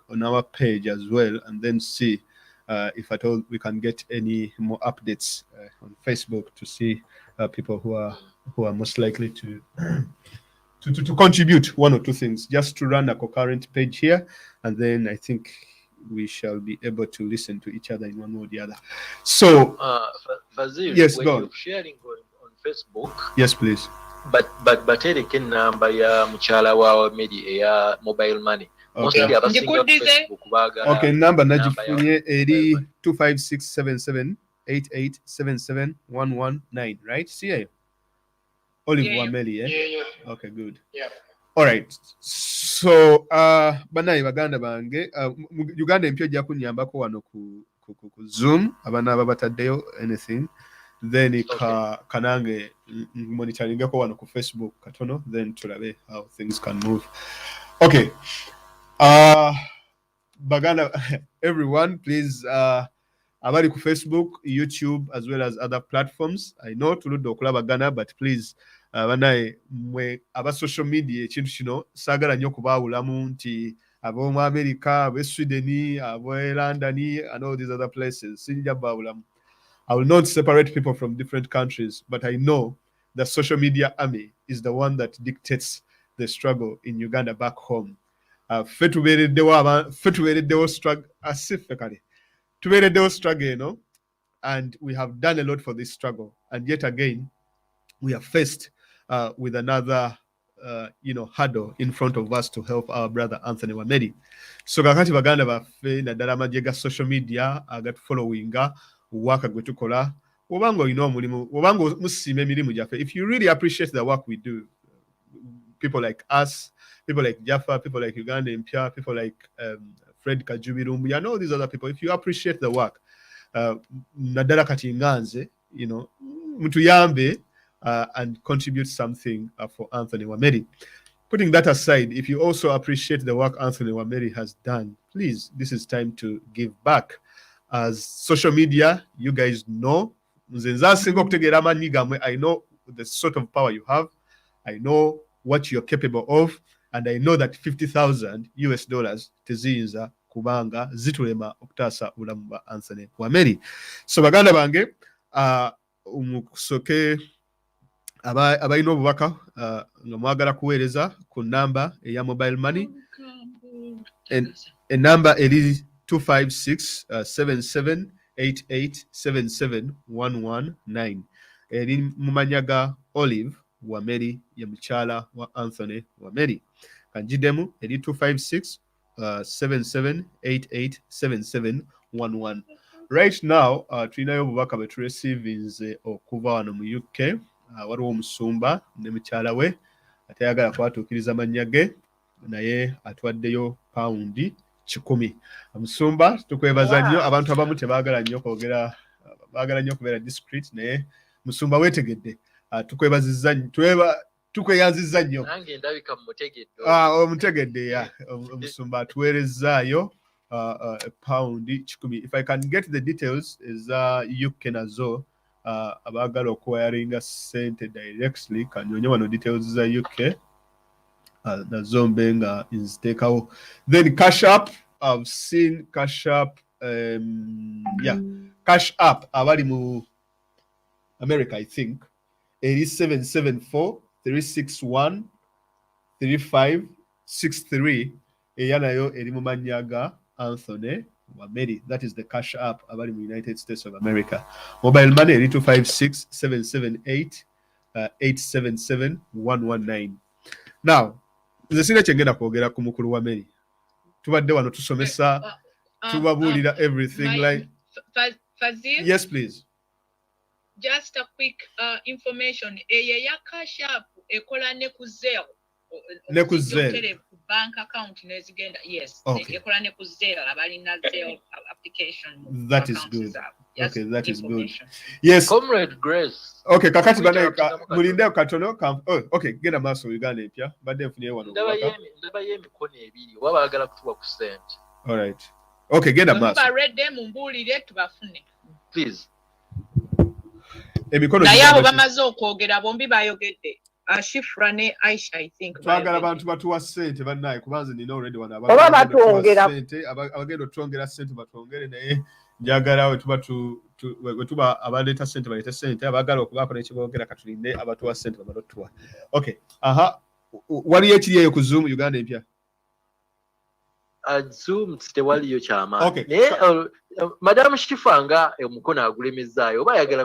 on our page as well, and then see if at all we can get any more updates on Facebook to see people who are most likely to to contribute one or two things, just to run a concurrent page here, and then I think we shall be able to listen to each other in one way or the other. So, Fazir, yes, when go on. you're sharing on Facebook, Yes, please. But batereke enamba ya mukyala wa Wameli eya mobile money. Okay. Mostly abasinga ku Facebook bagala. Okay, number nagifunye eri 2567788771119, right? See Olive Wameli, eh? Yeah. Okay, good. Yeah. All right. So, banayi baganda bange, Uganda empyo jja kunyambako wano ku Zoom, abana bataddeyo anything. Then kanange monitoringako wano ku Facebook katono, then tulabe how things can move. Okay. Baganda, everyone, please, abali ku Facebook, YouTube, as well as other platforms. I know tuludde okulaba Baganda, but please, banaye mwe aba social media ekintu kino saagala nnyo kubaawulamu nti ab'omu America, ab'e Sweden, ab'e London, and all these other places. Sinja baawulamu. I will not separate people from different countries, but I know the social media army is the one that dictates the struggle in Uganda back home. Tubeereddewo struggle, you know, and we have done a lot for this struggle. And yet again, we are faced with another, hurdle in front of us to help our brother Anthony Wameli. So kakati baganda baffe naddala amagye ga social media agatufollowinga waka gwe tukola obanga olina omulimu obanga musiima emirimu gyaffe. If you really appreciate the work we do, people like us, people like Jaffa, people like Uganda Mpya, people like Fred Kajubirumbu, and all these other people, if you appreciate the work, naddala kati nganze, mutuyambe and contribute something for Anthony Wameli. Putting that aside, if you also appreciate the work Anthony Wameli has done, please, this is time to give back. As social media, you guys know, I know the sort of power you have. I know what you're capable of. And I know that $50,000 teziyinza kubanga zitulema okutaasa bulamu bwa Anthony Wameli. So baganda bange, musoke abalina obubaka nga mwagala kuweereza ku namba eya mobile money. Enamba eri 256-7788-771119. Eri mu mannya ga Olive Wameli, ye mukyala wa Anthony Wameli. Kanjidemu eri 256-7788-7711. Right now, tulinayo obubaka bwe tureceivinze okuva wano mu UK. Waliwo omusumba ne mukyala we atayagala kwatuukiriza mannya ge, naye atwaddeyo paundi 1,000. Omusumba tukwebaza nnyo. Abantu abamu tebaagala nnyo kwogera, baagala nnyo okubeera discreet, naye musumba weetegedde. Tukweyanzizza nnyo. Nange ndabika mutegedde. Omutegedde, ya. Omusumba atuweerezaayo paundi 1,000. If I can get the details, eza UK nazo abaagala okuwayaringa ssente directly, kanyonye wano details za UK nazo mbe nga nziteekawo. Then Cash App, I've seen Cash App, Cash App abali mu America, I think. It is 774-361-3563. Eyanayo eri mu mannya ga Anthony Wameli. That is the Cash App abali mu United States of America. Mobile money eri 256-778-877-119. Now, nze sina kyengenda kwogera ku mukulu Wameli. Tubadde wano tusomesa, tubabuulira everything like... Fazir? Yes, please. Just a quick information. Ya Cash App ekola ne ku Zelle. Ne ku Zelle. Bank account nezigenda. Yes. Okay. Ekola ne ku Zelle abalina Zelle application. That is good. Okay, that is good. Yes. Comrade Grace. Okay, kakati bana mulinde katono. Okay, genda maaso Uganda Mpya. Badde nfunye wano. Ndaba yemikono ebiri. Wabagala kutuba ku sente. All right. Okay, genda maaso. Baredde mumbulire tubafune. Please. Emikono naye abo bamaze okwogera bombi bayogedde. Shifra ne Aisha, I think. Twagala abantu batuwa ssente bannaye kubanze nina already wano Oba batwongera. ssente abagenda otwongera ssente batwongere naye njagala we tuba abaleeta ssente baleete ssente abagala okubaako nekiboogera katulinde abatuwa ssente bamala otuwa. Okay. Waliyo ekiri eyo ku Zoom Uganda empya? Zoom tewaliyo kyamaanyi. Okay. Naye Madam Shifanga omukono agulemizzaayo oba ayagala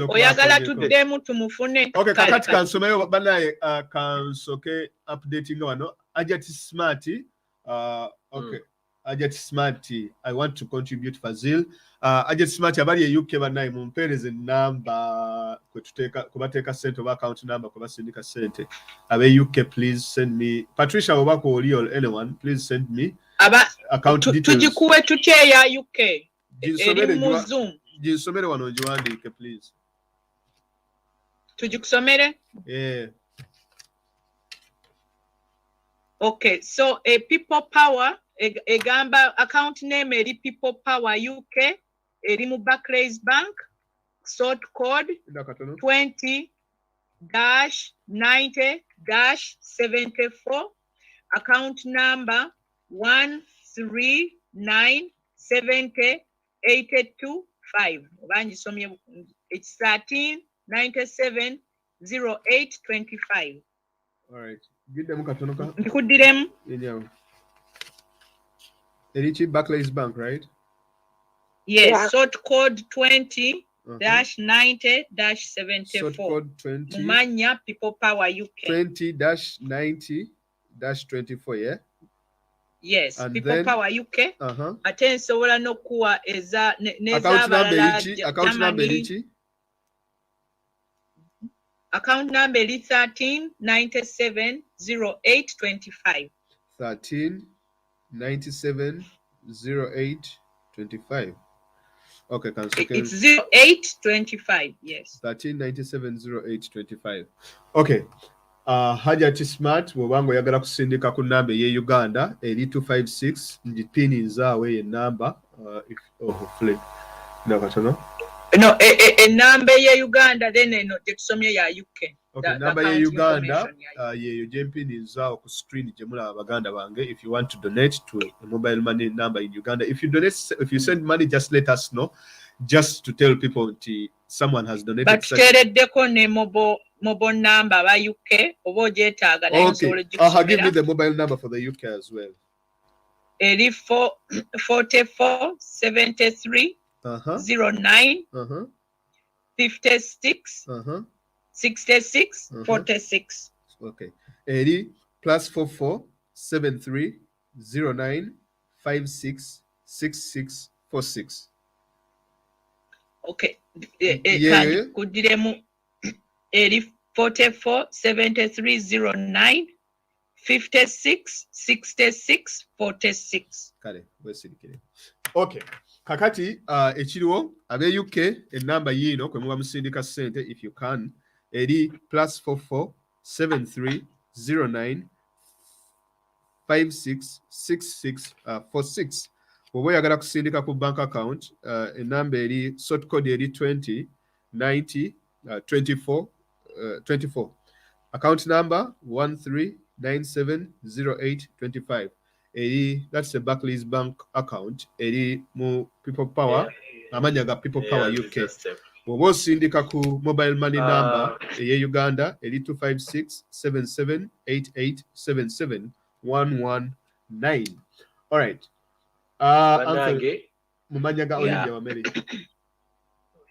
oyagala tuddemu tumufune. Okay, kakati kansomeyo bannaye kansoke updating wano. Ajat Smart. Okay. Ajat Smart, I want to contribute Fazil. Ajat Smart abali e UK bannaye mumpeereze namba kubateeka sente oba account number kubasindika sente. Abe UK, please send me. Patricia obako oli or anyone, please send me account details. Tujikuwe tutya ya UK. Eri mu Zoom. Jinsomere wano njiwandiike please. Tujikusomere? Yeah. Okay, so People Power egamba account name eri People Power UK eri mu Barclays Bank, sort code 20-90-74, account number 139708225. Banjisomye, it's 13970825. All right. Give them katonoka. Ndikudiremu. Yeah. Erichi Barclays Bank, right? Yes, Yeah. sort code 20-90-74. Sort code 20. Mumanya People Power UK. 20-90-24, yeah? Yes, And People then, Power UK. Ate nsobola n'okuwa account number erichi? Account number erichi? Account number is 13970825. 13970825. Okay, it's 0825, yes. 13970825. Okay. Hajati Smart bw'obanga oyagala kusindika ku namba ye Uganda eri 256 njipini nzaawe ye namba if hopefully nakatono. No, a number ye Uganda then no tetusomye ya UK. Okay, number ye Uganda ye jempini nzaawe ku screen gye mulaba abaganda bange if you want to donate to a mobile money number in Uganda. If you send money, just let us know, just to tell people someone has donated. But tereddeko ne mobile number ba UK oba ogyetaaga naye nsobola Okay, give me the mobile number for the UK as well. Eri 44 73 09 56 66 46. Okay. Eri +44 73 09 56 66 46. Okay. Yeah. Kudiremu eri 44 73 09 56 66 46. Kale, wesirikire. Okay. Kakati ekiriwo abe UK enamba yino kwe muba musindika sente if you can eri +44 73 09 56 66 46. Bw'oba oyagala kusindika ku bank account enamba eri sort code eri 20 90 24 24. Account number 13970825. That's a Barclays Bank account. Eri mu People Power. Amanya ga People Power UK. Bw'oba osindika ku mobile money number eye Uganda eri 256 77 88 77 119. All right. Mumanya ga Olivia Wameli.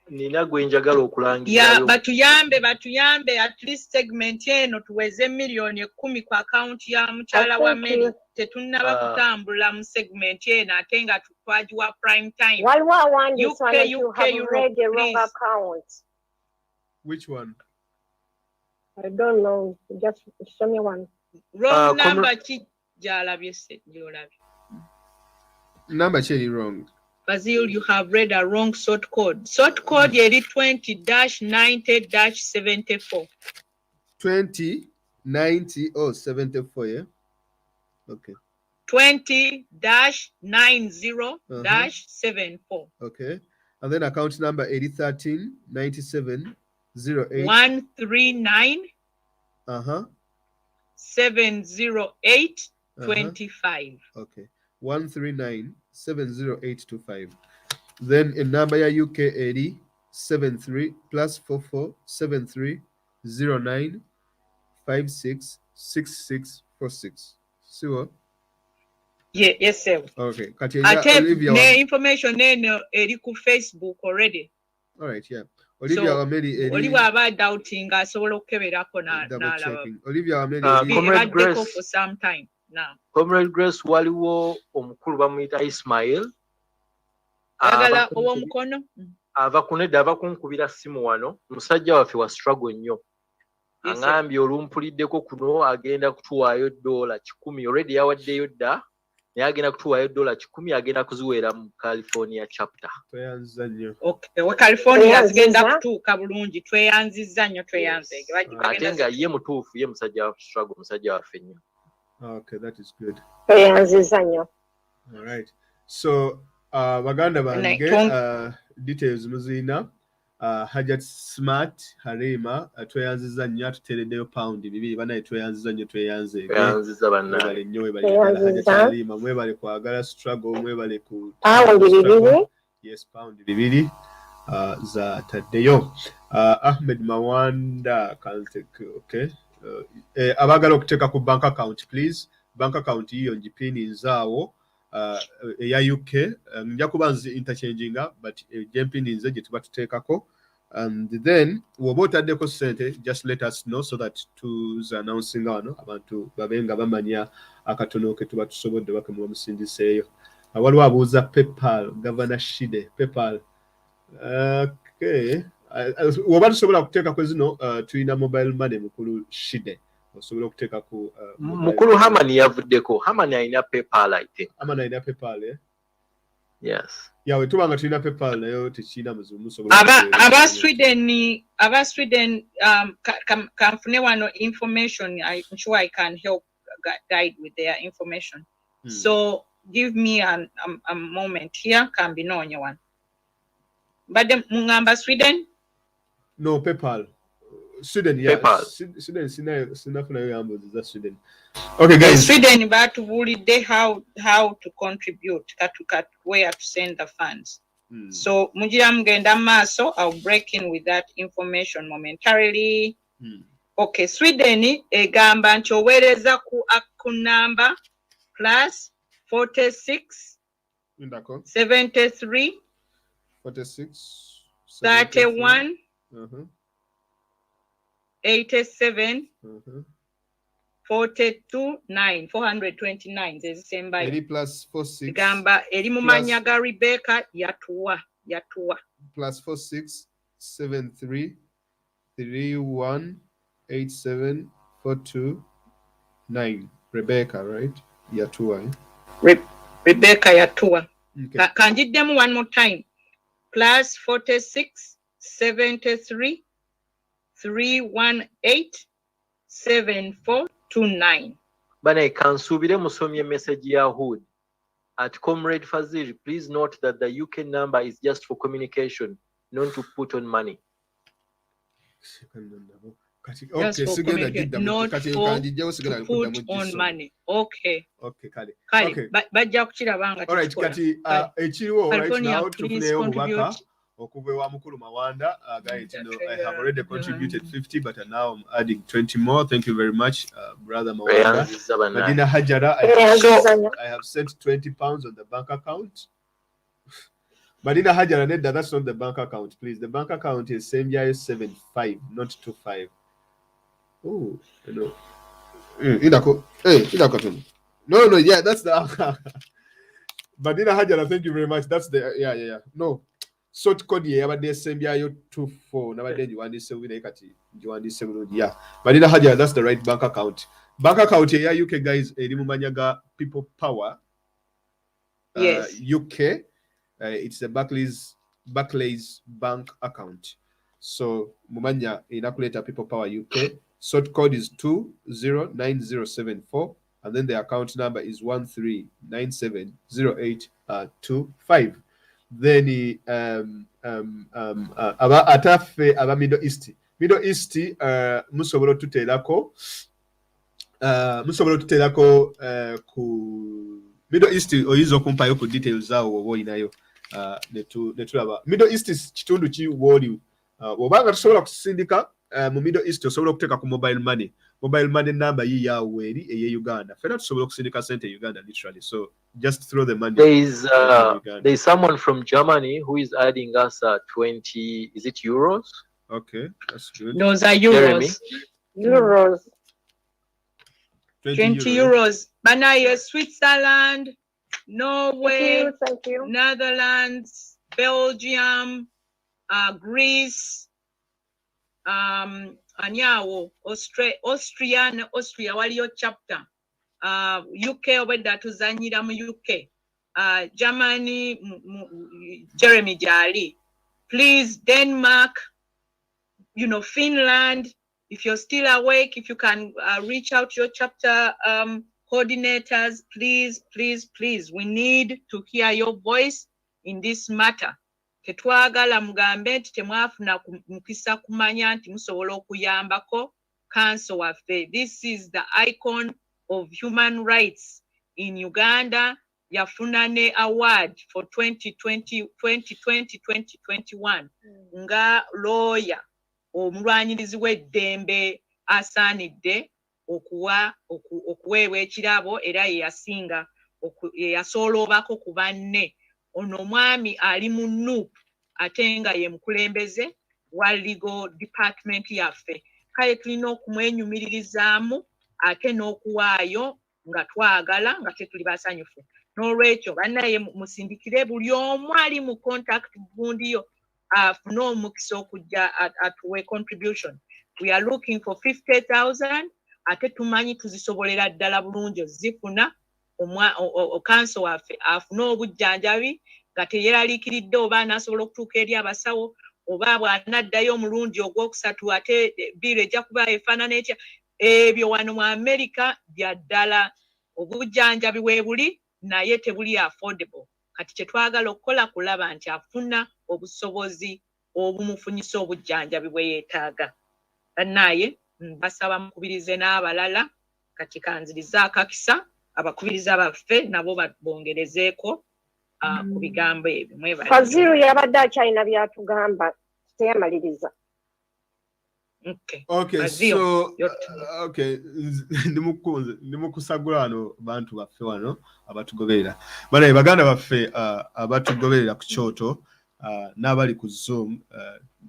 Nina gwe njagala okulangira. Yeah, batuyambe at least segment eno tuweze milioni 10 ku account ya mukyala wa Mary. Tetunnaba kutambula mu segment eno ate nga twagiwa prime time. Waliwo awandise UK, you have read the wrong please. account. Which one? I don't know. Just show me one. Wrong number ki gyalabye se gyolabye. Number cheri wrong. Fazil, you have read a wrong sort code. Sort code yeri 20-90-74. 20-90-74, yeah? Okay. 20-90-74. Okay. And then account number 139708. 139 70825. Okay. 139-70825. Then a number ya UK 73 plus 447309566646. Sure. Yeah, yes, sir. Okay. Kati Ate Olivia. ne information eno eri ku Facebook already. All right, yeah. Olivia Wameli Oliwa aba doubting asobola okukeberako double n'alaba. checking. Olivia Wameli Comrade Grace for some time now. Comrade Grace waliwo omukulu bamuyita Ismail Agala ow'omukono. ava kunedda ava kunkubira simu wano musajja waffe wa struggle nnyo. Angambye olumpuliddeko kuno agenda kutuwaayo $100 already yawaddeyo dda naye agenda kutuwaayo $100 agenda kuziweera mu California chapter. tweyanziza nnyo. Okay, we California zigenda kutuuka bulungi tweyanzizza nnyo tweyanze. Ate nga ye mutuufu ye musajja wa struggle musajja waffe nnyo. Okay, that is good. Tweyanziza nnyo. All right. So baganda bange details muzina Hajat Smart Harima tweyanziza nnyo atuteereddeyo pound 2 banaye tweyanziza nnyo tweyanze. Tweyanziza bannaye. Hajat Harima mwebale kwagala struggle mwebale ku pound 2. Yes, pound 2 za taddeyo. Ahmed Mawanda okay. Abagala okuteeka ku bank account please. Bank account hiyo njipini nzaawo eya UK nja kuba nzi interchanginga but jempini nze gye tuba tuteekako and then woba otaddeko sente just let us know so that tuza announcing wano abantu babenga bamanya akatono ke tuba tusobodde bakamuwa musindiseeyo. Waliwo abuuza PayPal Governor Shide PayPal. Okay. Woba tusobola kuteeka kwe zino tulina mobile money mukulu Shide. Osobola okuteeka ku mukulu Hamani yavuddeko. Hamani alina PayPal I think. Hamani alina PayPal eh? Yes. Yawe tubanga tulina PayPal nayo tekina muzibu musobola. Aba Sweden kanfune wano information. I'm sure I can help guide with their information. So give me a moment here can be no one. But the mungamba Sweden? No, PayPal. Sweden, yeah. PayPal. Sweden, sinafuna yambo za Sweden. Okay, guys. Sweden, but they how to contribute, where to send the funds. So mujira mugenda maso, I'll break in with that information momentarily. Okay, Sweden egamba nti owereza ku number plus 46 73 46 31 87 42 9 429 zezisembayo. Eri plus 46 gamba eri mu manya ga Rebecca yatuwa plus 46 73 31 87 42 9 Rebecca, right? Yatuwa Rebecca yatuwa. Okay. Kanjiddemu one more time. Plus 46 73 318 7429. Bane kansubire musomye message ya Hood at Comrade Fazir. Please note that the UK number is just for communication, not to put on money. Okay, not to put on money. Okay. Okay, kale. Okay. Bajja kukirabanga. All right, kati ekiriwo right now tufuneyo obubaka okuva wa mukulu Mawanda. Guys, you know, I have already contributed 50, but now I'm adding 20 more. Thank you very much, brother Mawanda. Madina Hajara, I have sent 20 pounds on the bank account. Madina Hajara, that's not the bank account, please. The bank account is same year 75, not 25. Oh, you know. No, yeah, that's the Madina Hajara, thank you very much. That's the yeah. No. Sort code here, but there's same year 24. Now then you want this with yeah. Madina Hajara, that's the right bank account. Bank account here, UK guys, Manyaga People Power. Yes. UK. It's the Barclays bank account. So Mumanya inaculator People Power UK. Sort code is 209074, and then the account number is 13970825. Then aba atafe aba Middle East Middle East musobola tuteerako ku Middle East oyinza okumpayo ku details awo oba olinayo ne tulaba Middle East kitundu ki woli obanga tusobola kusindika mu Middle East osobola okuteeka ku mobile money number yiyawo eri eye Uganda fena tusobola okusindika sente Uganda literally so just throw the money. There is someone from Germany who is adding us 20, is it euros? Okay, that's good. Those are euros. Euros. 20 euros. Banaye, Switzerland, Norway, Thank you. Netherlands, Belgium, Greece, Anyawo, Austria, waliyo chapter. UK obedda tuzanyira mu UK. Germany, Jeremy Jali. Please, Denmark, Finland. If you're still awake, if you can reach out to your chapter coordinators, please. We need to hear your voice in this matter. Tetwagala mugambe nti temwafuna mukisa kumanya nti musobola okuyambako Counsel waffe. This is the icon of human rights in Uganda. Yafuna ne award for 2020-2021 nga lawyer omulwanyirizi w'eddembe asaanidde okuweebwa ekirabo era yeyasinga yeyasooloobako ku banne. Ono omwami ali mu NUP ate nga ye mukulembeze wa legal department yaffe. Kale tulina okumwenyumiririzaamu ate n'okuwaayo nga twagala nga tetuli basanyufu. N'olwekyo bannaye musindikire buli omu ali mu contact gundiyo afune omukisa okujja atuwe contribution. We are looking for 50,000 ate tumanyi tuzisobolera ddala bulungi zifuna Counsel waffe afune obujjanjabi nga teyeraliikiridde oba anaasobola okutuuka eri abasawo oba bw'anaddayo omulundi ogwokusatu ate biiro ejja kuba efaanana etya. Ebyo wano mu America bya ddala obujjanjabi weebuli naye tebuli affordable. Kati kyetwagala okukola kulaba nti afuna obusobozi obumufunyisa obujjanjabi bwe yeetaaga. Bannaye basaba mukubirize n'abalala kati kanziriza akakisa abakubiriza baffe nabo bongerezeeko ku bigambo ebyo. Mwebale. Fazir yabadde akyalina byatugamba teyamaliriza. Okay, so ndimukusagula wano bantu baffe wano abatugoberera. Banaye baganda baffe abatugoberera ku kyoto n'abali ku Zoom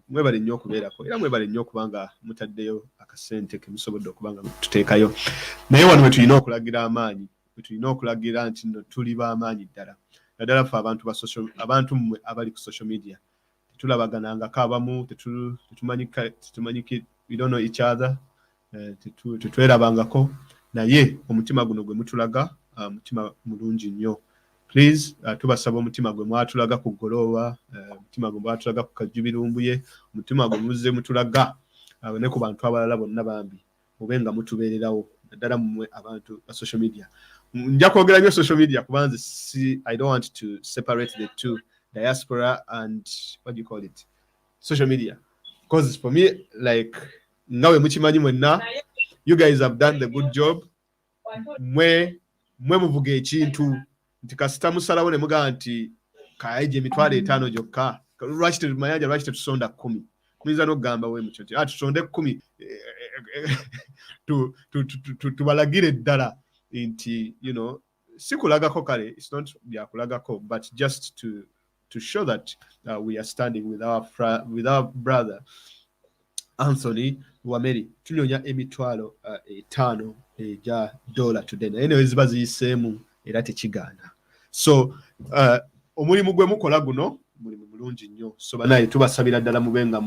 mwebale nnyo okubeerako era mwebale nnyo okubanga mutaddeyo akasente ke musobodde okubanga tuteekayo. Naye wano we tulina okulagira amaanyi, we tulina okulagira nti nno tuli b'amaanyi ddala. Naddala ffe abantu mmwe abali ku social media. Tulabaganangako abamu tetumanyike, we don't know each other, tetwerabangako naye omutima guno gwe mutulaga mutima mulungi nnyo. Please tubasaba omutima gwe mwatulaga ku ggolooba, omutima gwe mwatulaga ku Kajjubirumbuye, omutima gwe muzze mutulaga ne ku bantu abalala bonna bambi mube nga mutubeererawo naddala mmwe abantu ba social media. Nja kwogera nnyo social media kubanze I don't want to separate the two, diaspora and what do you call it, social media, because for me like nawe mukimanyi mwenna you guys have done the good job. mwe muvuga ekintu nti kasita musalawo ne mugamba nti kaayije emitwalo 5 gyokka lwaki Mayanja lwaki tetusonda 10 muyinza n'okugamba we mukyo nti tusonde 10 tubalagire ddala nti si kulagako kale, it's not byakulagako but just to show that we are standing with our brother Anthony Wameli. Tunyonya emitwalo 5 eja $1 today. Naye ne ziba ziyiseemu era tekigaana. So omulimu gwe mukola guno mulimu mulungi nnyo. So banaye tubasabira ddala mubenga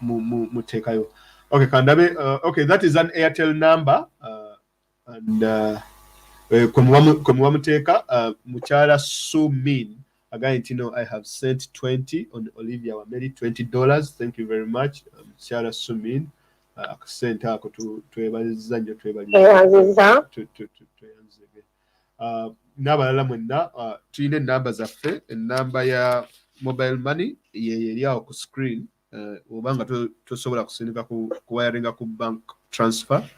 muteekayo. Okay, kandabe. Okay, that is an Airtel number. And kwe muba muteeka mukyala Sumin. Again, I have sent 20 on Olivia Wameli, $20. Thank you very much. Sarah Sumin. Sent ako twebaliza nnyo twebaliza. N'abalala mwenna tulina enamba zaffe, enamba ya mobile money ye eri awo ku screen. obanga tosobola kusindika ku wiringa ku bank transfer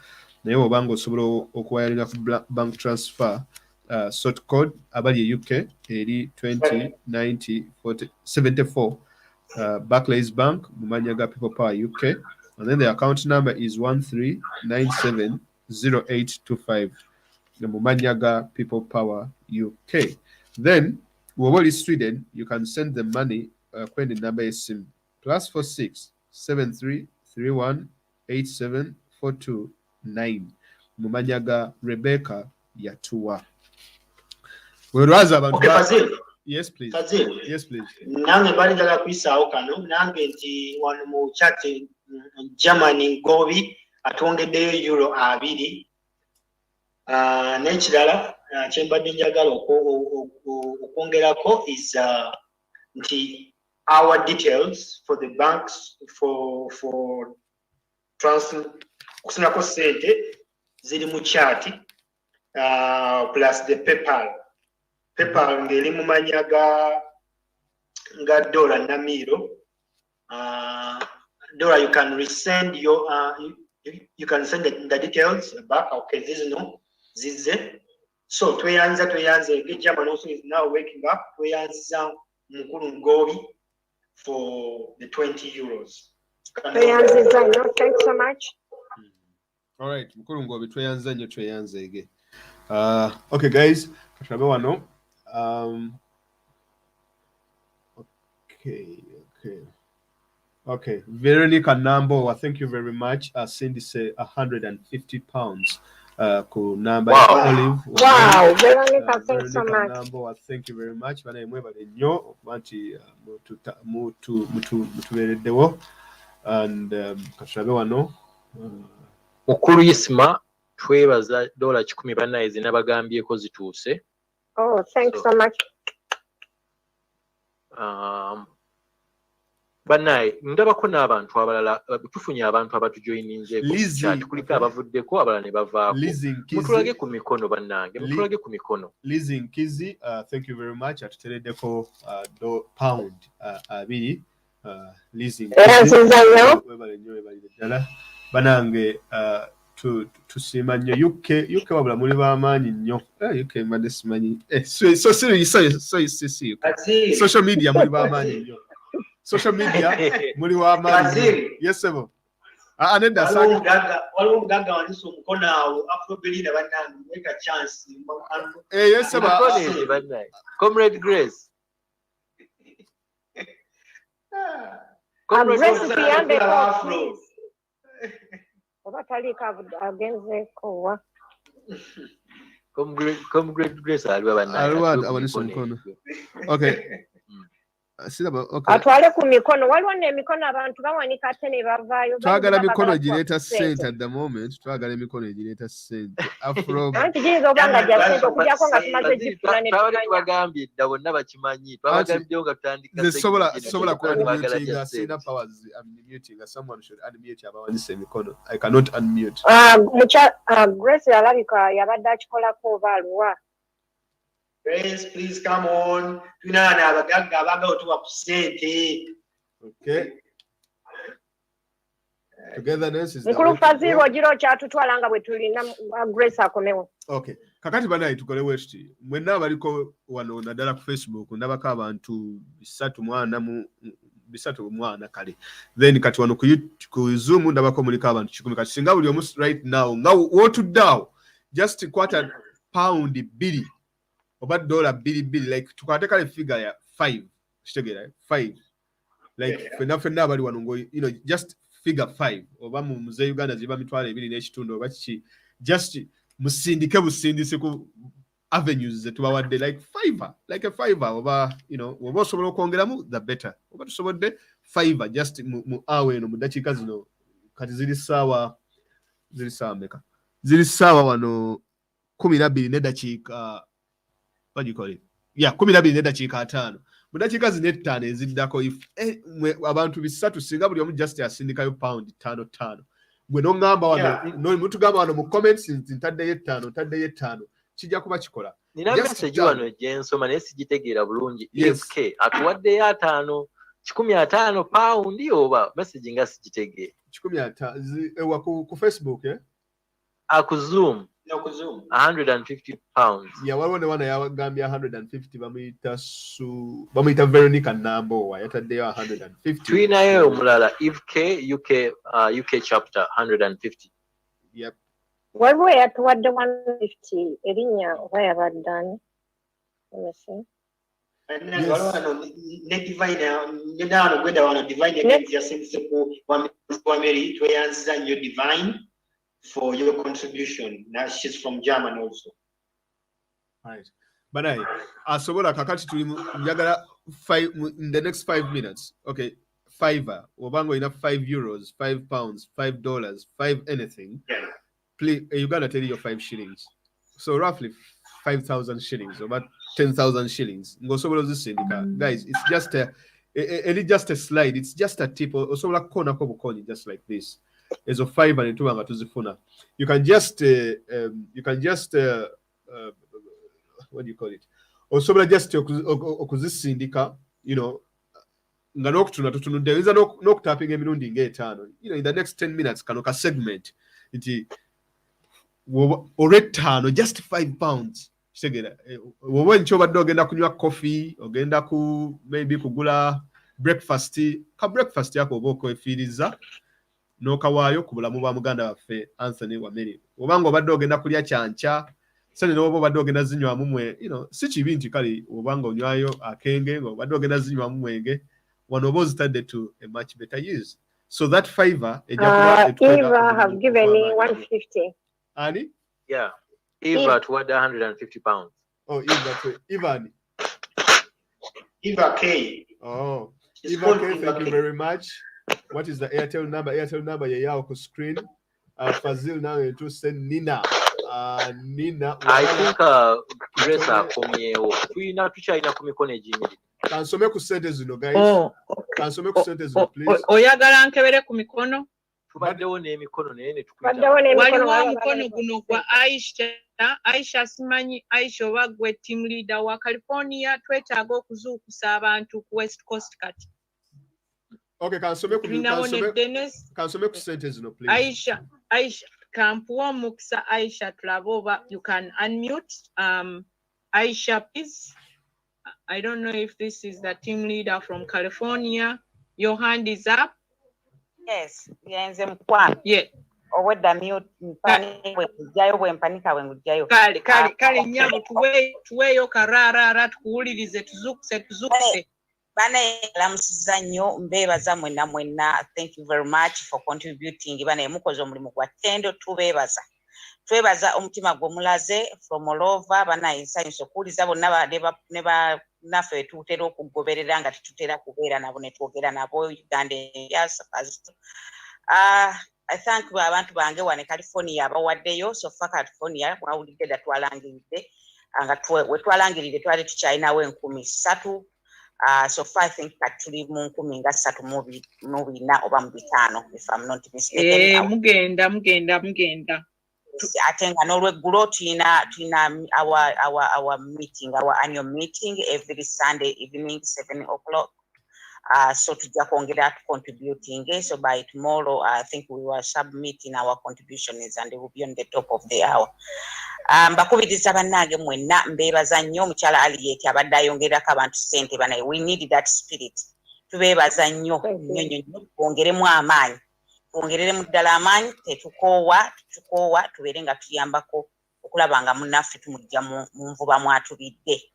naye obanga osobola okuwiringa ku bank transfer sort code abali e UK eri 20904074 Barclays Bank Mumanyaga People Power UK, and then the account number is 13970825 the Mumanyaga People Power UK. Then Wawali Sweden, you can send the money when the number is sim +46 73 31 87 429 Mumanyaga Rebecca Yatua. Okay, Fazil. Yes, please. Fazil. Yes, please. Nange bali dala kwisaawo kano nange nti wano mu chat Germany Ngobi atwongeddeyo euro 2 n'ekirala kyembadde njagala okwongerako is nti our details for the banks for kusinako sente ziri mu chat plus the PayPal ngeri mu manya ga dollar namiro dollar you can resend your you can send the details back. Okay, this is no zize so tweyanza ge German also is now waking up tweyanza mukulu Ngobi for the 20 euros. Tweyanza no, thanks so much. All right, mukulu Ngobi tweyanza ege. Okay guys, kashabe wano. Okay. Veronica Nambo, thank you very much. Cindy say £150. Ku number Olive. Wow, Veronica, thanks so much. Nambo, thank you very much. Bana imwe bale nnyo banti mutubereddewo and kashabe wano. Mukulu Isma twebaza $100 bannaye zinabagambyeko zituuse. Oh, thanks so much. Bannaye ndabako n'abantu abalala tufunye abantu abatujoyininze kuliko abavuddeko abalala ne bavaako. Mutulage ku mikono bannange, mutulage ku mikono. Lizzy Nkizi, thank you very much. Atutereddeko pound 2. Lizzy Nkizi. Banange tusiima nnyo UK wabula muli b'amaanyi nnyo. UK mbadde simanyi. Social media muli b'amaanyi nnyo. Social media muli w'amaanyi. Yes, sebo. Anenda waliwo omugagga wandiisa omukono awo Afrobelinda bannange make a chance. Yes, sebo. Comrade Grace. Grace tuyambe please. Oba talika agenze kowa. Comrade Grace aliwa bannange. Aliwa awanisa omukono. Okay. Okay. Atwale ku mikono waliwo n'emikono abantu bawanika ate ne bavaayo. Twagala mikono gireeta ssente at the moment. Twagala emikono egireeta ssente. Afro. Anti giyinza obanga gya ssente okujjako nga tumaze gifuna ne tubagambye dda bonna bakimanyi. Twabagambyewo nga tutandika. Sobola ku unmuting. Sina powers unmuting. Someone should unmute abawanise emikono. I cannot unmute. Grace alabika yabadde akikolako oba aluwa. Grace, please come on. Tunana abagagga abagao tuwa kusente. Okay. Togetherness is mukulu Fazil ojiro kyatutwala nga bwe tulina Grace akomewo. Okay. Kakati banayi tukole westi. Mwenna baliko wano naddala ku Facebook ndabako abantu 3 mwana kale. Then kati wano ku Zoom ndabako muliko abantu 10 kati singa buli omu right now nga wotuddawo just quarter pound 2 oba $2 like tukateka le figure ya 5 kitegera 5 like fenna bali wano ngo just figure 5 oba mu muze Uganda ziba mitwalo 2 n'ekitundu oba kiki just musindike busindise ku avenues zetu bawadde like a fiver oba oba osobola okwongeramu the better oba tusobodde 5 just mu hour eno mu dakiika zino kati ziri saawa meka ziri saawa wano 12 n'eddakiika what do you call it? Yeah, 12 n'eddakiika 5. Mu dakiika zino 5 eziddako if abantu 3 singa buli omu just asindikayo pound 5. Gwe n'ongamba wano mutugamba wano mu comments ntaddeyo 5 kijja kuba kikola. Nina message wano gye nsoma naye sigitegeera bulungi. EFK atuwaddeyo 5 150 paundi oba message nga sikitegee 150 ku Facebook ku Zoom. No, ku Zoom. 150 pounds. Yeah, waliwo ne wana yagambye 150 bamuyita Veronica Nambowa yataddeyo 150. Tulinayo omulala UK chapter 150. Yep. Waliwo yatuwadde 150 erinnya oba yabaddaani. Let me see. And ne divine ne gwenda wano divine yasindise ku Wameli tweyanziza nnyo divine for your contribution. Now she's from Germany also. Right. But asobola kakati tuli njagala in the next 5 minutes. Okay. Fiverr. Obango enough €5, £5, $5, 5 anything. Yeah. Please, you gotta tell your 5 shillings. So roughly 5,000 shillings, about 10,000 shillings. Guys, it's just a slide. It's just a tip. Also, just like this. It's a 5 and 2 and 2. You can just what do you call it? Also, just okuzisindika, you know. There is a no tapping emirundi ng'etaano. You know, in the next 10 minutes, kanoka segment. Oretaano, just £5. Segera. Wowe nchobadde ogenda kunywa coffee, ogenda ku maybe kugula breakfast. Ka breakfast yako oba okwefiiriza n'okawaayo ku bulamu bwa muganda waffe Anthony Wameli. Obanga obadde ogenda kulya kyanca, sene n'oba obadde ogenda zinywamu mwe, you know, si kibi nti kale obanga onywayo akenge, obadde ogenda zinywamu mwenge. One of us started to a much better use. So that Fiverr, Eva have given me 150. Annie? Yeah. Eva toward 150 pounds. Oh, Eva K. Oh, It's Eva K, thank you very much. What is the Airtel number? Airtel number yaya ku screen. Fazil now to send Nina. Nina. I think Grace akomyewo. Tulina tukyalina ku mikono egimiri. Kansome ku sente zino guys. Kansome ku sente zino please. Oyagala nkebere ku mikono? Tubaddewo n'emikono naye ne waliwo omukono guno gwa Aisha simanyi Aisha oba gwe team leader wa California twetaaga okuzuukusa abantu ku West Coast kati. Okay, kansome ku sente zino please. Aisha kampuwa omukisa Aisha tulabe oba you can unmute Aisha please. I don't know if this is the team leader from California. Your hand is up. Yes, yenze mkwano. Yeah. Owedda mute mpani bwejayo bwempanika bwengujayo. Kale nyabo tuweyo karara tukuwulirize tuzukuse. Bana lamusiza nnyo mbeebaza mwenna. Thank you very much for contributing. Bana mukoze omulimu gwa ttendo tubeebaza. Twebaza omutima gw'omulaze from all over bana ensanyuso okuwuliza bonna ne naffe tutera okugoberera nga tetutera kubeera nabo ne twogera nabo Uganda. Yes, I thank abantu bange wane California abawaddeyo so far California mwawulidde dda twalangiridde nga we twalangirire twali tukyalinawo 13,000 so far I think kati tuli mu 13,000 oba mu 5 if I'm not mistaken. Mugenda. Ate nga n'olweggulo tulina our meeting, our annual meeting every Sunday evening 7 o'clock. So tujja kwongera contributing. So by tomorrow I think we will submitting our contributions and we will be on the top of the hour. Mbakubiriza bannange mwenna mbeebaza nnyo omukyala Aliyeti abadde ayongerako abantu ssente banaye. We need that spirit. Tubeebaza nnyo twongeremu amaanyi. Twongereremu ddala amaanyi tukoowa tubeere nga tuyambako okulaba nga munnaffe tumujja mu nvuba mwatubidde.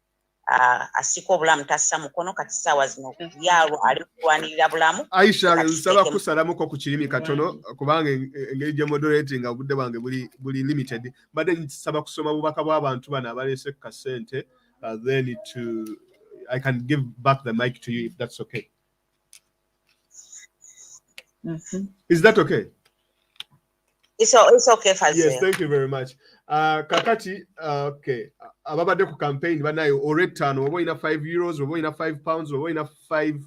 Asika obulamu tassa mukono kati ssaawa zino byalwo ali kulwanirira bulamu. Aisha nsaba kusalamuko ku kirimi katono kubanga engeri gye moderating nga obudde bwange buli limited. Badde nsaba kusoma bubaka bw'abantu bano abaleese ku kasente then I can give back the mic to you if that's okay. Is that okay? It's okay, Fazil. Yes, thank you very much. Kakati, okay. Ababade ku campaign banayo oretano obo ina €5, obo ina £5, obo ina 5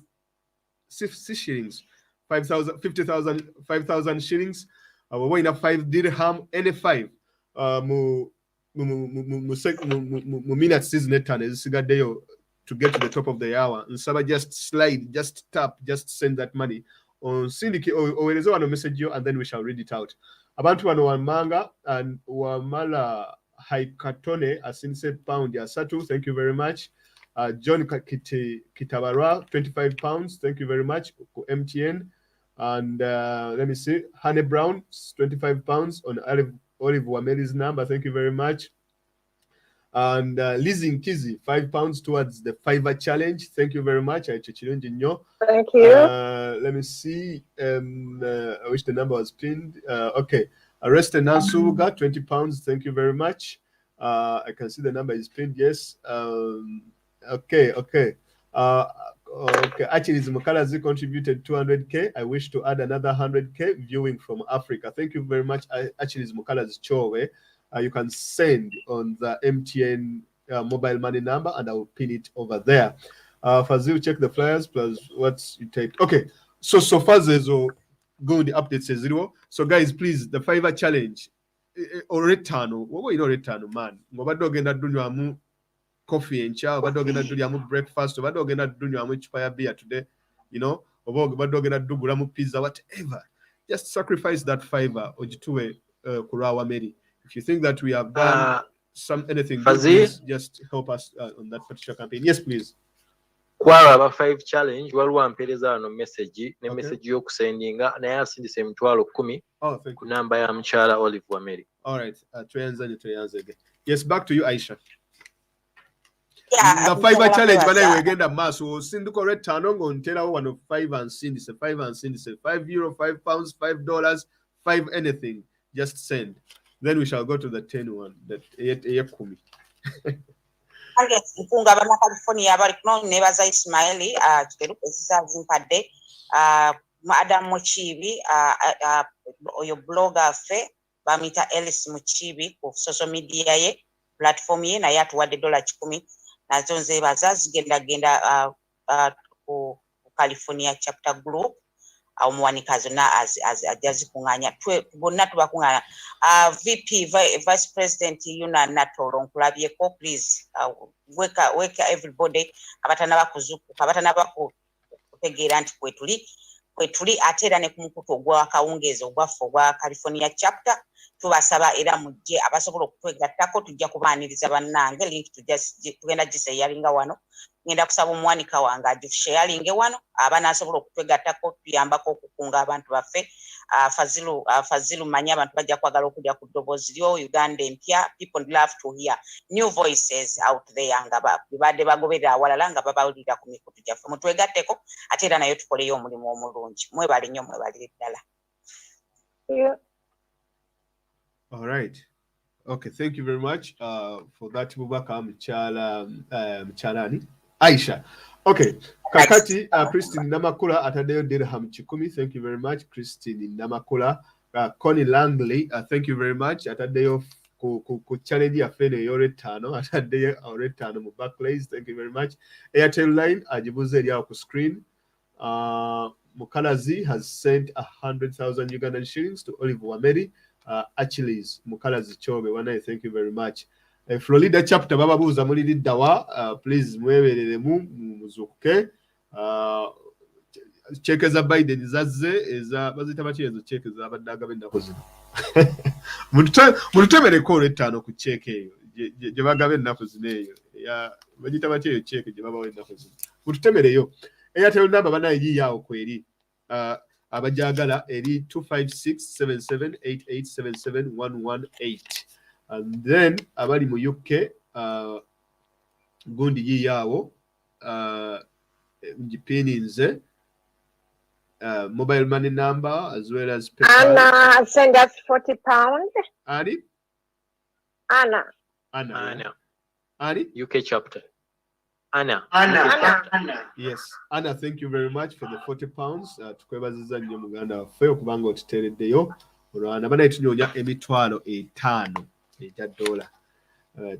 shillings, 5,000 shillings, obo ina 5 dirham, any 5. Mu minutes season etano ezisigaddeyo to get to the top of the hour. And Saba just slide, just tap, just send that money. On Syndicate or a message you, and then we shall read it out. Abantu wano Wamanga and Wamala Haikatone asinse pound ya Satu, thank you very much. John Kitabarwa, 25 pounds, thank you very much. MTN. And let me see, Honey Brown, 25 pounds on Olive Wameli's number, thank you very much. And Lizzie Kizi, £5 towards the Fiverr challenge, thank you very much. Thank you. Let me see, I wish the number was pinned. Okay, Arrested Nansuga, £20, thank you very much. I can see the number is pinned, yes. Okay. Actually, Mukalazi contributed 200k. I wish to add another 100k viewing from Africa. Thank you very much. Actually, Mukalazi Chowe. You can send on the MTN mobile money number, and I will pin it over there. Fazil, check the flyers plus what's you take. Okay, so far there's good updates says zero. So guys, please, the Fiverr challenge or return. What were you return, man? Coffee and chow, but gonna do yamu breakfast, but gonna do yamu chupaya beer today, you know, or but gonna do gulamu pizza, whatever. Just sacrifice that Fiverr or jituwe Kurawa Meri. If you think that we have done anything good, please just help us on that particular campaign. Yes, please. Kwara 5 challenge waliwo ampereza no message ne message y'okusendinga naye asindise emitwalo 10 ku namba ya mukyala Olive Wameli. All right, tuyanze again. Yes, back to you, Aisha. Yeah, the Fiverr challenge bana wegenda maso sinduko retano ngonterawo 1 of 5 and sindise 5 and sindise €5, £5, $5, 5 anything, just send. Then we shall go to the 10 one that eyekumi. Mpunga bana California bali kuno nebaza Ismaili kiteru ezizimpadde Madam Muchibi oyo blogger fe bamita Ellis Muchibi ku social media ye platform ye naye atuwadde $10 nazo nze baza zigenda ku California chapter group omuwanikazi na azikunganya bonna tubakungana VP Vice President Yuna Natolo nkulabyeko please wake everybody abatana bakuzukuka abatana bakutegeera nti kwetuli ate era ne kumukutu ogwa kawungeezi ogwaffe ogwa California chapter tubasaba era mujje abasobola okutwegattako tujja kubaaniriza bannange link tugenda giseyalinga wano ngenda kusaba omuwanika wange agishayalinge wano abanaasobola okutwegattako tuyambako okukunga abantu baffe Fazilu manya abantu bajja kwagala okujja ku ddoboozi lyo Uganda empya. People love to hear new voices out there nga badde bagoberera awalala nga babawulira ku mikutu gyaffe mutwegatteko ate era nayo tukoleyo omulimu omulungi mwebale nnyo mwebalire ddala. All right. Okay, thank you very much for that Bubaka Mchalani. Aisha. Okay. Kakati Christine Namakula atadeyo dirham 10. Thank you very much, Christine Namakula. Connie Langley, thank you very much. Atadeyo ku challenge ya fene yore tano. Atadeyo ore tano mu Barclays. Thank you very much. Airtel line ajibuze ya ku screen. Mukalazi has sent 100,000 Ugandan shillings to Olive Wameli. Achilles Mukalazi Chobe wana, thank you very much. Florida chapter baba buza mulidi dawa, please mweberere muzuke. Cheke za Biden zaze eza bazita bachi ezo cheke za abadaga benda kozino. Mututemere ko retano ku cheke eyo je bagabe nako zineyo ya bazita bachi eyo cheke je baba wenda kozino. Mututemere yo Airtel number bana yi yawo kweri abajagala eri 2567788771118, and then abali mu UK gundi yi yawo jipininze mobile money number as well as PayPal. Anna send us £40. Ani? Anna. Ani? UK chapter. Anna. Yes, Anna, thank you very much for the £40. Tukwebaziza nnyo muganda waffe okubanga otuteereddeyo olwana bana etunyonya emitwalo 5 egya dola.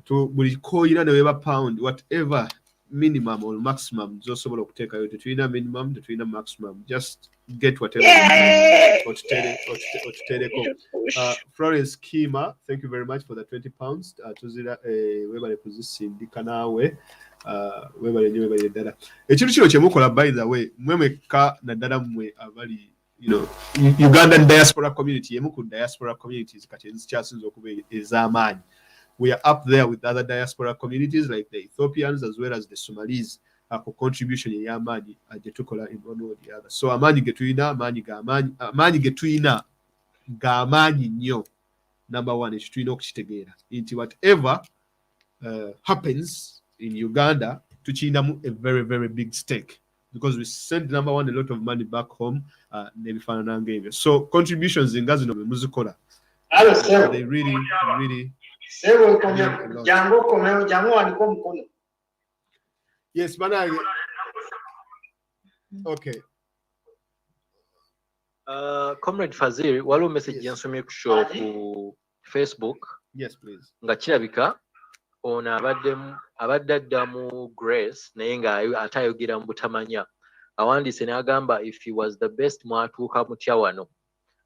Buli koyina ne weba pound whatever minimum or maximum zosobola okuteekayo. Tetulina minimum, tetulina maximum, just get whatever otuteereko. Florence Kima, thank you very much for the £20. Tuzira webale kuzisindika naawe. webale ddala ekintu kino kyemukola by the way mwemeka naddala mmwe abali Ugandan diaspora community yemu ku diaspora communities kati ezikyasinza okuba ez'amaanyi. We are up there with other diaspora communities like the Ethiopians as well as the Somalis ku contribution ey'amaanyi gye tukola in one way or the other. So amaanyi ge tulina amaanyi ge tulina g'amaanyi nnyo. Number one ekyo tulina okukitegeera nti whatever happens in Uganda tukirinamu a very very big stake because we send number one a lot of money back home n'ebifaanana ng'ebyo. So contributions nga zino bwe muzikola they really yes banange okay. Comrade Fazir, waliwo message yansomye ku Facebook. Yes, please. Nga kirabika ono abadde adda mu Grace naye nga ate ayogera mu butamanya. Awandiise n'agamba if he was the best mwatuuka mutya wano.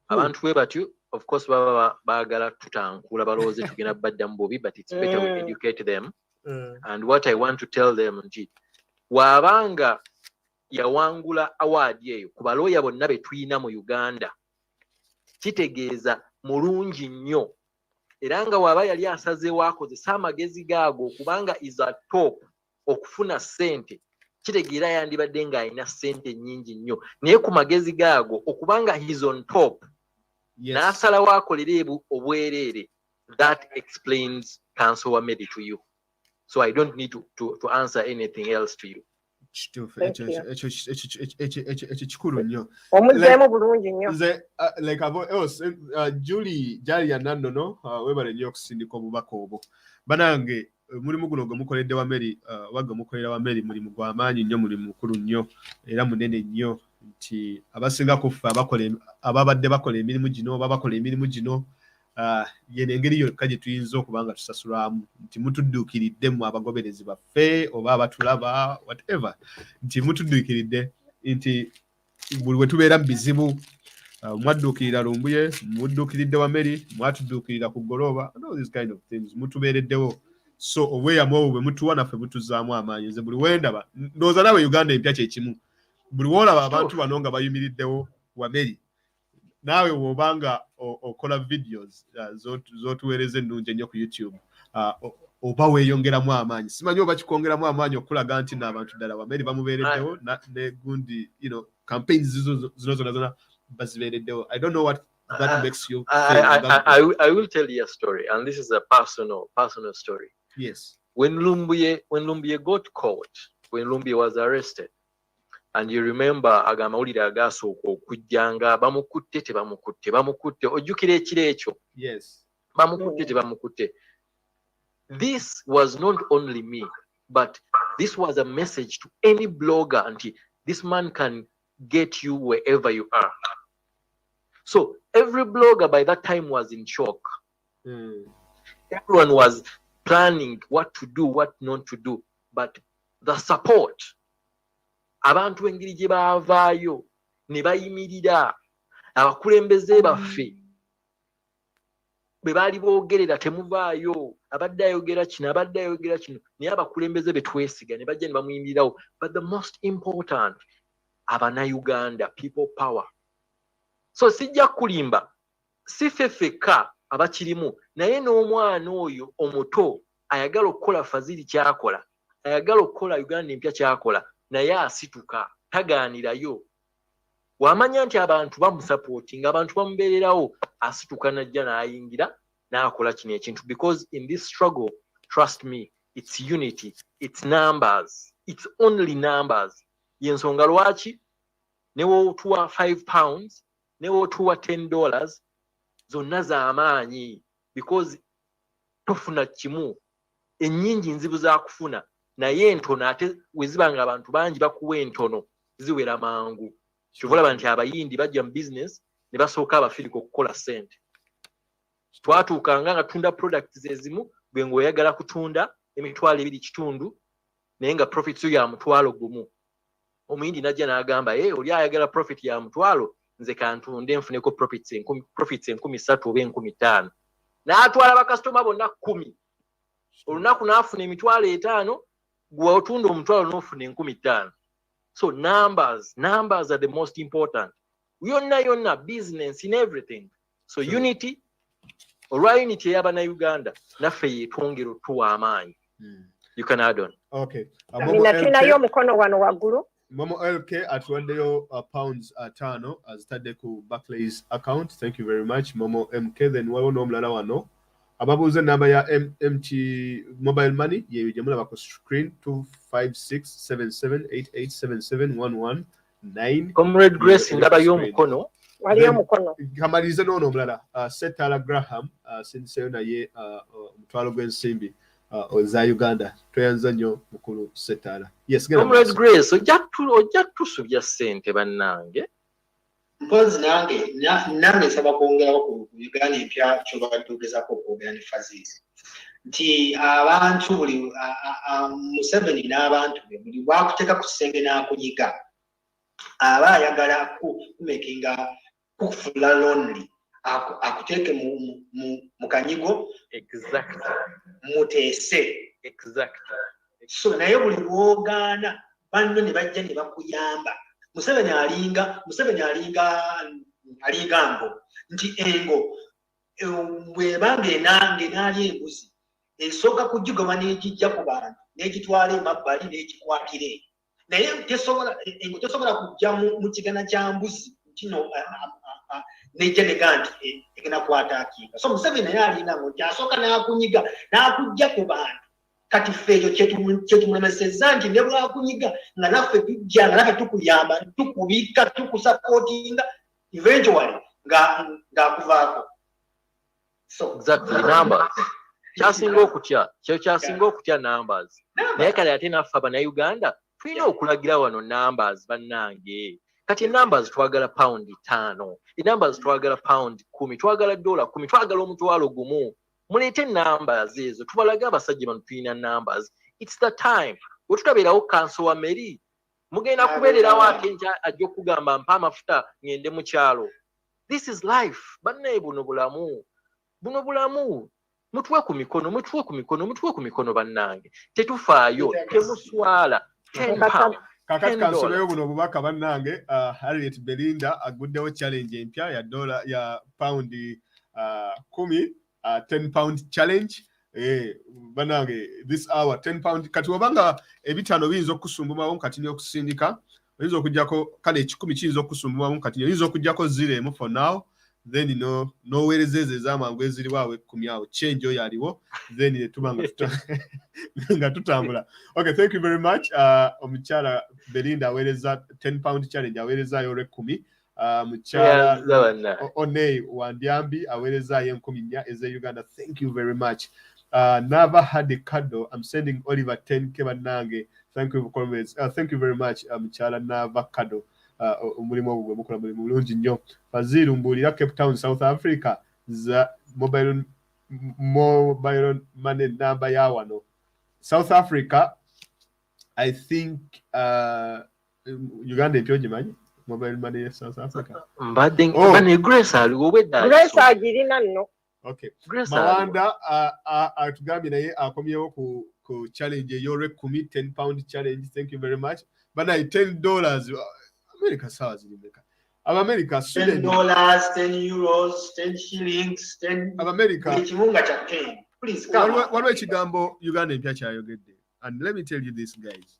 Abantu bwe batyo of course baba baagala tutankula balowooze tugenda badda mu bubi, but it's better we educate them. And what I want to tell them nti waabanga yawangula award eyo ku balooya bonna be tuyina mu Uganda kitegeeza mulungi nnyo era nga waaba yali asazeewo akozesa amagezi gaago okubanga is a top okufuna ssente kitegeera yandibadde ng'alina ssente nnyingi nnyo naye ku magezi gaago okubanga he's on top n'asalawo akolere obwereere. That explains Counsel Wameli to you. So I don't need to answer anything else to you. Kikulu nnyo omuzeemu bulungi nnyo like Julie gyali yanannono webale nnyo okusindika obubaka obwo banange mulimu guno gwe mukoledde Wameli wagwe mukolera Wameli mulimu gw'amaanyi nnyo mulimu mukulu nnyo era munene nnyo nti abasinga kufa ababadde bakola emirimu gino oba bakola emirimu gino yene engeri yokka gye tuyinza okubanga tusasulamu nti mutudduukiridde mu abagoberezi baffe oba abatulaba whatever nti mutudduukiridde nti buli we tubeera mu bizibu mwadduukirira Lumbuye mudduukiridde Wameli mwatudduukirira ku Goloba and all these kind of things mutubeereddewo. So obweyamu obwo bwe mutuwa naffe butuzaamu amaanyi. Nze buli wendaba ndowooza nawe Uganda empya kye kimu buli woolaba abantu bano nga bayimiriddewo Wameli naawe wobanga okola videos z'otuweereza ennungi ennyo ku YouTube oba weeyongeramu amaanyi. Simanyi oba kikongeramu amaanyi okulaga nti n'abantu ddala Wameli bamubeereddewo ne gundi campaigns zino zonna bazibeereddewo. I don't know what that makes you feel. I will tell you a story, and this is a personal story. Yes. When Lumbuye got caught, when Lumbuye was arrested, and you remember agamawulire agasooka okujjanga bamukutte tebamukutte ojjukira ekiro ekyo. Yes. Bamukutte tebamukutte. This was not only me, but this was a message to any blogger until this man can get you wherever you are. So every blogger by that time was in shock. Everyone was planning what to do, what not to do, but the support. Abantu engeri gye baavaayo ne bayimirira abakulembeze baffe bwe baali boogerera temuvaayo abadde ayogera kino naye abakulembeze be twesiga ne bajja ne bamuyimirirawo. But the most important, Abana-Uganda, people power. So sijja kulimba si fefeka abakirimu naye n'omwana oyo omuto ayagala okukola Faziri kyakola, ayagala okukola Uganda empya kyakola, naye asituka tagaanirayo. Wamanya nti abantu bamusupporting, abantu bamubeererawo, asituka najja n'ayingira n'akola kino ekintu. Because in this struggle, trust me, it's unity, it's numbers, it's only numbers. Yensonga lwaki newotuwa £5 newotuwa $10 zonna z'amaanyi, because tofuna kimu, ennyingi nzibu za kufuna naye entono ate wezibanga abantu bangi bakuwa entono ziwera mangu. Kyovulaba nti abayindi bajja mu business ne basooka abafirika okukola ssente. Twatuukanga nga tunda products ezimu bwe ng'oyagala kutunda $2.2 naye nga profits yo ya $1 omuyindi najja n'agamba oli ayagala profit ya $1 nze kantunde nfuneko profits 3,000 oba 15,000 n'atwala bakasitoma bonna 10 olunaku n'afuna $5,000 gwe otunda omutwalo n'ofuna 15,000. So numbers are the most important. Yonna business in everything. So sure. Unity, olwa unity ey'abana Uganda naffe yetwongera otuwa amaanyi. You can add on. Okay. Tulinayo omukono wano waggulu. Momo LK atuwaddeyo pounds 5 azitadde ku Barclays account. Thank you very much Momo MK. Then waliwo n'omulala wano ababuuza ennamba ya MT mobile money ye gye mulaba ku screen 25677887711 Comrade Grace ndaba y'omukono. Waliyo omukono. Kamalize n'ono omulala Setala Graham sindiseyo naye omutwalo gw'ensimbi oza Uganda toyanza nnyo mukulu Setala. Yes, Comrade Grace ojja tusubya ssente bannange. Mpozi nange nsaba kwongerawo ku Uganda empya kyobatuugezako okwogera ne fazir nti abantu buli Museveni n'abantu be buli bwakuteeka ku kisenge n'akunyiga aba ayagala kumekinga kufula lonely akuteeke mu kanyigo muteese so naye buli lwogaana banno ne bajja ne bakuyamba Museveni alinga mbo nti engo bwebange nange nali embuzi esooka kugigoma n'egijja ku bantu n'egitwala emabbali n'egikwatire naye engo tesobola kujja mu kigana kya mbuzi kino n'ejja nega nti egenda kwata akiika so Museveni naye alinga ngo nti asooka n'akunyiga n'akujja ku bantu kati feeyo kyetumulemesezza nti ne bwakunyiga nga naffe tujja nga naffe tukuyamba tukubika tukusapootinga eventually ng'akuvaako so exactly numbers kyasinga okutya numbers naye kale ate naffe abanayuganda tulina okulagira wano numbers bannange kati numbers twagala pound 5 numbers twagala pound 10 twagala $10 twagala omutwalo gumu mulete numbers ezo tubalaga abasajja bano tulina numbers. It's the time wetutabeerawo Counsel Wameli mugenda kubeererawo ate nja ajja okugamba mpa amafuta ngende mu kyalo. This is life bannaye buno bulamu mutwe ku mikono bannange tetufaayo temuswala £10. Kakati kansoleyo buno obubaka bannange Harriet Belinda aguddewo challenge empya ya pound 10 £10 challenge banange this hour £10 kati wabanga ebitano biyinza okusumbumawo kati nyo okusindika oyinza okujjako kale 10 kiyinza okusumbumawo kati oyinza okujjako 0 for now then no weerezeze ez'amangu eziri waawe 10 awo change oyo aliwo then netubanga nga tutambula. Okay, thank you very much omukyala Belinda aweereza £10 challenge aweerezaayo olwe 10 mukyala Onei Wandyambi aweerezaayo 10 eze Uganda. Thank you very much. Never had a cuddle. I'm sending Oliver 10k bannange. Thank you for comments. Thank you very much mukyala Never cuddle. Omulimu ogwo mukola mulimu mulungi nnyo. Fazir mbuulira Cape Town South Africa za mobile money number ya wano South Africa. I think Uganda empyo gimanyi mobile money ya South Africa. Mbadde bane Grace aliwo wedda. Grace agirina nno. Okay. Mawanda atugambye naye akomyewo ku challenge ey'olwe 10 £10 challenge. Thank you very much. Bana $10 America sawa zilimeka. America $10, €10, 10 shillings, 10 America. Ekimunga kya 10. Please come. Waliwo ekigambo Uganda empya kyayogedde. And let me tell you this guys.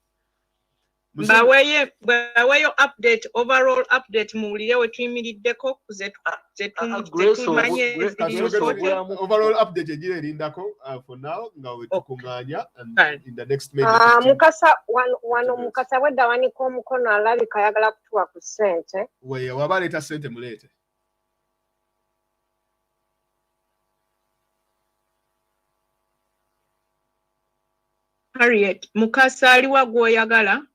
Baweyo update, overall update muwulire we tuyimiriddeko zetumanye overall update egira erindako for now nga we tukuŋŋaanya in the next minute. Mukasa wedda wanika omukono alabika ayagala kutuwa ku ssente. Weye waba aleeta ssente muleete. Harriet, Mukasa aliwa gw'oyagala?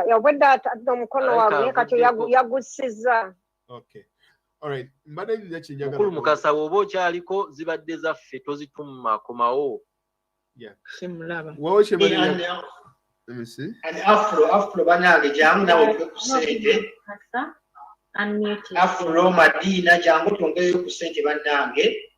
Yawedda atadde omukono waabwe kati yagussiza. Okay. All right. Mbadde nnyina kye njagala. Mukulu Mukasa bw'oba okyaliko zibadde zaffe tozituma komawo. Yeah. Simulaba. Wawo kye bali. Let me see. And Afro banange jangu nawe ku ssente. Afro Madina jangu twongeyo ku ssente bannange.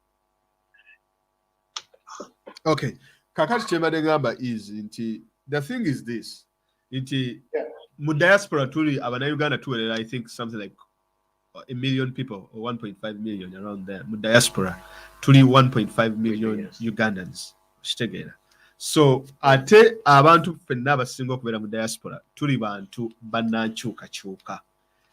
Okay. Kakati kye mbadde ngamba is nti the thing is this. Nti Yeah. mu diaspora tuli abana Uganda tuli, I think something like 1 million people or 1.5 million around there. Mu diaspora tuli 1.5 million Yes. Ugandans. Shitegera. So ate abantu fenna abasinga okubeera mu diaspora tuli bantu bannankyukakyuka.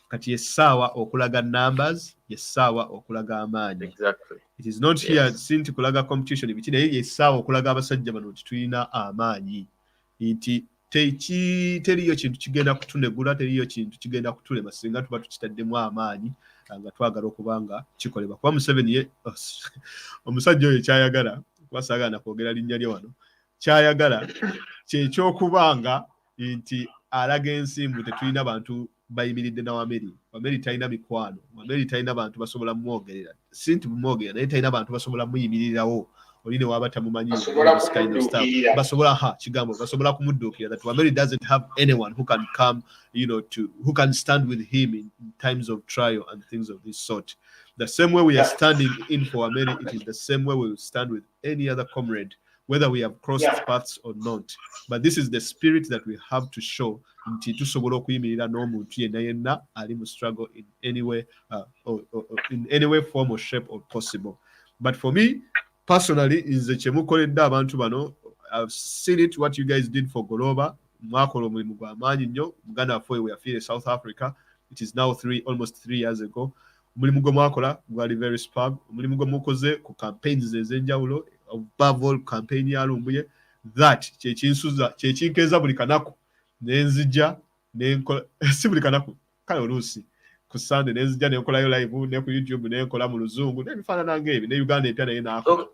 Kati yessaawa okulaga numbers, yessaawa okulaga amaanyi. Exactly. It is not here Yes. sinti kulaga competition biti naye yessaawa okulaga abasajja bano nti tulina amaanyi. Nti teriyo kintu kigenda kutunegula, teriyo kintu kigenda kutulema singa tuba tukitaddemu amaanyi nga twagala okubanga kikolebwa. Kuba Museveni ye omusajja oyo kyayagala, kuba saagala kwogera linnya lye wano, kyayagala kyekyokubanga nti alaga ensimbu tetulina bantu bayimiridde na Wameli. Wameli talina mikwano. Wameli talina bantu basobola mwogerera. Sinti mwogerera naye talina bantu basobola muyimirirawo. Oline waba tamumanyi this kind of stuff. Basobola kigambo basobola kumudduukira. That Wameli doesn't have anyone who can come, who can stand with him in times of trial and things of this sort. The same way we are standing in for Wameli, it is the same way we will stand with any other comrade, whether we have crossed paths or not. But this is the spirit that we have to show. Nti tusobola okuyimirira n'omuntu yenna ali mu struggle in any way, or in any way, form or shape or possible. But for me personally, nze kyemukoledde abantu bano, I've seen it what you guys did for Goloba. Mwakola omulimu gw'amaanyi nnyo. Muganda waffe we yafiire South Africa. It is now almost 3 years ago. Omulimu gwe mwakola gwali very superb. Omulimu gwe mukoze ku campaigns ez'enjawulo, above all campaign ya Lumbuye, that kyekinkeeza buli kanaku nenzija nenkola si buli kanaku kale oluusi ku Sunday nenzija nenkolayo live ne ku YouTube nenkola mu luzungu n'ebifaanana ng'ebi ne Uganda empya naye naakola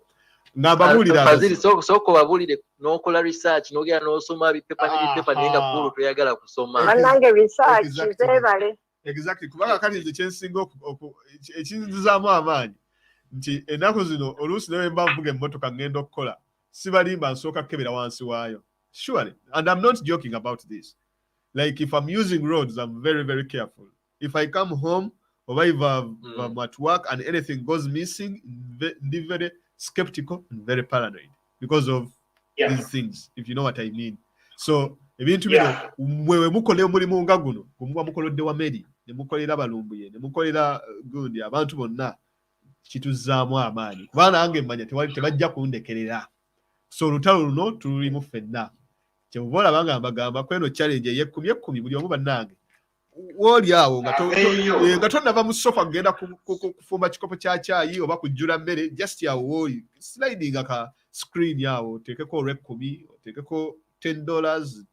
ng'ababuulira Fazil soko babuulire n'okola research n'ogera n'osoma bipepa n'ebipepa naye nga bulu toyagala kusoma. Bannange research zeebale. Exactly. Kubanga kati nze kyensinga ekinzizaamu amaanyi nti ennaku zino oluusi newe mba nvuga emmotoka ngenda okukola sibalimba nsooka kukebera wansi waayo. Surely. And I'm not joking about this. Like if I'm using roads, I'm very, very careful. If I come home or if I'm at work and anything goes missing, I'm very skeptical and very paranoid because of these things, if you know what I mean. So, ebintu bino mwewe mukole omulimu nga guno gumuba mukolodde Wameli ne mukolera Balumbuye ne mukolera gundi abantu bonna kituzaamu amaanyi kuba nange mmanya tebajja kundekerera. So olutalo luno tulimu ffenna kyemubola banga mbagamba kweno challenge ye10 buli omu bannange woli awo nga tonnava mu sofa kugenda kufumba kikopo kya caayi oba kujjula mmere just yawo woli sliding aka screen yawo oteekeko olw10 oteekeko $10,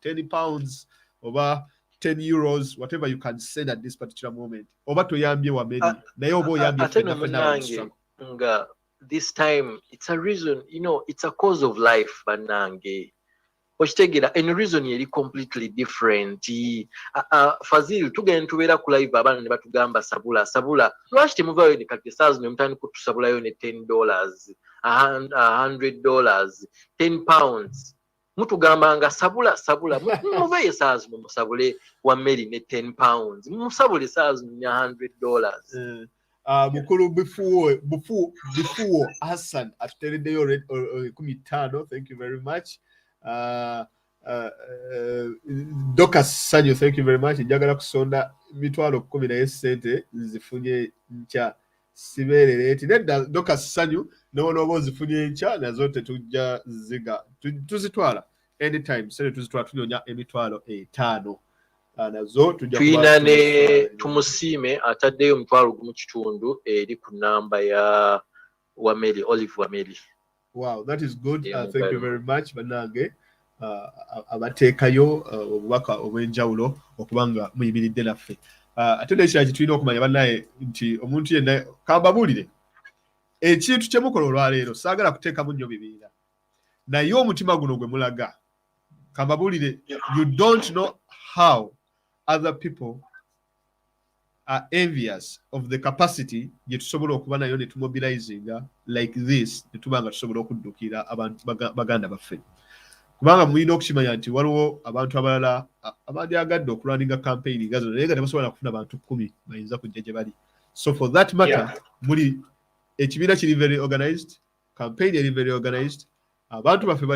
£10 oba €10, whatever you can send at this particular moment. Oba toyambye Wameli naye oba oyambye nga this time it's a reason, it's a cause of life banange. Okitegera and reason yeri completely different. Fazil tugenda tubeera ku live abaana ne batugamba sabula lwaki temuvaayo ne kati saazi ne mutandika kutusabulayo ne $10, $100, £10. Mutugambanga sabula muveyo saazi mumusabule Wameli ne £10 mumusabule saazi ne $100. Mukulu before Hassan atutereddeyo 15. Thank you very much. Dokas Sanyo, thank you very much. Njagala kusonda $10 naye sente zifunye ncha sibeerere nedda Dokas Sanyo n'oba zifunye ncha nazo tetujja ziga tuzitwala anytime sente tuzitwala tunyonya $5 nazo tujja tuyina ne tumusiime ataddeyo $1.5 eri ku namba ya Wameli, Olive Wameli. Wow, that is good. Thank you very much banange abateekayo obubaka obw'enjawulo okubanga muyimiridde naffe. Ate n'ekirala kye tulina okumanya bannaye nti omuntu yenna kambabuulire ekintu kye mukola olwaleero saagala kuteekamu nnyo bibiira naye omutima guno gwe mulaga kambabuulire, you don't know how other people are envious of the capacity gye tusobola okuba nayo ne tumobilizinga like this ne tuba nga tusobola okuddukira abantu baganda baffe. Kubanga mulina okukimanya nti waliwo abantu abalala abandyagadde okulwaninga campaign nga zino naye nga tebasobola kufuna abantu 10 bayinza kujja gye bali. So for that matter, muli ekibiina kiri very organized, campaign eri very organized, abantu baffe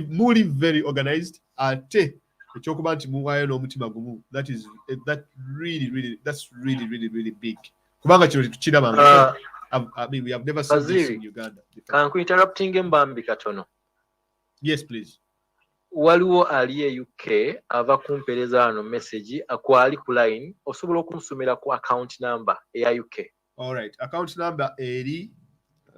muli very organized ate ekyokuba nti muwaayo n'omutima gumu that really big kubanga kino tukirabanga I mean we have never seen this in Uganda. Can we interrupting mbambi katono? Yes please. Waliwo ali e UK ava kumpereza ano message akwali ku line osobola okunsomera ku account number eya UK. All right, account number 80,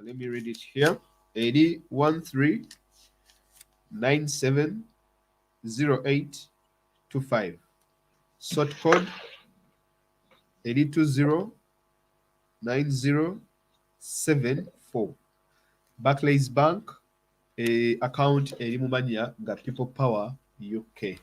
let me read it here. 8013970825. Sort code 809074. Barclays Bank account elimumanya ga People Power UK.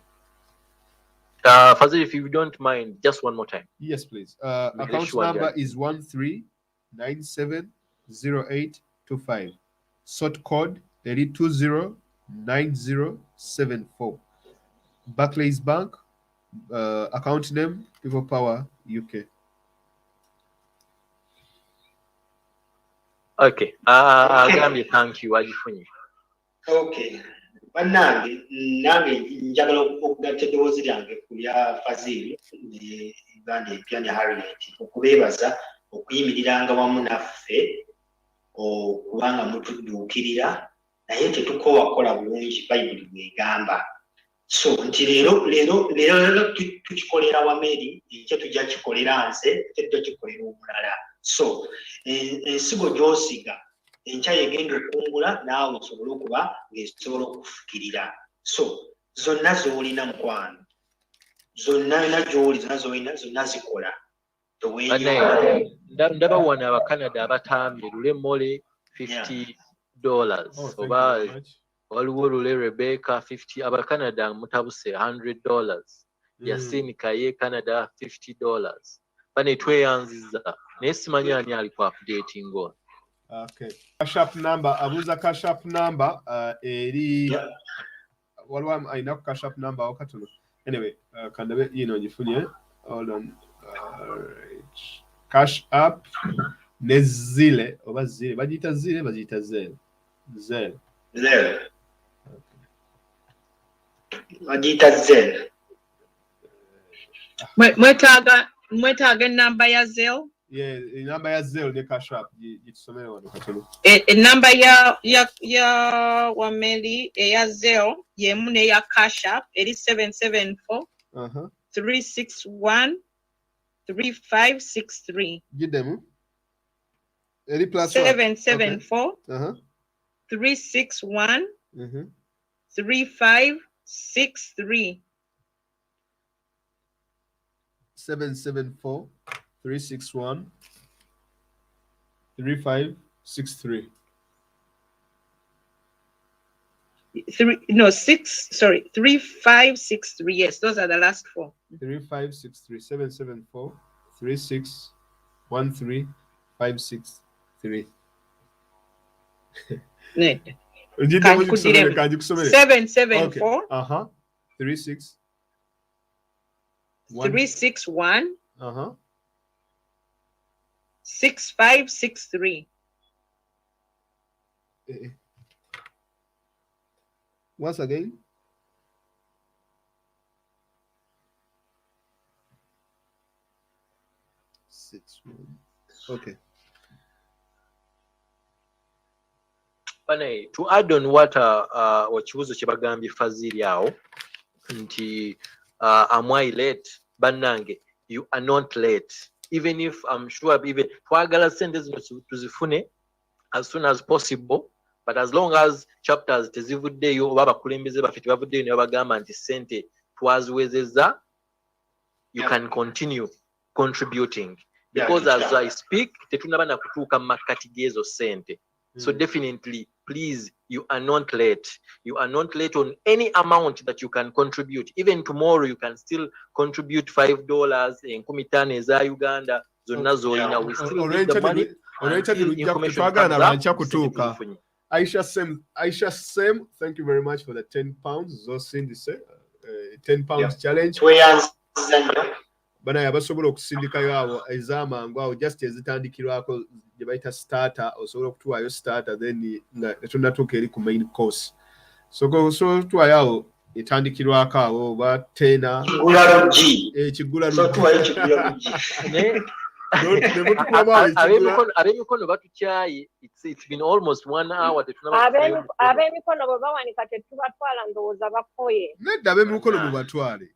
Fazir, if you don't mind, just one more time. Yes, please. Account number is 13970825. Sort code 809074. Barclays Bank, account name People Power UK. Okay. Thank you. Okay. Bannange nange njagala okugatta eddoboozi lyange ku lya Fazil ne Uganda empya ne Harriet okubeebaza okuyimiriranga wamu naffe okubanga mutudduukirira naye tetukoowa kukola bulungi Bayibuli bw'egamba. So nti leero tukikolera Wameli ekyo tujja kikolera nze tujja kikolera omulala. So ensigo gy'osiga enkya yegenda okungula naawe osobola okuba ng'esobola okufukirira. So zonna z'olina mukwano zonna gy'oli zonna zikola. Ndaba wano Abakanada abatambye lule mole $50 oba waliwo lule Rebecca 50 Abakanada mutabuse $100 yasinika ye Canada $50 bane tweyanziza naye simanyi ani ali ku updating on. Okay. Cash app number. Abuza cash app number. Eri. Waliwo I know cash app number. Okatono. Anyway, kandabe jifunye. Hold on. Alright. Cash app. Nezile. Oba zile. Bajita zile. Bajita zile. Zile. Bajita zile. Mwetaga number ya Zelle. Yeah, number ya Zelle ne cash app. Jitusomere wano katono. Number ya Wameli ya Zelle yemu ne ya cash app eri 774 361 3563. Gidemu. Eri plus 774 361 3563. 774 361 3563. 3563. Yes, those are the last four. 3563 774 3613 563. 774 36 361 6563. Once again. Okay. To add on what kibuzo kye bagambye Fazil awo nti am I late? Bannange, you are not late. Even if I'm sure even twagala sente zino tuzifune as soon as possible, but as long as chapters tezivuddeyo oba abakulembeze baffe tebavuddeyo ne babagamba nti sente twaziwezezza, you can continue contributing. Because as I speak, tetunaba na kutuuka mu makkati g'ezo sente. So definitely, please, you are not late. You are not late on any amount that you can contribute. Even tomorrow, you can still contribute $5 in Kumitane eza Uganda. Zonna zolina. We still need the money. Information comes up. Aisha Sem, thank you very much for the £10. Zosindi say, £10 challenge. banaye abasobola okusindikayo abo ez'amangu awo just ezitandikirwako gye bayita starter osobola okutuwaayo starter then nga tetunnatuuka eri ku main course so osobola okutuwaayo awo etandikirwako awo oba tena ekigula ab'emikono batukyaye it's been almost 1 hour ab'emikono bwe bawanika tetubatwala ndowooza bakoye nedda ab'emikono mubatwale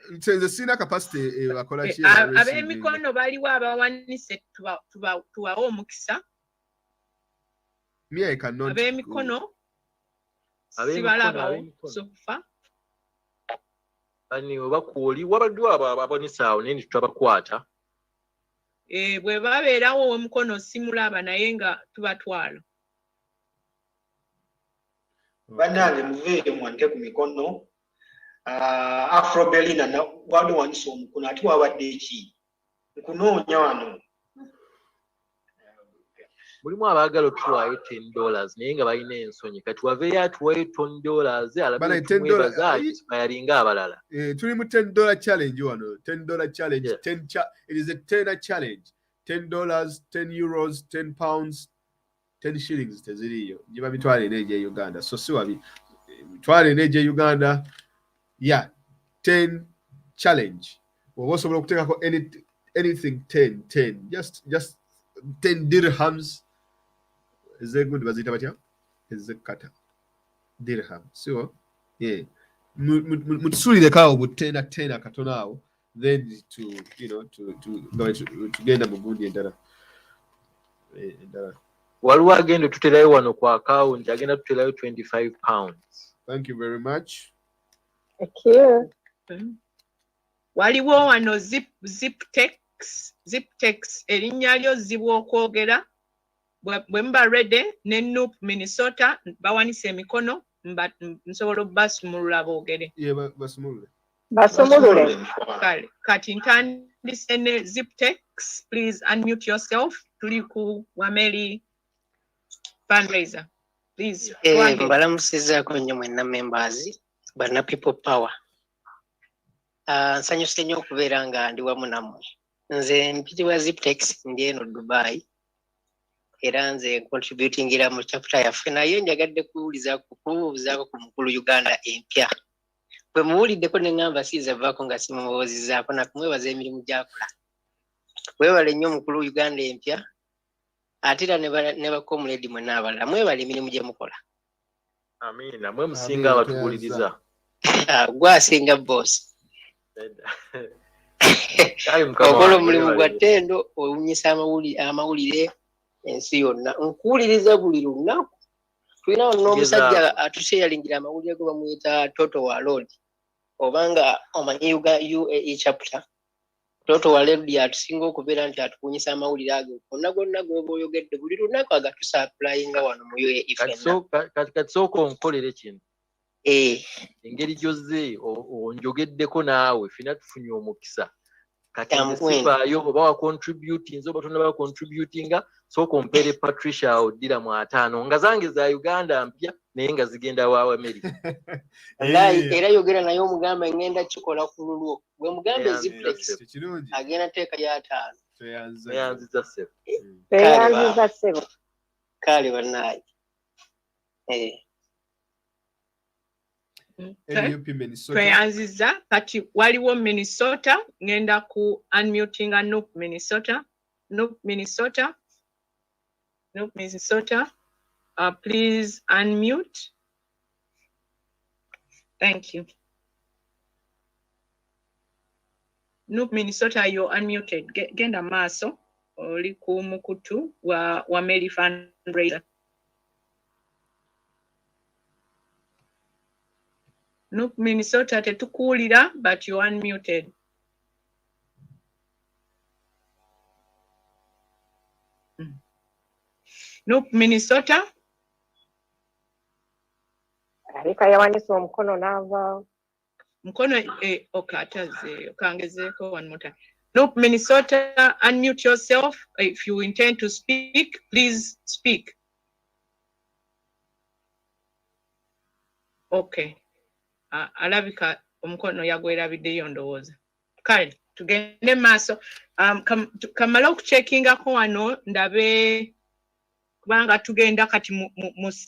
nze sina capacity bakola ki ab'emikono baliwo abawanise tubawe omukisa ab'emikono sibalabawo sofa ani oba kuoli wabadde abo abawanise awo naye tutabakwata bwe babeerawo ow'emikono simulaba naye nga tubatwala bannange muveere mwanike ku mikono Afro-Berliner na wali wanisa omukono ate wabadde eki nkunoonya wano mulimu abaagala otuwaayo $10 naye nga balina ensonyi kati waveeyo atuwayo $10 alabemwebaza yalinga abalala tuli mu $10 challenge wano $10 challenge it is a $10 challenge $10 €10 £10 $10 shillings teziriyo njiba mitwale n'egya Uganda so si wabi mitwale n'egya Uganda yeah 10 challenge oba osobola okuteekako anything 10 just 10 dirhams ezegundi baziyita batya ezekata dirham so yeah mutusulireko awo butena katono awo then tugenda mu gundi endala waliwo agenda tuterayo wano ku account agenda tuterayo £25. Thank you very much. Thank you. Waliwo wano ziptex erinnya lyo zibwa okwogera bwe mba ready ne Nup Minnesota bawanise emikono nsobola obbasumulula boogere basumulule kale kati ntandise ne ziptex please unmute yourself tuli ku Wameli fundraiser please mbalamusizaako nnyo mwenna members bana people power nsanyuse nnyo okubeera nga ndi wamu nammwe nze mpitibwa ziptex ndi eno Dubai era nze contributingira mu chapter yaffe naye njagadde kubuuzaako ku mukulu Uganda empya bwe muwuliddeko ne ŋŋamba siizavaako nga simumubuuzizaako nakumwebaza emirimu gy'akola weebale nnyo mukulu Uganda empya ate era ne bakomuledi mwenna abalala mwebale emirimu gye mukola amiina mwe musinga abatuwuliriza gwasinga bosi okola omulimu gwa ttendo owunyisa amawulire ensi yonna nkuwuliriza buli lunaku tulina n'omusajja atuseeyalingira amawulire ge bamuyita Toto Walod obanga omanyi UAE chapter Toto Walod atusinga okubeera nti atukunyisa amawulire ago gonna goba oyogedde buli lunaku agatusapulayinga wano mu UAE kati sooka onkolere kino engeri gyozze onjogeddeko naawe fina tufunye omukisa kati sifaayo oba wacontributinze oba tonna bacontributinga sooka ompeere Patricia oddira mu 5 nga zange za Uganda mpya naye nga zigenda wa America era yogera naye omugamba ngenda kikola ku lulwo bwe mugambe ziplex agenda teeka ya 5 tweyanziza ssebo kale bannaaye tweyanziza kati waliwo Minnesota ngenda ku unmutinga Nup Minnesota please unmute thank you Nup Minnesota you're unmuted genda maaso oli ku mukutu wa Wameli fundraiser Nup Minnesota tetukuwulira but you're unmuted. Nup Minnesota. alika yawanise omukono n'ava Mkono okataze okangezeeko one more time. Nup Minnesota, unmute yourself. If you intend to speak, please speak. Okay. Alabika omukono yagwerabiddeyo ndowooza. Kale tugende maaso kamala okuceekingako wano ndabe kubanga tugenda kati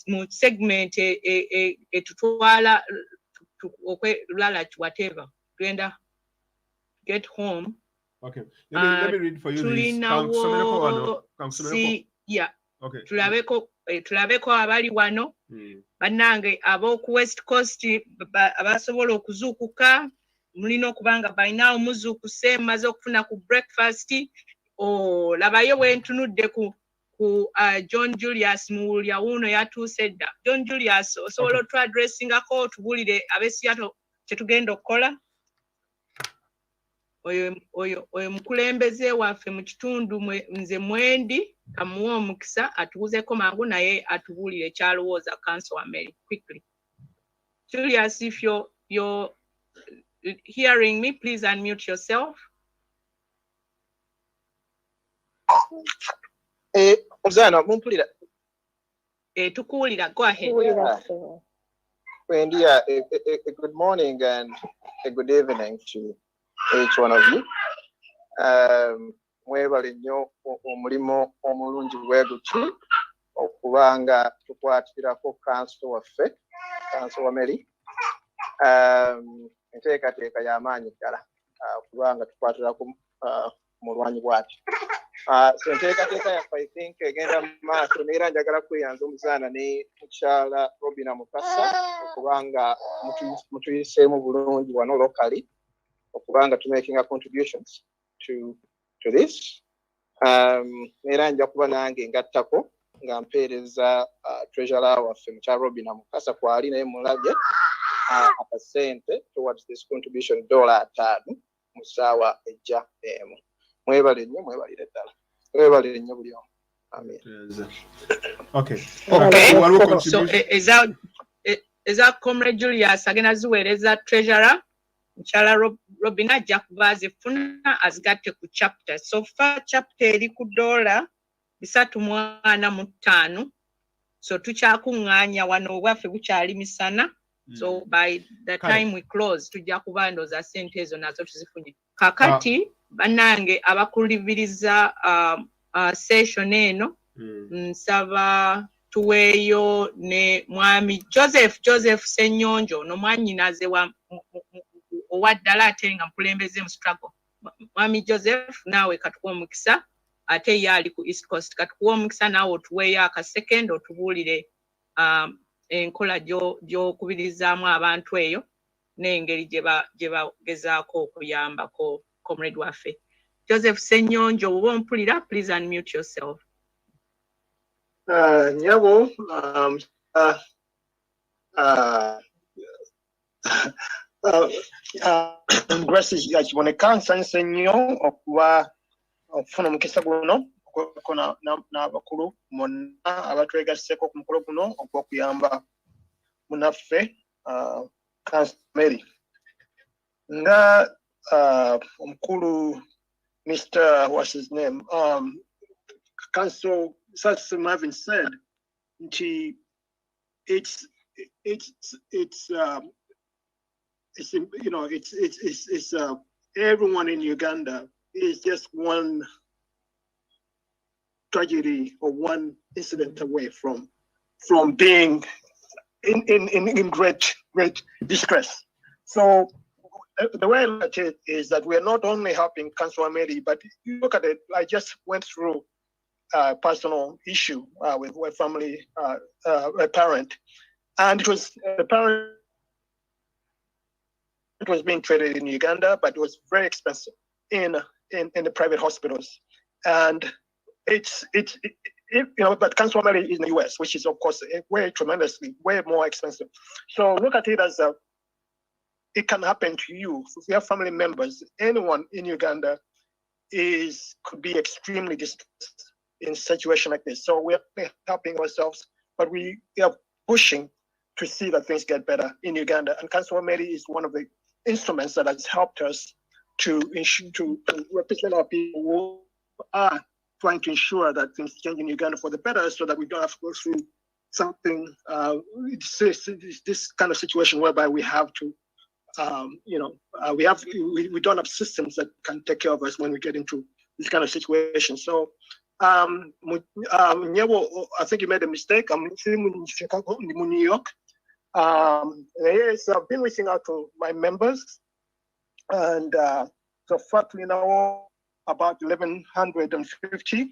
mu segment etutwala lala whatever tugenda get home. Okay, let me read for you this. Yeah. Okay. Tulabeko abali wano bannange ab'oku West Coast abasobola okuzuukuka mulina okubanga balina omuzuukuse mumaze okufuna ku breakfast. Labayo bwentunudde ku John Julius muwulya wuuno yatuuse dda. John Julius osobola otwadressingako otubulire ab'e Seattle kye tugenda okukola. Oyo mukulembeze waffe mu kitundu nze Mwendi kamuwa omukisa atubuzeeko mangu naye atubulire kyalowooza Counsel Wameli quickly. Julius, if you're hearing me, please unmute yourself. Ozana, mumpulira. Tukuwulira, go ahead. Wendy, a good morning and a good evening to each one of you. Mwebale nnyo omulimu omulungi bwe gutyo okubanga tukwatirako Counsel waffe, Counsel Wameli. Enteekateeka y'amaanyi ddala kubanga tukwatirako mulwanyi bw'ati. So enteekateeka yaffe I think egenda mu maaso neera njagala kweyanza omuzaana ne mukyala Robina Mukasa okubanga mutuyiseemu bulungi wano locally okubanga making contributions to this. Neera nja kuba nange ngattako nga mpeereza treasurer waffe mukyala Robina Mukasa kwali naye mulabye akasente towards this contribution $5 mu ssaawa ejja emu. Mwebale nnyo, mwebalire ddala. Mwebalire nnyo buli omu. Amen. Okay. So is that Comrade Julius agenda ziweereza treasurer mukyala Robina ajja kuba azifuna azigatte ku chapter. So far chapter eri ku $345. So tukyakuŋŋaanya wano obwaffe bukyali misana. So by the time we close tujja kuba ndoza sente ezo nazo tuzifunye. Kakati bannange abakulibiriza session eno nsaba tuweeyo ne mwami Joseph Ssenyonjo n'omwannyinaze owaddala ate nga mukulembeze mu struggle. Mwami Joseph naawe katukuwa omukisa ate ye ali ku East Coast katukuwa omukisa naawe otuweeyo akasekendo otubuulire enkola gy'okubirizaamu abantu eyo n'engeri gye bagezaako okuyambako comrade waffe. Joseph Ssenyonjo bw'oba ompulira, please unmute yourself. Nyabo, gracias yakiboneka nsanse nnyo okuba okufuna omukisa guno n'abakulu monna abatwegasseeko ku mukolo guno ogw'okuyamba munaffe Counsel Wameli. Nga omukulu Mr. what's his name? Counsel Marvin said, it's everyone in Uganda is just one tragedy or one incident away from being in great distress. So the way I look at it is that we are not only helping Counsel Wameli, but you look at it, I just went through a personal issue with a family, a parent, and it was the parent was being treated in Uganda, but it was very expensive in the private hospitals. And but Counsel Wameli is in the US, which is of course way more expensive. So look at it as it can happen to you. If you have family members, anyone in Uganda could be extremely distressed in a situation like this. So we're helping ourselves, but we are pushing to see that things get better in Uganda. And Counsel Wameli is one of the instruments that has helped us to represent our people who are trying to ensure that things change in Uganda for the better, so that we don't have to go through something, this kind of situation whereby we have to we don't have systems that can take care of us when we get into this kind of situation. So, Nyewo, I think you made a mistake. I'm in Chicago, in New York. Yes, I've been reaching out to my members, and so far we know about $1,150,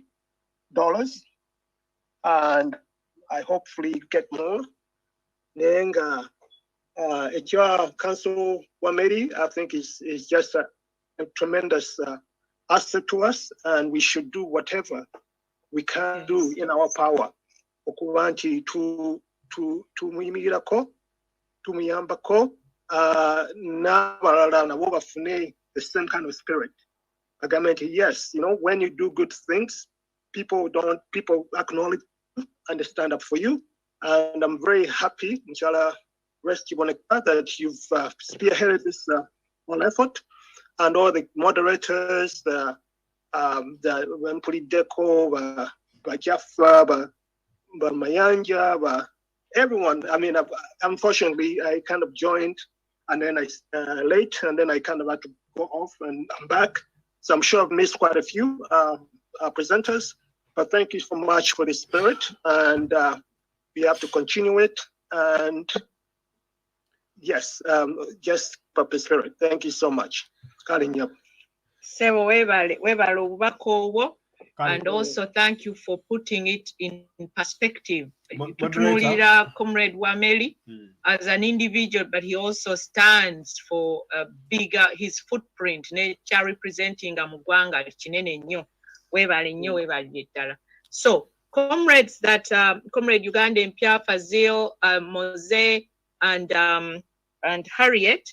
and I hopefully get more. Then, Counsel Wameli, I think is just a tremendous asset to us, and we should do whatever we can do in our power. Okuwanti to muyimirako, tumuyambako, n'abalala nabo bafune the same kind of spirit. Agament, yes, when you do good things, people acknowledge, and stand up for you, and I'm very happy, inshallah, rest you that you've spearheaded this whole effort, and all the moderators, the Wempuli Deco, Jaffa, Mayanja, everyone. I mean, unfortunately, I kind of joined, and then I late, and then I kind of had to go off, and I'm back. So I'm sure I've missed quite a few presenters, but thank you so much for the spirit, and we have to continue it. And yes, just for the spirit. Thank you so much. Sebo webale obubaka obwo, and also thank you for putting it in perspective. Tutunulira Comrade Wameli as an individual, but he also stands for a bigger, his footprint, nature representing Amugwanga kinene nnyo. Webale nnyo, webale ddala. So, comrades that Comrade Uganda Mpya, Fazil, Mose, and Harriet,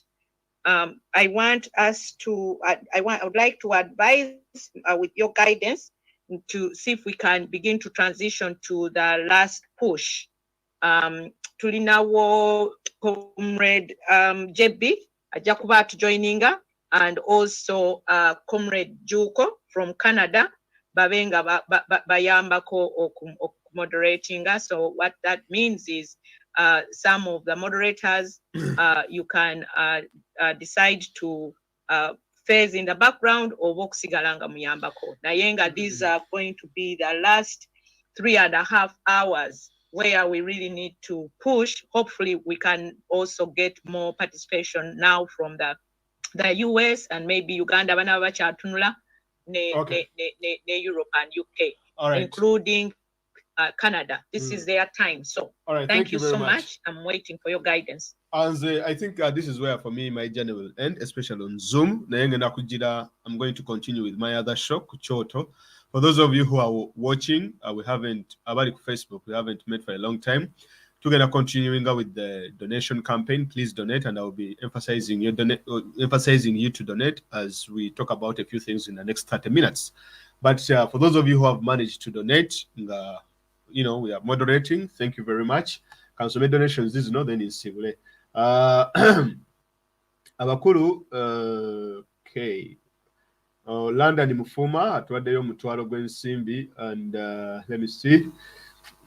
I would like to advise with your guidance to see if we can begin to transition to the last push. Tulinawo Comrade JB Ajakuba joininga, and also Comrade Juko from Canada babenga bayambako moderating. So what that means is some of the moderators you can decide to phase in the background or okusigalanga muyambako. Nayenga, these are going to be the last 3.5 hours where we really need to push. Hopefully we can also get more participation now from the US and maybe Uganda, ne Europe and UK, right, including Canada. This is their time. So right, thank you so much. I'm waiting for your guidance. And I think this is where for me my journey will end, especially on Zoom. I'm going to continue with my other show, Kuchoto. For those of you who are watching, we haven't about Facebook, we haven't met for a long time. Together continuing with the donation campaign, please donate, and I will be emphasizing you to donate as we talk about a few things in the next 30 minutes. But for those of you who have managed to donate, we are moderating. Thank you very much. Council donations, this is not any civil. Abakuru, okay. London Mufuma, atwaddeyo mutwalo gw'ensimbi, and let me see.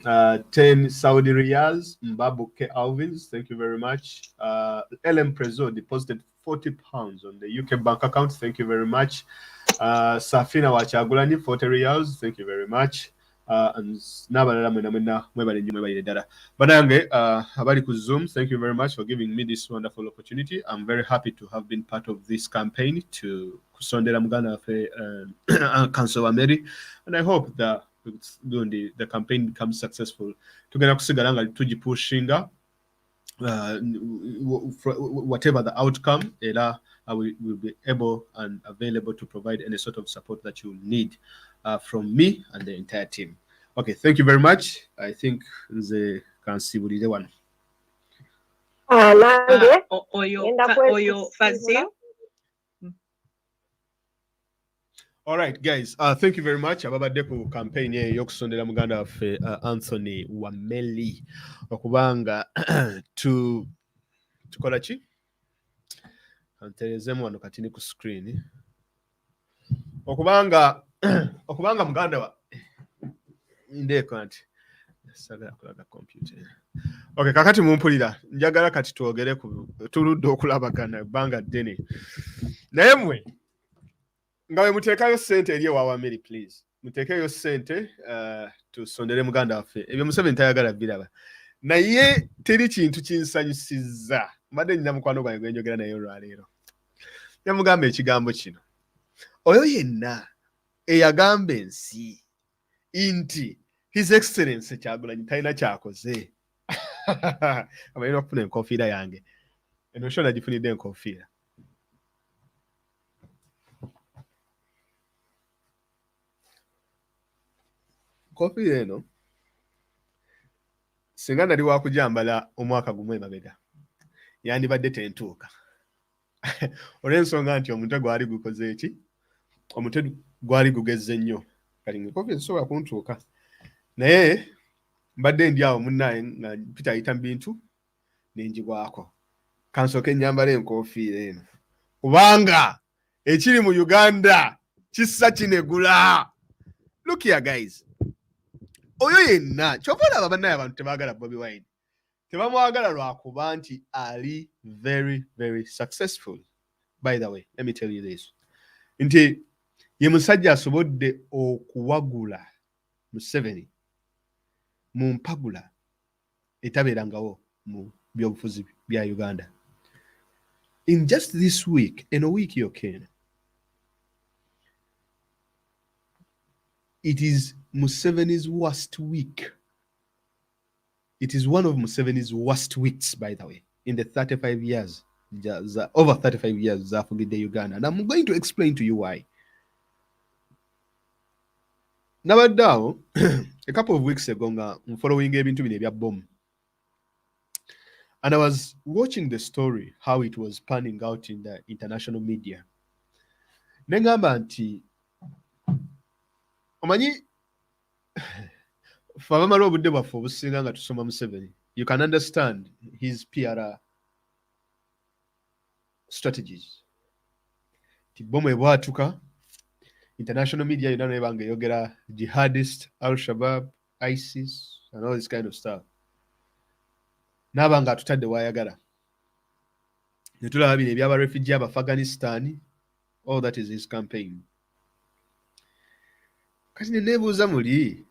10 Saudi Riyals, Mbabuke Alvins, thank you very much. LM Prezo deposited £40 on the UK bank account, thank you very much. Safina Wachagulani, 40 Riyals, thank you very much. And Nabalala Mwena Mwebale Dada. Badange, Abari Zoom, thank you very much for giving me this wonderful opportunity. I'm very happy to have been part of this campaign to Kusondera Mugana Counsel Wameli, and I hope that the campaign becomes successful. Tugenda kusigalanga tugipushinga whatever the outcome, we will be able and available to provide any sort of support that you need from me and the entire team. Okay, thank you very much. I think the Kansi one. Oyo Fazil. All right, guys. Thank you very much. Ababadeku campaign yokusondera muganda fe Anthony Wameli okubanga tukola ki anterezemu wano katini ku screen okubanga muganda wa ndeko anti sagala kulaga computer. Okay, kakati mumpulira njagala kati twogere ku tuludde okulabagana ebbanga ddene. Naye mmwe nga bwe muteekayo ssente eri ewa Wameli, please muteekeyo ssente tusondere muganda waffe. Ebyo Museveni tayagala biraba. Naye teri kintu kinsanyusizza. Mbadde nina mukwano gwange gwe njogera naye olwaleero. Yamugamba ekigambo kino. Oyo yenna eyagamba ensi inti His Excellency Kyagulanyi talina kyakoze. Amayina okufuna enkofiira yange. Eno shona gifunidde enkofiira. Enkofiira eno singa nali wakujambala omwaka gumu emabega yandibadde tentuuka. Olw'ensonga nti omutwe gwali gukoze eki? Omutwe gwali gugezze nnyo. Kali enkofiira zisobola kuntuuka. Naye mbadde ndi awo munnaye nga mpita ayita mu bintu n'enjibwako. Kansooke nnyambala enkofiira eno. Kubanga ekiri mu Uganda kissa kinegula. Look here guys. Oyo yenna kyova olaba bannaye abantu tebaagala Bobi Wine. Tebamwagala lwakuba nti ali very, very successful. By the way, let me tell you this. Nti ye musajja asobodde okuwagula Museveni mu mpagula etabeerangawo mu byobufuzi bya Uganda. In just this week, in a week yokena, it is Museveni's worst week. It is one of Museveni's worst weeks, by the way, in the 35 years, over 35 years, Zafugide Uganda. And I'm going to explain to you why. Now, a couple of weeks ago, I'm following ebintu bino ebya bomb. And I was watching the story, how it was panning out in the international media. Nengamba nti, omanyi, fabamala obudde bwaffe obusinga nga tusoma Museveni, you can understand his PR strategies. Ti bomu ebwatuka, international media yonna nebanga eyogera jihadist, Al-Shabaab, ISIS, and all this kind of stuff. N'abanga atutadde wayagala. Ne tulaba bino ebyaba refugee aba Afghanistan, all that is his campaign. Kati ne neebuuza muli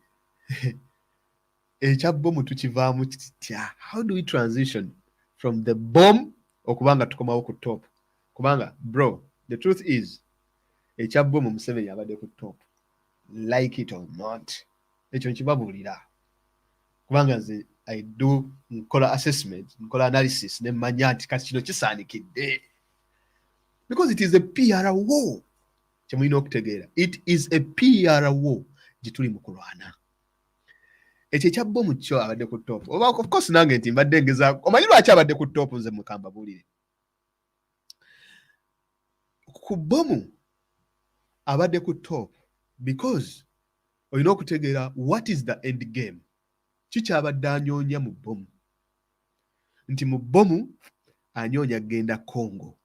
ekya bomb tukivaamu kitya? How do we transition from the bomb okubanga tukomawo ku top? Kubanga bro, the truth is ekya bomb Museveni abadde ku top, like it or not. Ekyo nkibabuulira kubanga nze I do nkola assessment, nkola analysis, ne manya nti kati kino kisaanikidde. Because it is a PR war. Kyemulina okutegeera. It is a PR war gituli mu kulwana. Ekyo ekya bomb kyo abadde ku top. Of course nange nti mbadde ngezaako. Omanyi lwaki abadde ku top nze mukamba buulire. Ku bomb abadde ku top because olina okutegeera what is the end game. Kikyabadde anyoonya mu bomu. Nti mu bomu anyoonya genda Congo.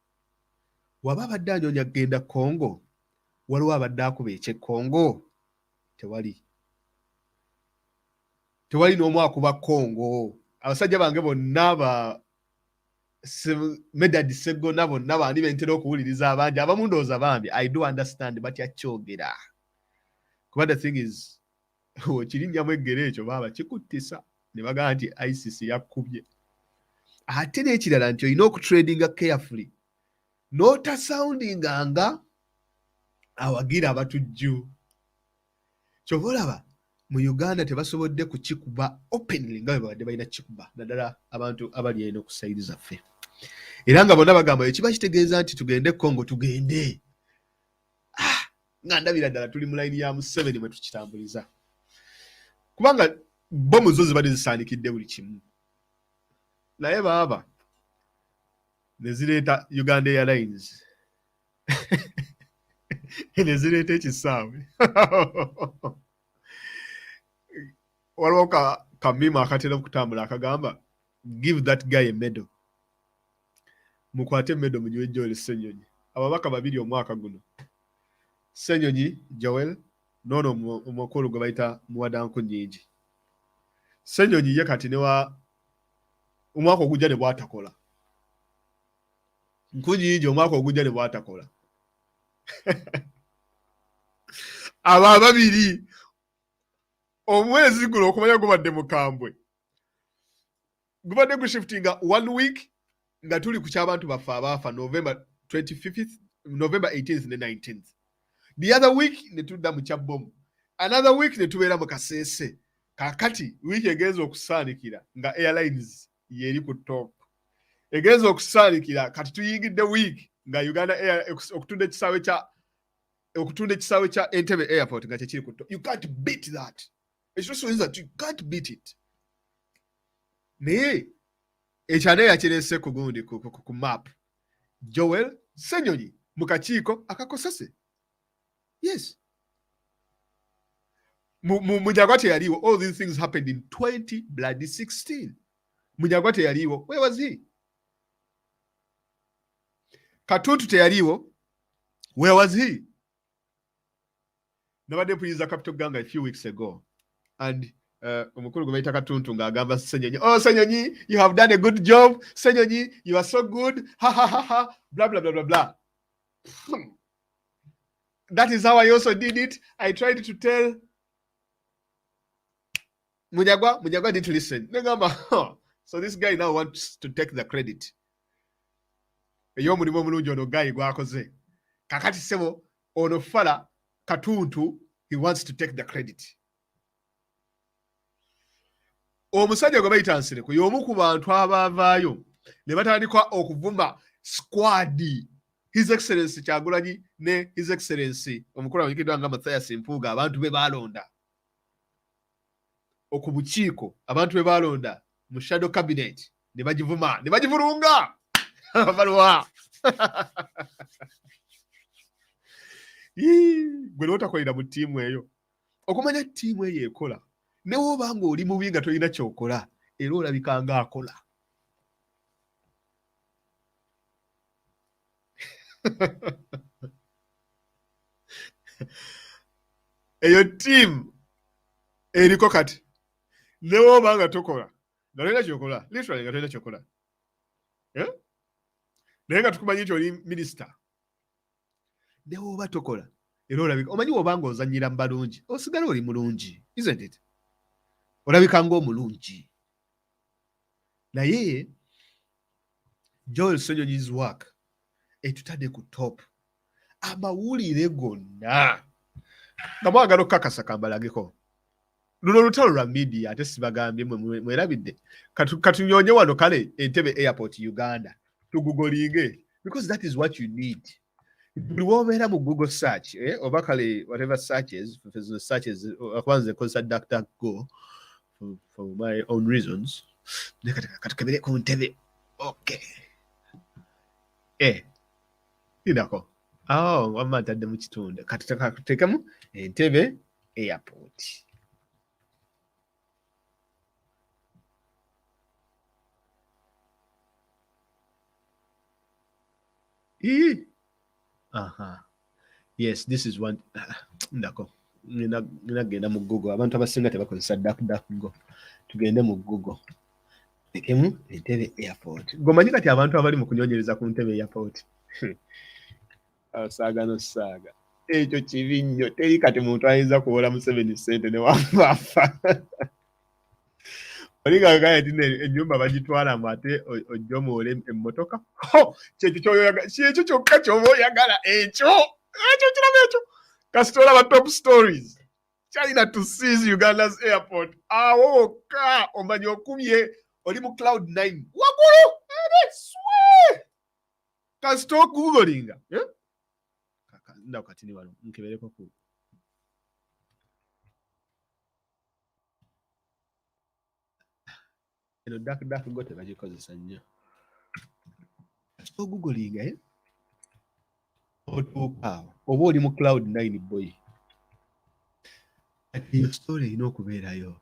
Waba abadde anyoonya genda Congo, waliwo abadde akuba ekye Congo? Tewali. Tewali n'omu akuba Congo. Abasajja bange bonna ba Medad Segona bonna bandi bentera okuwuliriza abangi. Abamu ndowooza bambi. I do understand but yakyogera. Kuba the thing is, kirinyamu eggere ekyo baaba kikuttisa ne bagamba nti ISIS yakubye. Ate n'ekirala nti olina okutradinga carefully n'otasoundinga nga awagira abatujju. Kyova olaba mu Uganda tebasobodde kukikuba openly nga bwe babadde balina kikuba naddala abantu abali eno ku sayidi zaffe. Era nga bonna bagamba ekiba kitegeeza nti tugende Congo tugende. Nga ndabira ddala tuli mu layini ya Museveni mwe tukitambuliza. Kubanga bomu zo zibadde zisaanikidde buli kimu. Naye baaba ne zireeta Uganda Airlines. Ne zireeta ekisaawe. Waliwo kamima akatera okutambula akagamba give that guy a medal. Mukwate medal munywe Joel Ssenyonyi. Ababaka babiri omwaka guno. Ssenyonyi Joel nono omukulu gwe bayita Muwadanku Nyingi. Ssenyonyi ye kati newa omwaka ogujja ne bwatakola. Nkunyingi omwaka ogujja ne bwatakola. Abo ababiri omwezi guno okumanya gubadde mukambwe. Gubadde gushiftinga 1 week nga tuli ku ky'abantu baffe abaafa November 25th, November 18th ne 19th. The other week ne tudda mu kyabbomu. Another week ne tubeera mu kaseese. Kakati week egenza okusaanikira nga airlines yeri ku top. Egenza okusaanikira kati tuyingidde week nga Uganda Air okutunda ekisaawe kya Entebbe Airport nga kyekiri ku top. You can't beat that. It's just that you can't beat it. Naye ekyane yakirese ku gundi ku map. Joel Ssenyonyi mu kakiiko akakosese. Yes. Munyagwate yaliwo. All these things happened in 2016. Munyagwate yaliwo. Where was he? Katuntu teyaliwo. Where was he? Nabadde mpuliriza Capital Ganga a few weeks ago. And omukulu gwe bayita Katuntu ng'agamba Ssenyonyi, oh Ssenyonyi, you have done a good job. Ssenyonyi, you are so good. Ha ha ha ha. Blah blah blah blah blah. That is how I also did it. I tried to tell Munyagwa didn't listen. So this guy now wants to take the credit. Eyo mulimo mulungi ono guy gwakoze. Kakati sebo ono fala Katuntu, he wants to take the credit. Omusajja gwe bayita Nsereko y'omu ku bantu abavaayo ne batandika okuvuma squad His Excellency Kyagulanyi ne His Excellency omukulu amanyikiddwa nga Mathias Mpuuga, abantu be balonda okubukiiko, abantu be balonda mu shadow cabinet ne bagivuma ne bagivulunga balwa gwe lwotakolera mu ttiimu eyo. Okumanya ttiimu eyo ekola ne woba nga oli mubi nga tolina kyokola era olabika nga akola. Eyo ttiimu eriko kati ne woba nga tokola nga tolina kyokola, literally nga tolina kyokola, naye nga tukumanyi nti oli minisita ne woba tokola era olabika, omanyi woba nga ozannyira mu balungi osigala oli mulungi, isn't it? Olabika ng'omulungi. Naye Joel Ssenyonyi's work etutadde ku top. Amawulire gonna nga mwagala okukakasa kambalageko. Luno lutalo lwa media ate sibagambye mwerabidde. Katunyonye wano kale Entebbe Airport Uganda tugugolinge, because that is what you need. Buli wobeera mu Google search oba kale whatever searches akwanze nkozesa DuckDuckGo for my own reasons. Katukebere ku Ntebbe. Okay. Inako. Wamma ntadde mu kitundu. Katutekemu Entebbe Airport. Yes, this is one. Ndako. Nagenda mu Google. Abantu abasinga tebakozesa DuckDuckGo. Tugende mu Google. Tekemu Entebbe Airport. Gomanyi kati abantu abali mu kunyonyereza ku Entebbe Airport. Saaga no saaga. Ekyo kibi nnyo. Teri kati muntu ayinza kuwola Musevenis ssente ne wafa. Olinga gaya tine ennyumba bagitwalamu ate ojja omuwole emmotoka. Kyekyo kyokka ky'oba oyagala ekyo. Ekyo kiraba ekyo. Kasita olaba top stories. China to seize Uganda's airport. Wokka omanyi okumye oli mu cloud 9. Waggulu! Swe! Kasita okugolinga. Ndako kati ni wano nkebereko ku. Eno DuckDuckGo tebagikozesa nnyo. Kasita ogugolinga otuuka oba oli mu cloud 9 boy. Iyo story erina okubeerayo.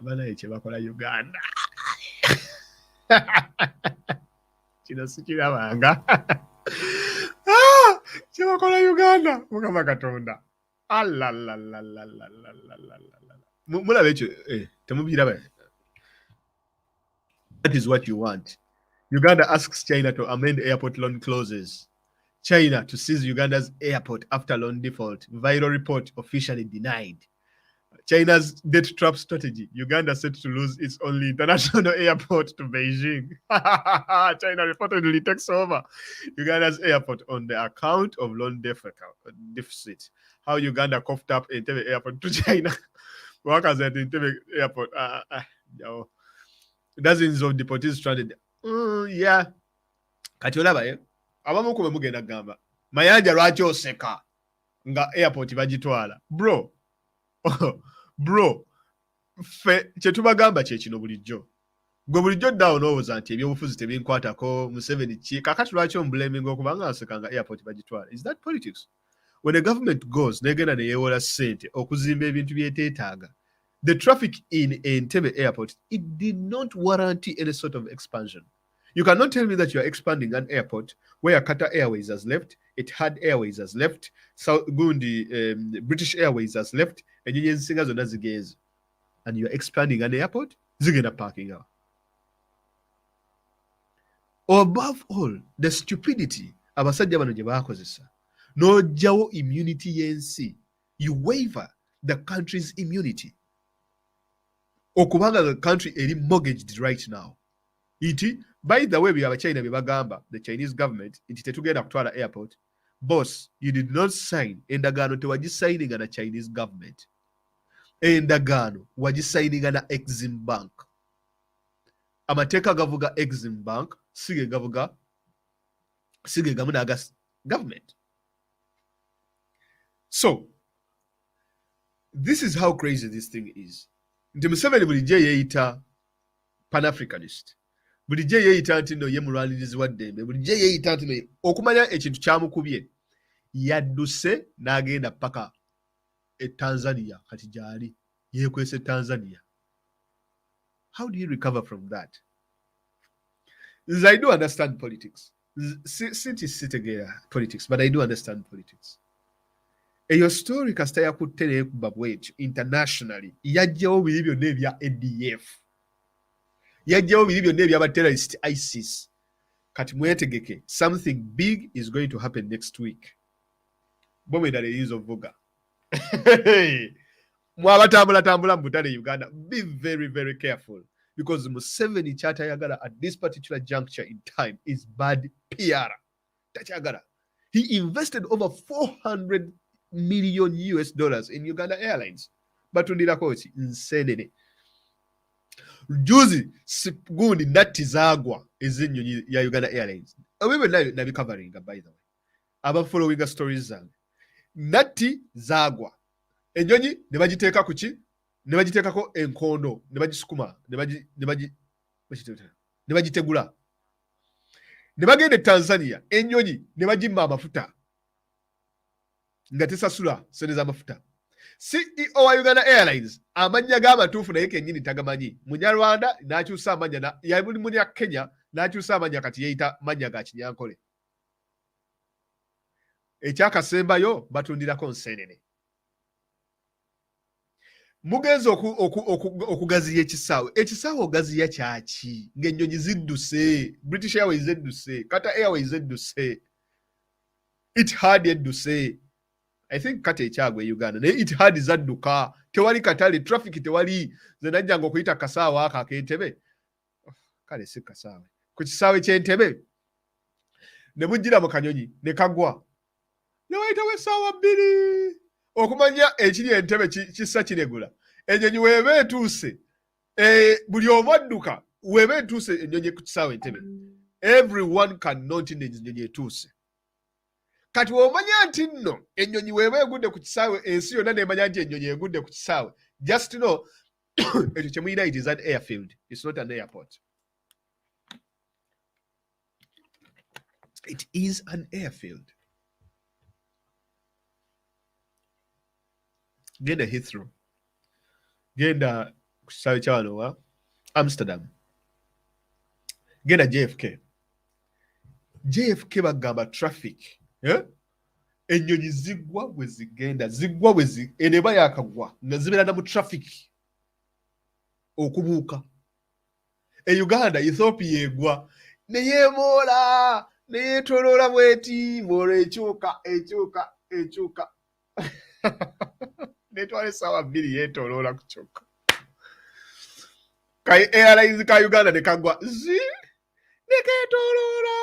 Banaye kye bakola Uganda. Kino sikirabanga. Kye bakola Uganda. Mukama Katonda. la la la la la la la la la. Mulabe ekyo temubiraba. That is what you want. Uganda asks China to amend airport loan clauses. China to seize Uganda's airport after loan default. Viral report officially denied. China's debt trap strategy. Uganda set to lose its only international airport to Beijing. China reportedly takes over Uganda's airport on the account of loan deficit. How Uganda coughed up Entebbe airport to China. Workers at Entebbe airport. Dozens of deportees stranded. Yeah. Kati olaba abamu ku mugenda gamba. Mayanja lwaki oseka nga airport bagitwala. Bro, fe kyetubagamba kye kino bulijjo. Gwe bulijjo ddawo n'owooza nti ebyobufuzi tebinkwatako Museveni ki kakati lwaki omubuleminga okubanga aseka nga airport bagitwala. Is that politics? When a government goes negenda ne yeewola ssente okuzimba ebintu byeteetaaga, the traffic in Entebbe airport, it did not warrant any sort of expansion. You cannot tell me that you are expanding an airport where Qatar Airways has left, Etihad Airways has left, South Gundi, British Airways has left, and you singers on Nazigays, and you're expanding an airport? Zigena parking out. Or above all, the stupidity abasajja bano gye baakozesa. No jawo immunity yensi. You waiver the country's immunity. Okubanga the country is mortgaged right now. Iti, by the way, we have a China bibagamba, the Chinese government, iti tetugenda kutwala airport. Boss, you did not sign endagaano tewagisigning na Chinese government. Endagaano wagisigning na Exim Bank. Amateeka gavuga Exim Bank, sige gavuga gamunaga government. So, this is how crazy this thing is. Nti Museveni bulijjo yeeyita Pan-Africanist. Bulijjo yeeyita nti no ye mulwanirizi wa ddembe. Bulijjo yeeyita nti no okumanya ekintu kyamukubye. Yadduse n'agenda paka Tanzania kati gyali yeekwese Tanzania. How do you recover from that? I do understand politics. Sit together politics, but I do understand politics. Eyo story kasita yakutte n'ekuba bwetyo internationally yajjawo biri byonna ebya ADF. Yajjawo biri byonna ebyaba terrorist ISIS. Kati mwetegeke, something big is going to happen next week. Bomedala eyinza ovuga. Mwabatambula mu butale Uganda, be very, very careful. Because Museveni kyatayagala at this particular juncture in time is bad PR. Tachagala. He invested over $400 million in Uganda Airlines. Batundira kochi nsenene. Juzi gundi natti zagwa ezinnyonyi ya Uganda Airlines. Wewe nabi covering by the way. Aba following stories zange. Natti zagwa. Ennyonyi ne bagiteeka kuki? Ne bagiteekako enkondo, ne bagisukuma, ne bagitegula. Ne bagenda Tanzania, ennyonyi ne bagimma amafuta. Nga tesasula sente z'amafuta. CEO wa Uganda Airlines amanya g'amatuufu naye kennyini tagamanyi. Munyarwanda n'akyusa amanya yabuli munya Kenya n'akyusa amanya kati yeeyita manya ga Kinyankole. Ekyakasembayo batundirako nseenene. Mugenzi okugaziya ekisaawe. Ekisaawe ogaziya kyaki? Ng'ennyonyi zidduse. British Airways zedduse. Qatar Airways zedduse. Etihad edduse. I think kate ekyagwe Uganda. Naye Etihad zadduka. Tewali katale. Traffic tewali. Ze najjanga okuyita kasaawe ako ak'Entebbe. Kale si kasaawe. Ku kisaawe ky'Entebbe. Ne mujjira mu kanyonyi. Ne kagwa. Ne wayitawo essaawa 2. Okumanya ekiri Entebbe kissa kiregula. Ennyonyi weeba etuuse. Buli omu adduka. Weeba etuuse ennyonyi ku kisaawe Entebbe. Everyone can know nti ennyonyi etuuse. Kati omanya nti nno ennyonyi weeba egudde ku kisaawe ensi yonna n'emanya nti ennyonyi egudde ku kisaawe. Just know ekyo kye muyina it is an airfield. It's not an airport. It is an airfield. Genda Heathrow. Genda ku kisaawe kya wano wa Amsterdam. Genda JFK. JFK bagamba traffic. Yeah? ennyonyi ziggwa bwe zigenda ziggwa bwe eneba yakagwa nga zibeera na mu traffic okubuuka. E Uganda Ethiopia egwa neyeemoola neyeetoloola bweti mwola ekyuka netwala essaawa 2 yeetoloola ku kyokka. Airlines ka Uganda ne kagwa zi nekeetoloola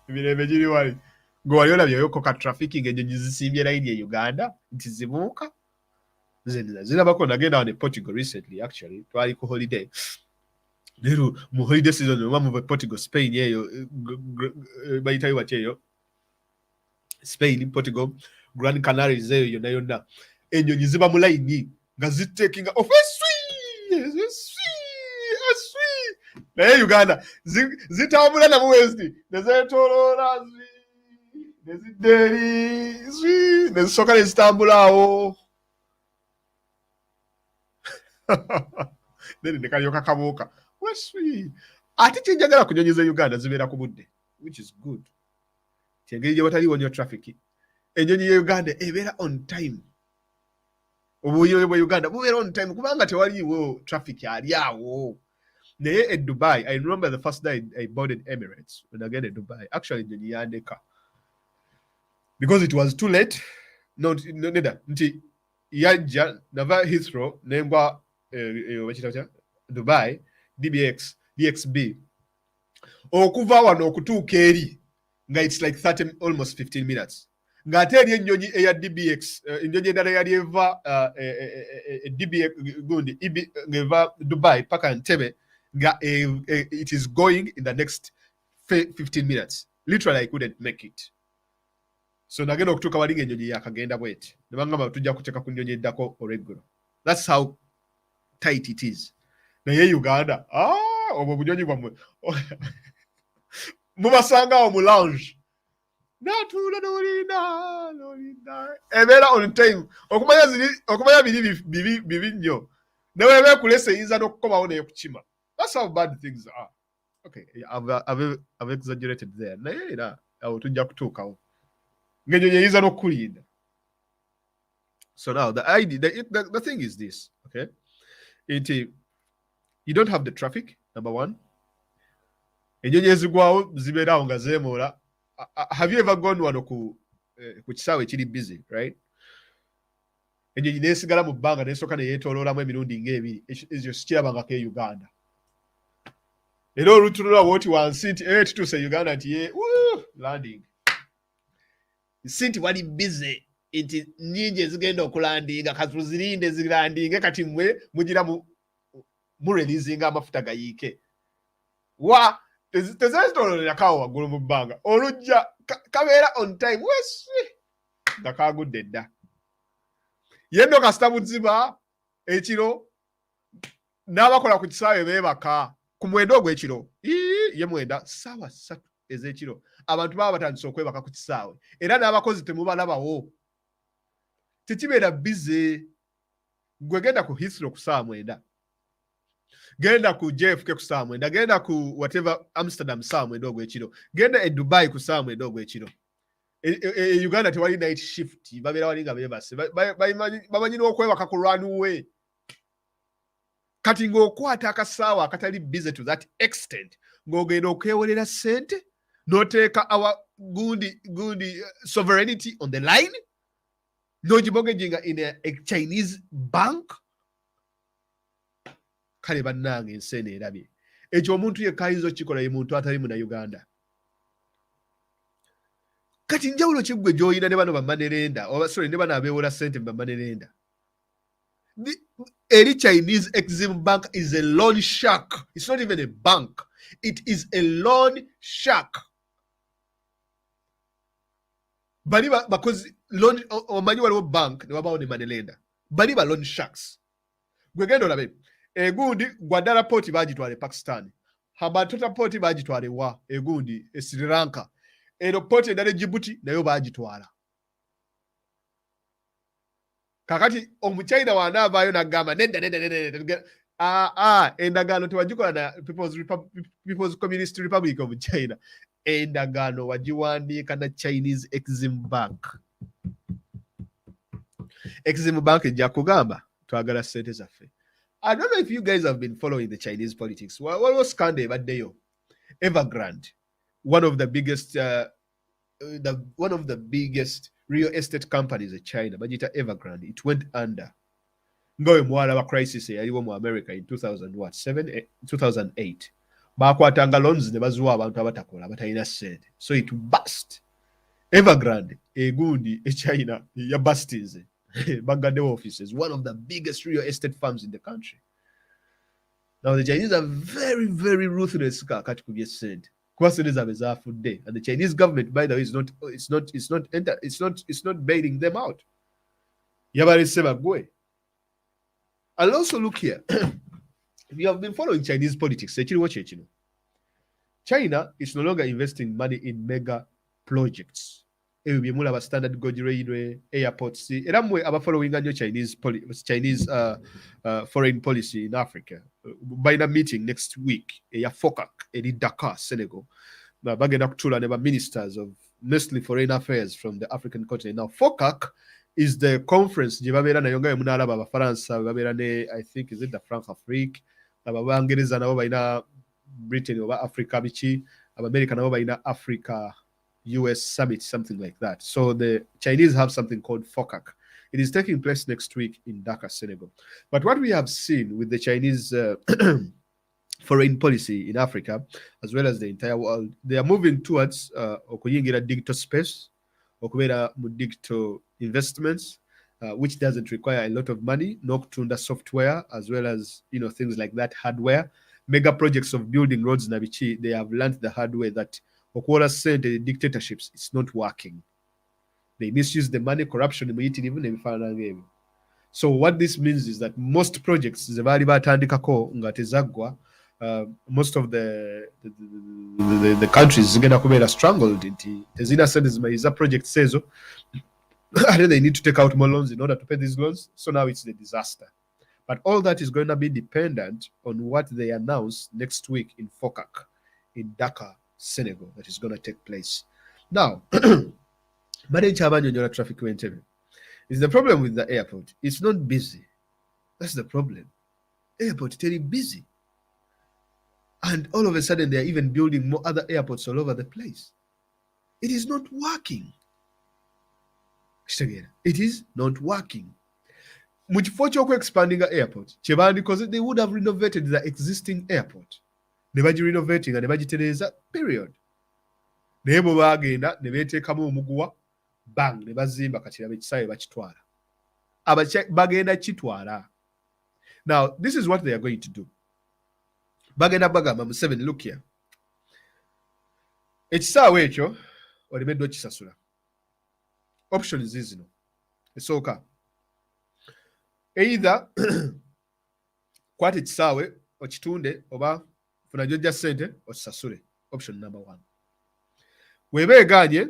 emirembe giri wali gwe wali olabyeyoko ka trafficking ennyonyi zisimbye layini e Uganda nti zibuuka. Zirabako nagenda ne Portugal recently actually twali ku holiday. Leero mu holiday season oba mu Portugal Spain eyo bayitayo bati eyo Spain Portugal Grand Canaries eyo yonna ennyonyi ziba mu layini nga zitekinga off naye Uganda zitambula na mu west nezeetoloola neziddeeri nezisooka nezitambula awo then nekalyoka kabuuka weswi. Ate kyenjagala ku nnyonyi ze Uganda zibeera ku budde which is good. Kyengeri gye wataliwo nnyo traffic. Ennyonyi ye Uganda ebeera on time. Obuyonjo bwa Uganda bubeera on time kubanga tewaliwo traffic ali awo. Naye e Dubai, I remember the first day I boarded Emirates when I get to Dubai. Actually, ennyonyi yandeka because it was too late. Nti yajja nava Heathrow nembwa Dubai DXB okuva wano okutuuka eri nga it's like 30 almost 15 minutes ng'ate eri ennyonyi eya DBX ennyonyi endala yali eva DBX gundi ng'eva Dubai paka Entebbe nga it is going in the next 15 minutes. Literally I couldn't make it. So nagenda okutuuka wali ng'ennyonyi yakagenda bweti ne bangamba tujja kuteeka ku nnyonyi eddako oregula. That's how tight it is. Naye Uganda obwo bunyonyi bwammwe mubasangaawo mu lounge natuula n'olinda ebeera on time okumanya bibi nnyo ne weeba ekulesa eyinza n'okukomawo n'ekukima. That's how bad things are. Okay, I've exaggerated there. Naye era awo tujja kutuukawo ng'ennyonyi eyinza n'okukulinda. So now the thing is this, okay? You don't have the traffic, number one. Ennyonyi ezigwawo zibeerawo nga zeemoola. Have you ever gone wano ku kisaawe ekiri busy, right? Ennyonyi neesigala mu bbanga neesooka neyeetooloolamu emirundi ng'ebiri. Ekyo sikirabangako e Uganda. Era olutunula wooti wansi nti tutuuse Uganda nti landing. Si nti wali busy nti nnyingi ezigenda okulandinga katuzirinde zilandinge kati mmwe mugira mu releasinga amafuta gayiike. Tezeetoololera waggulu mu bbanga. Olujja kabeera on time wesi nga kaagudde dda. Yendo kasita buziba ekiro n'abakola ku kisaawe beebaka ku mwenda ogw'ekiro ye mwenda ssaawa 3 ez'ekiro abantu baba batandise okwebaka ku kisaawe era n'abakozi temubalabawo. Tekibeera busy. Gwe genda ku Heathrow ku ssaawa 9, genda ku JFK ku ssaawa 9, genda ku whatever Amsterdam ssaawa 9 ogw'ekiro, genda e Dubai ku ssaawa 9 ogw'ekiro. Uganda tewali night shift, babeera wali nga beebase bamanyi n'okwebaka ku runway. Kati ng'okwata akasaawa akatali busy to that extent ng'ogenda okwewolera ssente n'oteeka our gundi sovereignty on the line n'ogimogejinga in a Chinese bank. Kale bannange ensi eno erabye. Ekyo omuntu yekka ayinza okukikola ye muntu atali muna Uganda. Kati njawulo ki ggwe gy'olina ne bano bamanerenda ne bano abeewola ssente bamanerenda. Eri Chinese Exim Bank is a loan shark. It's not even a bank. It is a loan shark. Bali because loan omanyi waliwo bank ne wabawo ne manerenda. Bali ba loan sharks. Gwe genda olabe. Egundi Gwadala port bagitwala Pakistan. Habatota port bagitwala wa egundi Sri Lanka. Ero port endala Djibouti nayo bagitwala. Kakati omuchina wanaavaayo n'agamba nedda endagaano tewagikola na People's Communist Republic of China. Endagaano wagiwandiika na Chinese Exim Bank. Exim Bank ejja kugamba twagala ssente zaffe. I don't know if you guys have been following the Chinese politics. What was scandal ebaddeyo? Evergrande, one of the biggest real estate companies in China, bagita Evergrande, it went under. Ngowe mwala wa crisis yaliwo mu America in 2008. Bakwatanga loans ne bazuwa abantu abatakola batalina ssente. So it bust. Evergrande, egundi e China ya bustize. Bangade offices, one of the biggest real estate firms in the country. Now the Chinese are very, very ruthless kati kubye ssente. Kuba ssente zaabwe zaafudde. And the Chinese government, by the way, is not bailing them out. Yabalese bagwe. And also look here. If you have been following Chinese politics, China is no longer investing money in mega projects. Ebyo standard gauge railway, airports. Era mwe abafollowing nnyo Chinese foreign policy in Africa. By the meeting next week, eya FOCAC eri Dakar, Senegal. Bagenda kutuula ne ba ministers of mostly foreign affairs from the African continent. Now FOCAC is the conference gye babeera nayo nga munaalaba Abafaransa babeera ne, I think is it the Franc-Afrique, Abangereza nabo balina Britain oba Africa biki, Abamerika nabo balina Africa US summit, something like that. So the Chinese have something called FOCAC. It is taking place next week in Dakar, Senegal. But what we have seen with the Chinese foreign policy in Africa, as well as the entire world, they are moving towards okuyingira digital space, okubeera mu digital investments, which doesn't require a lot of money, n'okutunda software, as well as things like that, hardware. Mega projects of building roads na biki, they have learned the hard way that okuwola ssente dictatorships, it's not working. They misuse the money, corruption, even ebifaanana ng'ebyo. So what this means is that most projects ze baali batandikako nga tezaggwa, most of the countries zigenda kubeera strangled nti tezina ssente zimaliza projects ezo. They need to take out more loans in order to pay these loans. So now it's the disaster. But all that is going to be dependent on what they announce next week in FOCAC in Dakar, Senegal, that is going to take place. Now, traffic is the problem with the airport. It's not busy. That's the problem. Airport very busy. And all of a sudden, they're even building more other airports all over the place. It is not working. It is not working. Much expanding the airport, because they would have renovated the existing airport. Never renovating and never tereza, period. Nebo bagenda, nebeteekamu omuguwa, bang, ne bazimba kati abekisawe bakitwala. Bagenda kitwala. Now, this is what they are going to do. Bagenda bagamba Musevenis, look here. Ekisaawe ekyo olemeddwa kisasula. Options zino. Esooka. Either kwata ekisaawe okitunde oba funa gy'ojja ssente okisasule. Option number 1. Webeeganye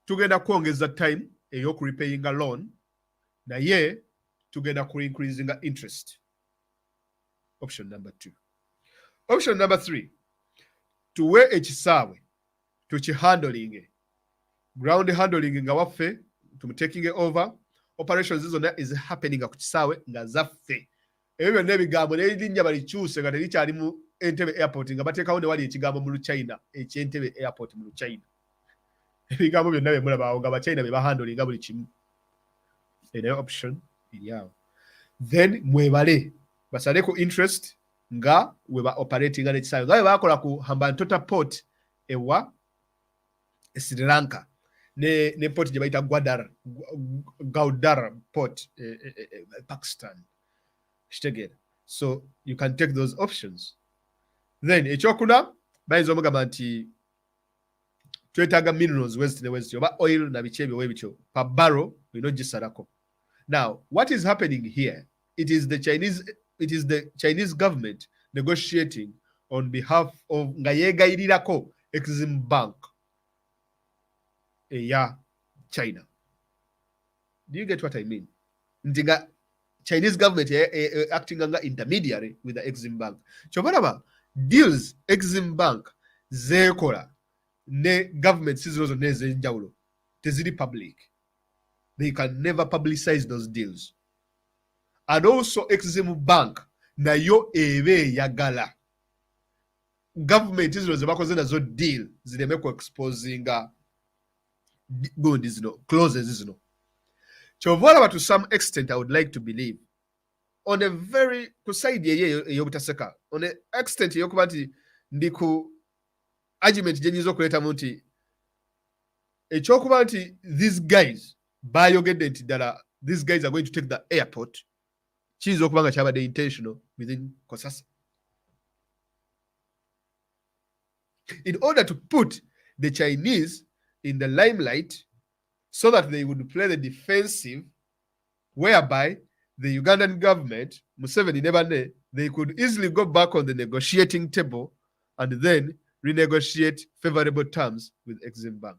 tugenda kwongeza time ey'okurepayinga loan naye tugenda ku-increasinga interest. Option number 2. Option number 3. Tuwe ekisaawe tukihandolinge. Ground handling nga waffe taking it over. Operations is happening ku kisaawe nga zaffe. Ebyo byonna ebigambo n'erinnya balikyuse nga terikyali mu Entebbe airport nga bateekawo ne wali ekigambo mu Luchina eky'Entebbe airport mu Luchina. Ebigambo byonna bye mulabaawo nga Bachina be bahandolinga buli kimu. Eyo option eri awo. Then mwebale basale ku interest nga weba operating n'ekisaawe. Nga bwe baakola ku Hambantota port ewa Sri Lanka. Ne port gye bayita Gaudara port Pakistan. Kitegeera. So you can take those options. Then ekyokuna bayinza omugamba nti twetaaga minerals west ne west oba oil na biki ebyo webityo pa barrel bino gisalako. Now what is happening here, it is the Chinese government negotiating on behalf of nga yeegayirirako Exim Bank eya China. Do you get what I mean? Nti nga Chinese government acting as intermediary with the Exim Bank. Chobaraba deals Exim Bank zekola ne government sizo zonna ez'enjawulo teziri public. They can never publicize those deals. And also Exim Bank nayo ebe yagala government zino zebakoze nazo deal zireme ku exposinga good zino clauses zino. Chovola, to some extent, I would like to believe on a very kuside yobutaseka on an extent yokubanti ndiku argument jenyizo kuleta munti echokubanti these guys bayogedde nti ddala these guys are going to take the airport kiyinza okubanga kyabadde intentional within Kosasa in order to put the Chinese in the limelight so that they would play the defensive, whereby the Ugandan government, Museveni Nebane, they could easily go back on the negotiating table and then renegotiate favorable terms with Exim Bank.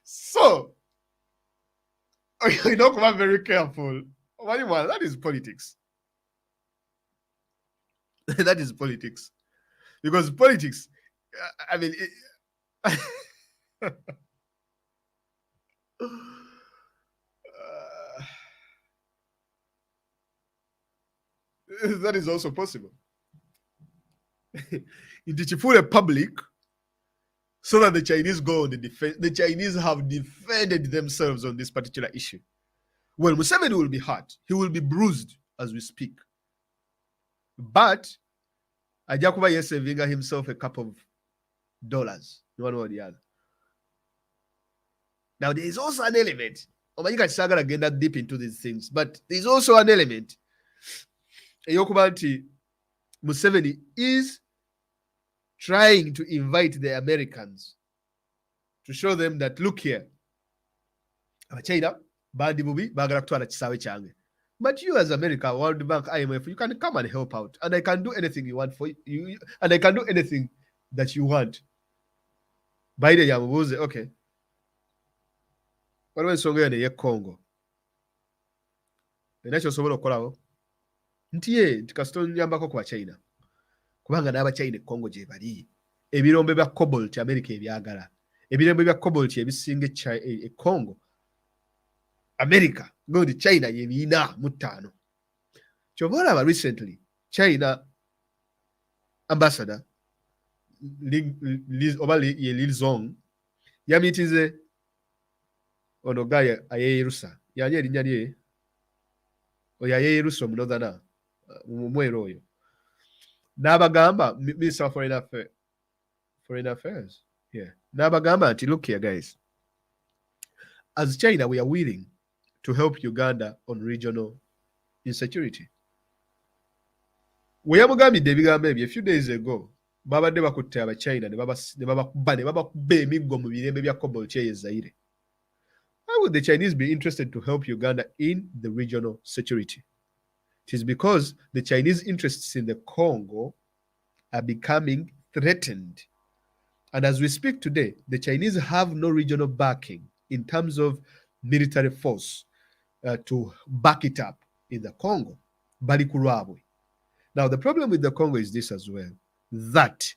So, you know, come on, very careful. That is politics. That is politics. Because politics, I mean, that is also possible. In the Chifule public, so that the Chinese go on the defense, the Chinese have defended themselves on this particular issue. Well, Museveni will be hurt. He will be bruised as we speak. But Ajakuba is saving himself a couple of dollars, one or the other. Now, there is also an element. You can start again that deep into these things, but there is also an element. Yokubanti Museveni is trying to invite the Americans to show them that, look here, China, bandi bubi, bagala kutwala chisawe change. But you as America, World Bank, IMF, you can come and help out. And I can do anything you want for you. And I can do anything that you want. By the Yamubuze, okay. What was Songa in Congo? The national sovereign Kolao. Ntie, Tikaston Yambako kwa China. Kubanga naba China Congo Jebali. Ebirombe bya cobalt America ebyagala. Ebirombe bya cobalt ebisinge Congo. America, go to China, yemina mutano. Chobola recently, China ambassador Li Zong, yamitize onogaya ayerusa. Yanye linyanye oyayerusa mnodana mwero oyo. Nabagamba Minister of Foreign Affairs. Yeah. Nabagamba anti look here guys. As China, we are willing to help Uganda on regional insecurity. We have a few days ago, Baba Deba could tell China, Baba How would the Chinese be interested to help Uganda in the regional security? It is because the Chinese interests in the Congo are becoming threatened. And as we speak today, the Chinese have no regional backing in terms of military force to back it up in the Congo. Now, the problem with the Congo is this as well, that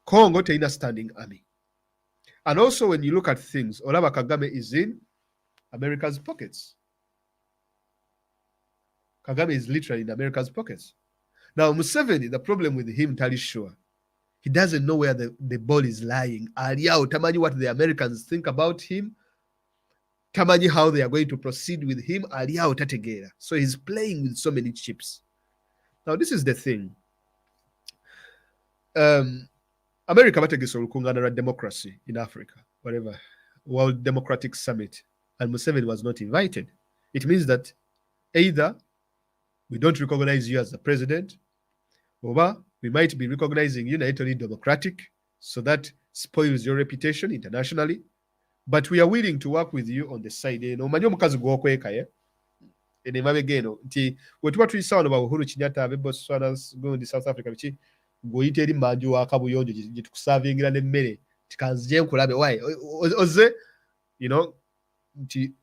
Congo is a standing army. And also, when you look at things, Olaba Kagame is in America's pockets. Kagame is literally in America's pockets. Now, Museveni, the problem with him, Tali sure, he doesn't know where the ball is lying. Tamani what the Americans think about him. Tamani how they are going to proceed with him. So he's playing with so many chips. Now, this is the thing. America bategesolukungana democracy in Africa, whatever, World Democratic Summit, and Museveni was not invited. It means that either we don't recognize you as the president, or we might be recognizing you only democratic, so that spoils your reputation internationally. But we are willing to work with you on the side. Uhuru Kenyatta Botswana going to South Africa goyita eri manju wa kabuyonjo gitukusavingira n'emmere tikanzije nkulabe why oze you know nti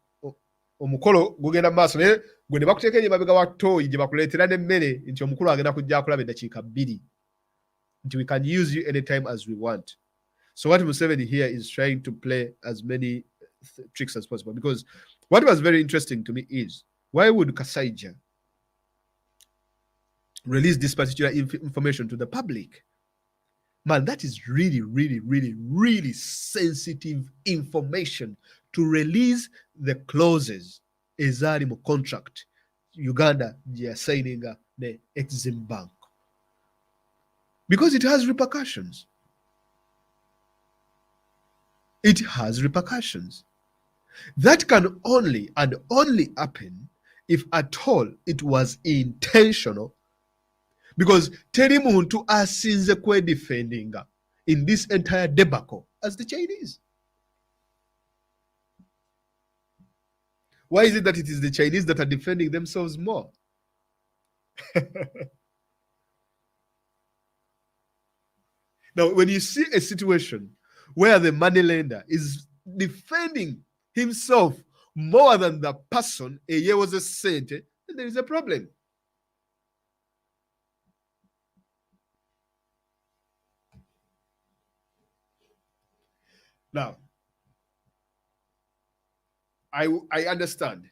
omukolo gugenda maaso naye gwe ne bakuteeka emabega wa toyi gye bakuleetera n'emmere nti omukulu agenda kujja akulaba eddakiika 2 nti we can use you anytime as we want. So what Museveni here is trying to play as many tricks as possible, because what was very interesting to me is, why would Kasaija release this particular information to the public? Man, that is really, really, really, really sensitive information to release the clauses ezali mu contract Uganda gye signing the Exim Bank, because it has repercussions. It has repercussions. That can only and only happen if at all it was intentional, because teri muntu asinze kwedefendinga in this entire debacle as the Chinese. Why is it that it is the Chinese that are defending themselves more? Now, when you see a situation where the moneylender is defending himself more than the person a was a saint, then there is a problem. Now, I understand.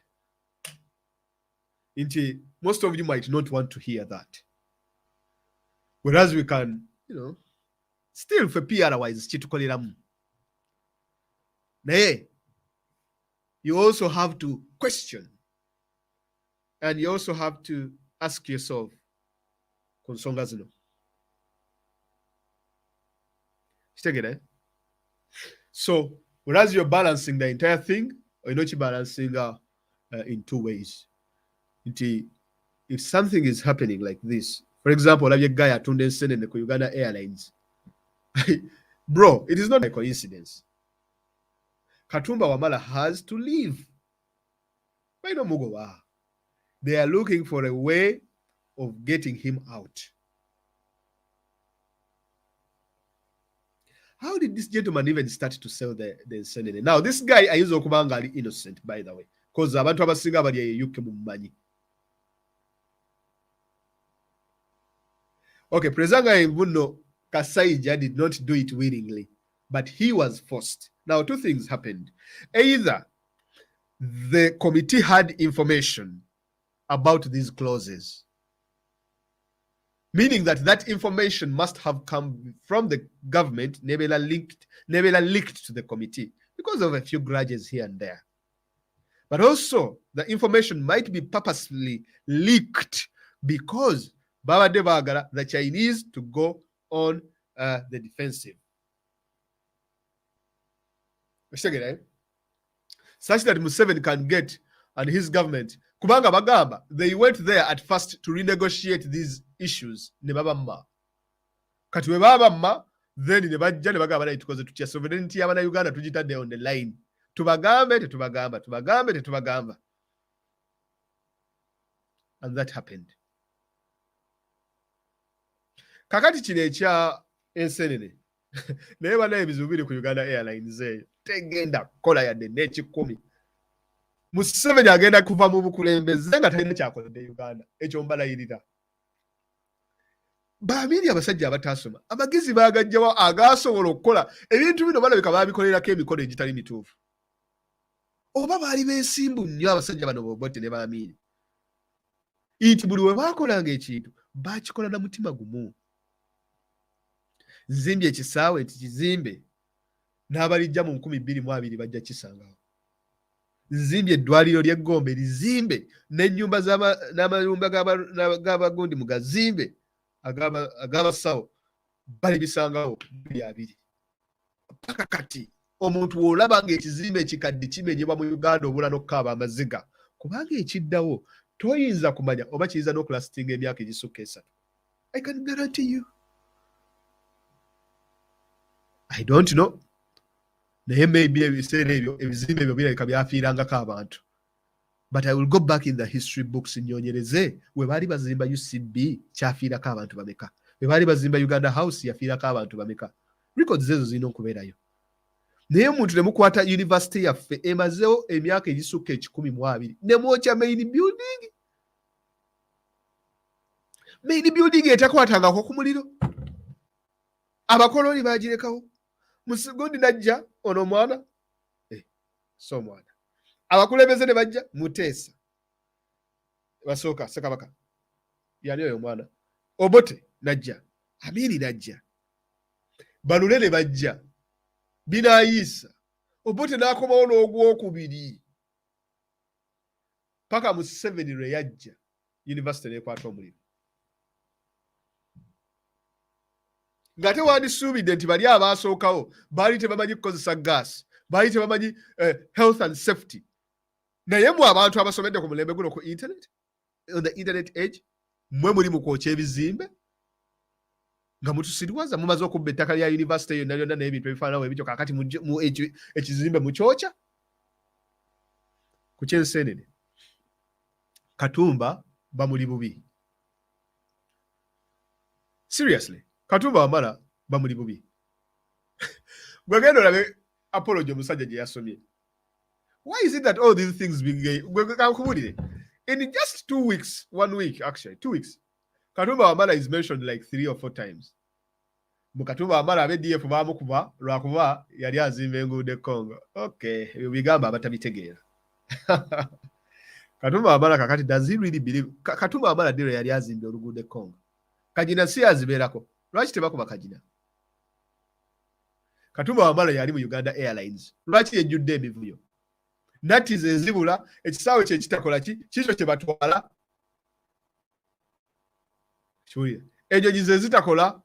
Most of you might not want to hear that. Whereas we can, still for PR wise, you also have to question, and you also have to ask yourself, so whereas you're balancing the entire thing, or you're not balancing in two ways. If something is happening like this, for example, like a guy attending in the Uganda Airlines, bro, it is not a coincidence. Katumba Wamala has to leave. They are looking for a way of getting him out. How did this gentleman even start to sell the Senate? Now, this guy I use Okubangali innocent, by the way, because abantu abasinga bali yuke mumanyi. Okay, Prezanga Mbuno Kasaija did not do it willingly, but he was forced. Now, two things happened. Either the committee had information about these clauses, meaning that information must have come from the government, never leaked to the committee because of a few grudges here and there. But also, the information might be purposely leaked because Baba Devagara, the Chinese, to go on the defensive. Such that Museveni can get, and his government, Kubanga Bagamba, they went there at first to renegotiate these issues. Nebabamma. Katuwe babamma, then nebajja nebagamba naye tukoze tutya sovereignty y'abana Uganda tugitadde on the line. Tubagambe tetubagamba. And that happened. Kakati kino ekya ensenene naye banaye ebizibu biri ku Uganda Airlines eyo tegenda kukola yadde n'ekikumi. Museveni agenda kuva mu bukulembeze nga talina kyakoledde Uganda, ekyo mbalayirira. Baamiri abasajja abataasoma amagezi baagajjawo agaasobola okukola ebintu bino balabika baabikolerako emikono egitali mituufu. Oba baali beesimbu nnyo abasajja bano Bobote ne Baamiri, nti buli we baakolanga ekintu baakikola na mutima gumu. Nzimbye ekisaawe nti kizimbe, n'abalijja mu 2020 bajja kisangawo. Nzimbye eddwaliro ly'Eggombe lizimbe, n'ennyumba n'amayumba g'abagundi mu gazimbe, ag'abasawo bali bisangawo 2020. Paka kati omuntu w'olaba ng'ekizimbe ekikadde kimenyebwa mu Uganda obula n'okkaaba amaziga, kubanga ekiddawo toyinza kumanya oba kiyinza n'okulastinga emyaka egisukka 3. I can guarantee you. I don't know. Naye maybe ebiseera ebyo ebizimbe ebyo birabika byafiirangako abantu. But I will go back in the history books nnyonyereze we baali bazimba UCB kyafiirako abantu bameka, we baali bazimba Uganda House yafiirako abantu bameka. Records ezo zirina okubeerayo. naye omuntu ne mukwata university yaffe emazeewo emyaka egisukka 12 ne mwokya main building. Main building etakwatangako ku muliro. Abakoloni bagirekawo. Musigundi najja ono omwana so omwana. Abakulembeze ne bajja Muteesa. Basooka Ssekabaka. Yani oyo omwana. Obote najja. Amini najja. Balulele bajja. Binaayisa. Obote n'akomawo n'ogwokubiri. Paka Museveni lwe yajja. University n'ekwata omuliro. Ngate wandisuubidde nti bali abaasookawo baali tebamanyi kukozesa gas, baali tebamanyi health and safety. Naye mwe abantu abasomedde ku mulembe guno ku internet, on the internet age, mwe muli mu kwokya ebizimbe nga mutusiriwaza mumaze okubba ettaka lya university yonna lyonna n'ebintu ebifaananawo ebityo kaakati mu ekizimbe mukyokya. Ku kyensenene Katumba bamuli bubi. Seriously. Katumba Wamala bamuli bubi. Gwegendo olabe apology omusajja gye yasomye. Why is it that all these things being in just 2 weeks, 1 week actually, 2 weeks, Katumba Wamala is mentioned like 3 or 4 times. Katumba Wamala abeddiye kuba lwakuba yali azimba enguudo e Congo. Okay, bigamba abatabitegeera. Katumba Wamala kakati does he really believe Katumba Wamala dero yali azimba oluguudo e Congo? Kajina si azibeerako. Lwaki tebakuba kajina? Katumba Wamala yali mu Uganda Airlines. Lwaki yejjudde emivuyo? Nati ze zibula, ekisaawe kye kitakola kikyo kye batwala. Ennyonyi ze zitakola.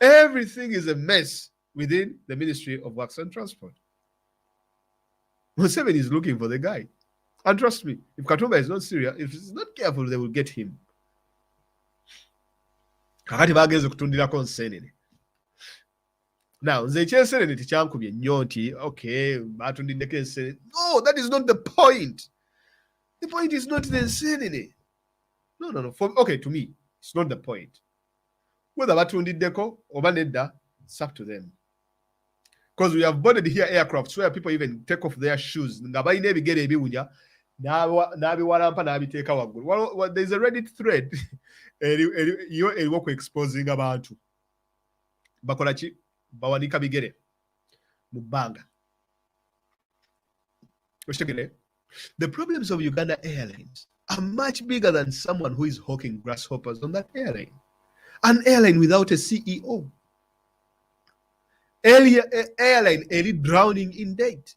Everything is a mess within the Ministry of Works and Transport. Museveni is looking for the guy. And trust me, if Katumba is not serious, if he's not careful, they will get him. Kakati bagenze kutundirako nsenene. Now, nze ekyensenene tekyankubye nnyo nti, okay, batundiddeko ensenene. No, that is not the point. The point is not the nsenene. No. Okay, to me, it's not the point. Whether batundiddeko oba nedda, it's up to them. Because we have boarded here aircrafts where people even take off their shoes. Nga balina ebigere ebiwunya, n'abiwalampa n'abiteeka waggulu. There's a Reddit thread. Yo eriwo ku exposing abantu. Bakola ki? Bawanika bigere mu bbanga. The problems of Uganda Airlines are much bigger than someone who is hawking grasshoppers on that airline. An airline without a CEO. Airline drowning in debt.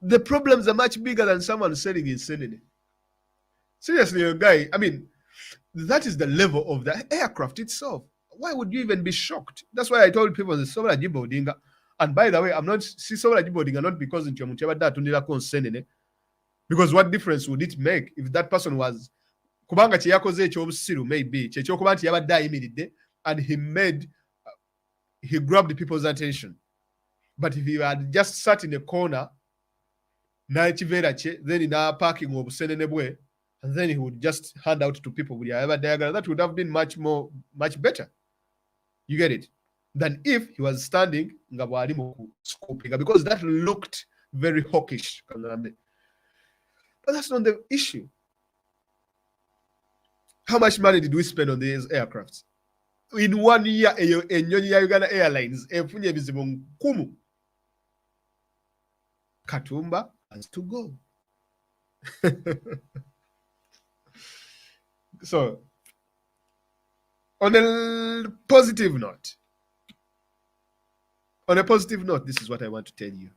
The problems are much bigger than someone selling insanity. Seriously, a guy, I mean, that is the level of the aircraft itself. Why would you even be shocked? That's why I told people the Sobola Jibodinga. And by the way, I'm not Sobola Jibodinga not because in Chomuteba, because what difference would it make if that person was Kubanga Chiakoze Chomsiru, maybe Chechokubanti Yabada immediately, and he grabbed the people's attention. But if he had just sat in a corner, then in our parking of Senenebwe, and then he would just hand out to people with the diagram, that would have been much better. You get it? Than if he was standing because that looked very hawkish. But that's not the issue. How much money did we spend on these aircrafts? In 1 year, Uganda Airlines, Katumba has to go. So, on a positive note, this is what I want to tell you.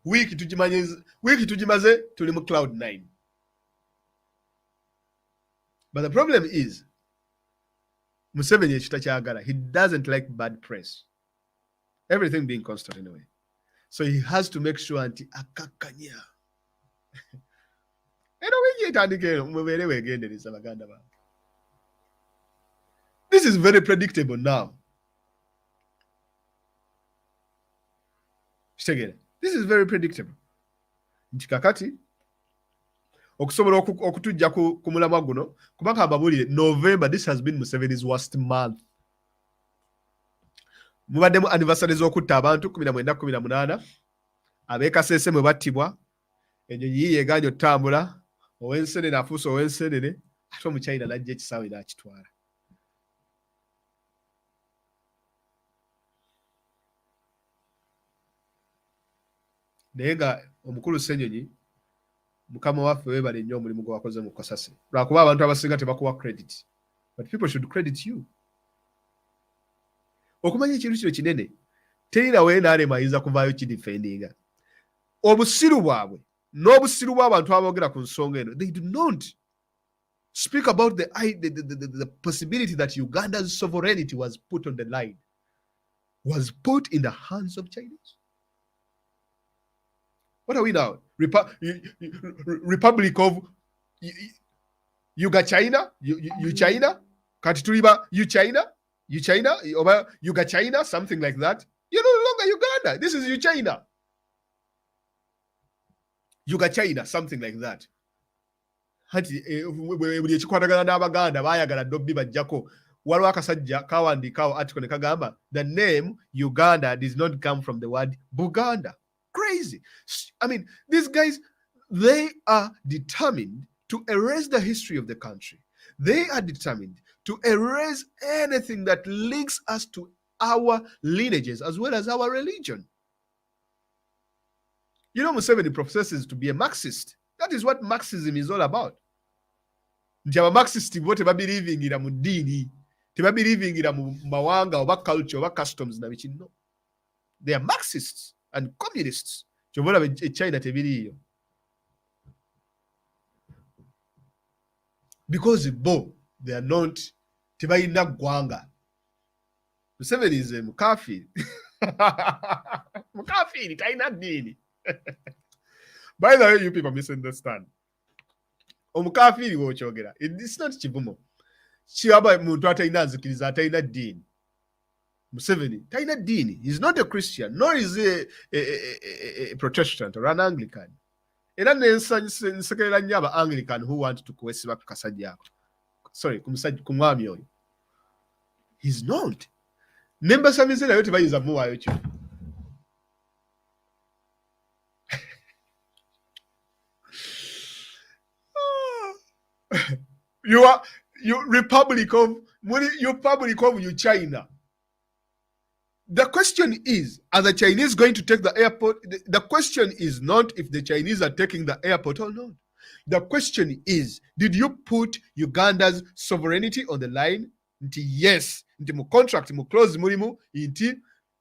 Wiki tujimaze tulimu cloud 9. But the problem is, Museveni chitachagala. He doesn't like bad press. Everything being constant anyway. So he has to make sure anti akakanya. This is very predictable now. This is very predictable. Nchikakati okusobola okutujja ku mulamwa guno kubanga ababulire November, this has been Museveni's worst month. mubaddemu anniversaries okutta abantu 19-18 ab'ekasese mwe battibwa ennyonyi yeeganya otambula ow'ensenene afuuse ow'ensenene ate omuchina najja ekisaawe n'akitwala. Naye nga omukulu Ssenyonyi mukama waffe weebale nnyo omulimu gwe wakoze mu Kasase lwakuba abantu abasinga tebakuwa credit, but people should credit you. Okumanya ekintu kino kinene terina weenaale mayinza kuvaayo kidifendinga obusiru bwabwe n'obusiru bw'abantu aboogera ku nsonga eno. They do not speak about the possibility that Uganda's sovereignty was put on the line, was put in the hands of Chinese. What are we now? Republic of you got China? You China? Katituliba, you China? You China? Or you got China? Something like that. You're no longer Uganda. This is you China. You got China, something like that. Hati buli ekikwatagana n'Abaganda baayagala dobbi bajjako waliwo akasajja kawandiikawo article ne kagamba the name Uganda does not come from the word Buganda. Crazy. I mean, these guys, they are determined to erase the history of the country. They are determined to erase anything that links us to our lineages as well as our religion. You know, Museveni professes to be a Marxist. That is what Marxism is all about. Nti Marxists bo tebabelivingira mu ddiini, tebabelivingira mu mawanga oba culture oba customs na biki. No. They are Marxists and communists. Kyobola China tebiriyo. Because bo, they are not tebalina ggwanga. Museveni is a mukafiri. Mukafiri talina ddiini. By the way, you people misunderstand. Omukafiri wokyogera. It's not kivumo. Kiaba muntu atalina nzikiriza atalina ddiini. Museveni talina ddiini. He's not a Christian, nor is he a Protestant or an Anglican. Era nsekerera nnyo aba Anglican who want to kwesiba ku kasajja ako. Sorry, ku mwami oyo. He's not. Nembasamize nayo tebayinza muwaayo kyo. you Republic of China. The question is, are the Chinese going to take the airport? The question is not if the Chinese are taking the airport or not. The question is, did you put Uganda's sovereignty on the line? Yes. Mu contract, mu clause mulimu, inti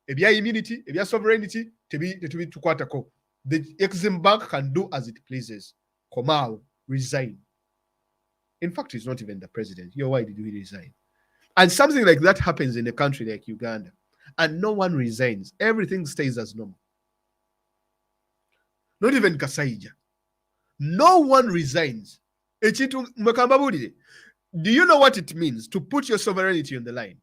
ebya immunity, ebya sovereignty, tebi tukwatako. The Exim Bank can do as it pleases. Komao, resign. In fact, he's not even the president. Why did he resign? And something like that happens in a country like Uganda. And no one resigns. Everything stays as normal. Not even Kasaija. No one resigns. Do you know what it means to put your sovereignty on the line?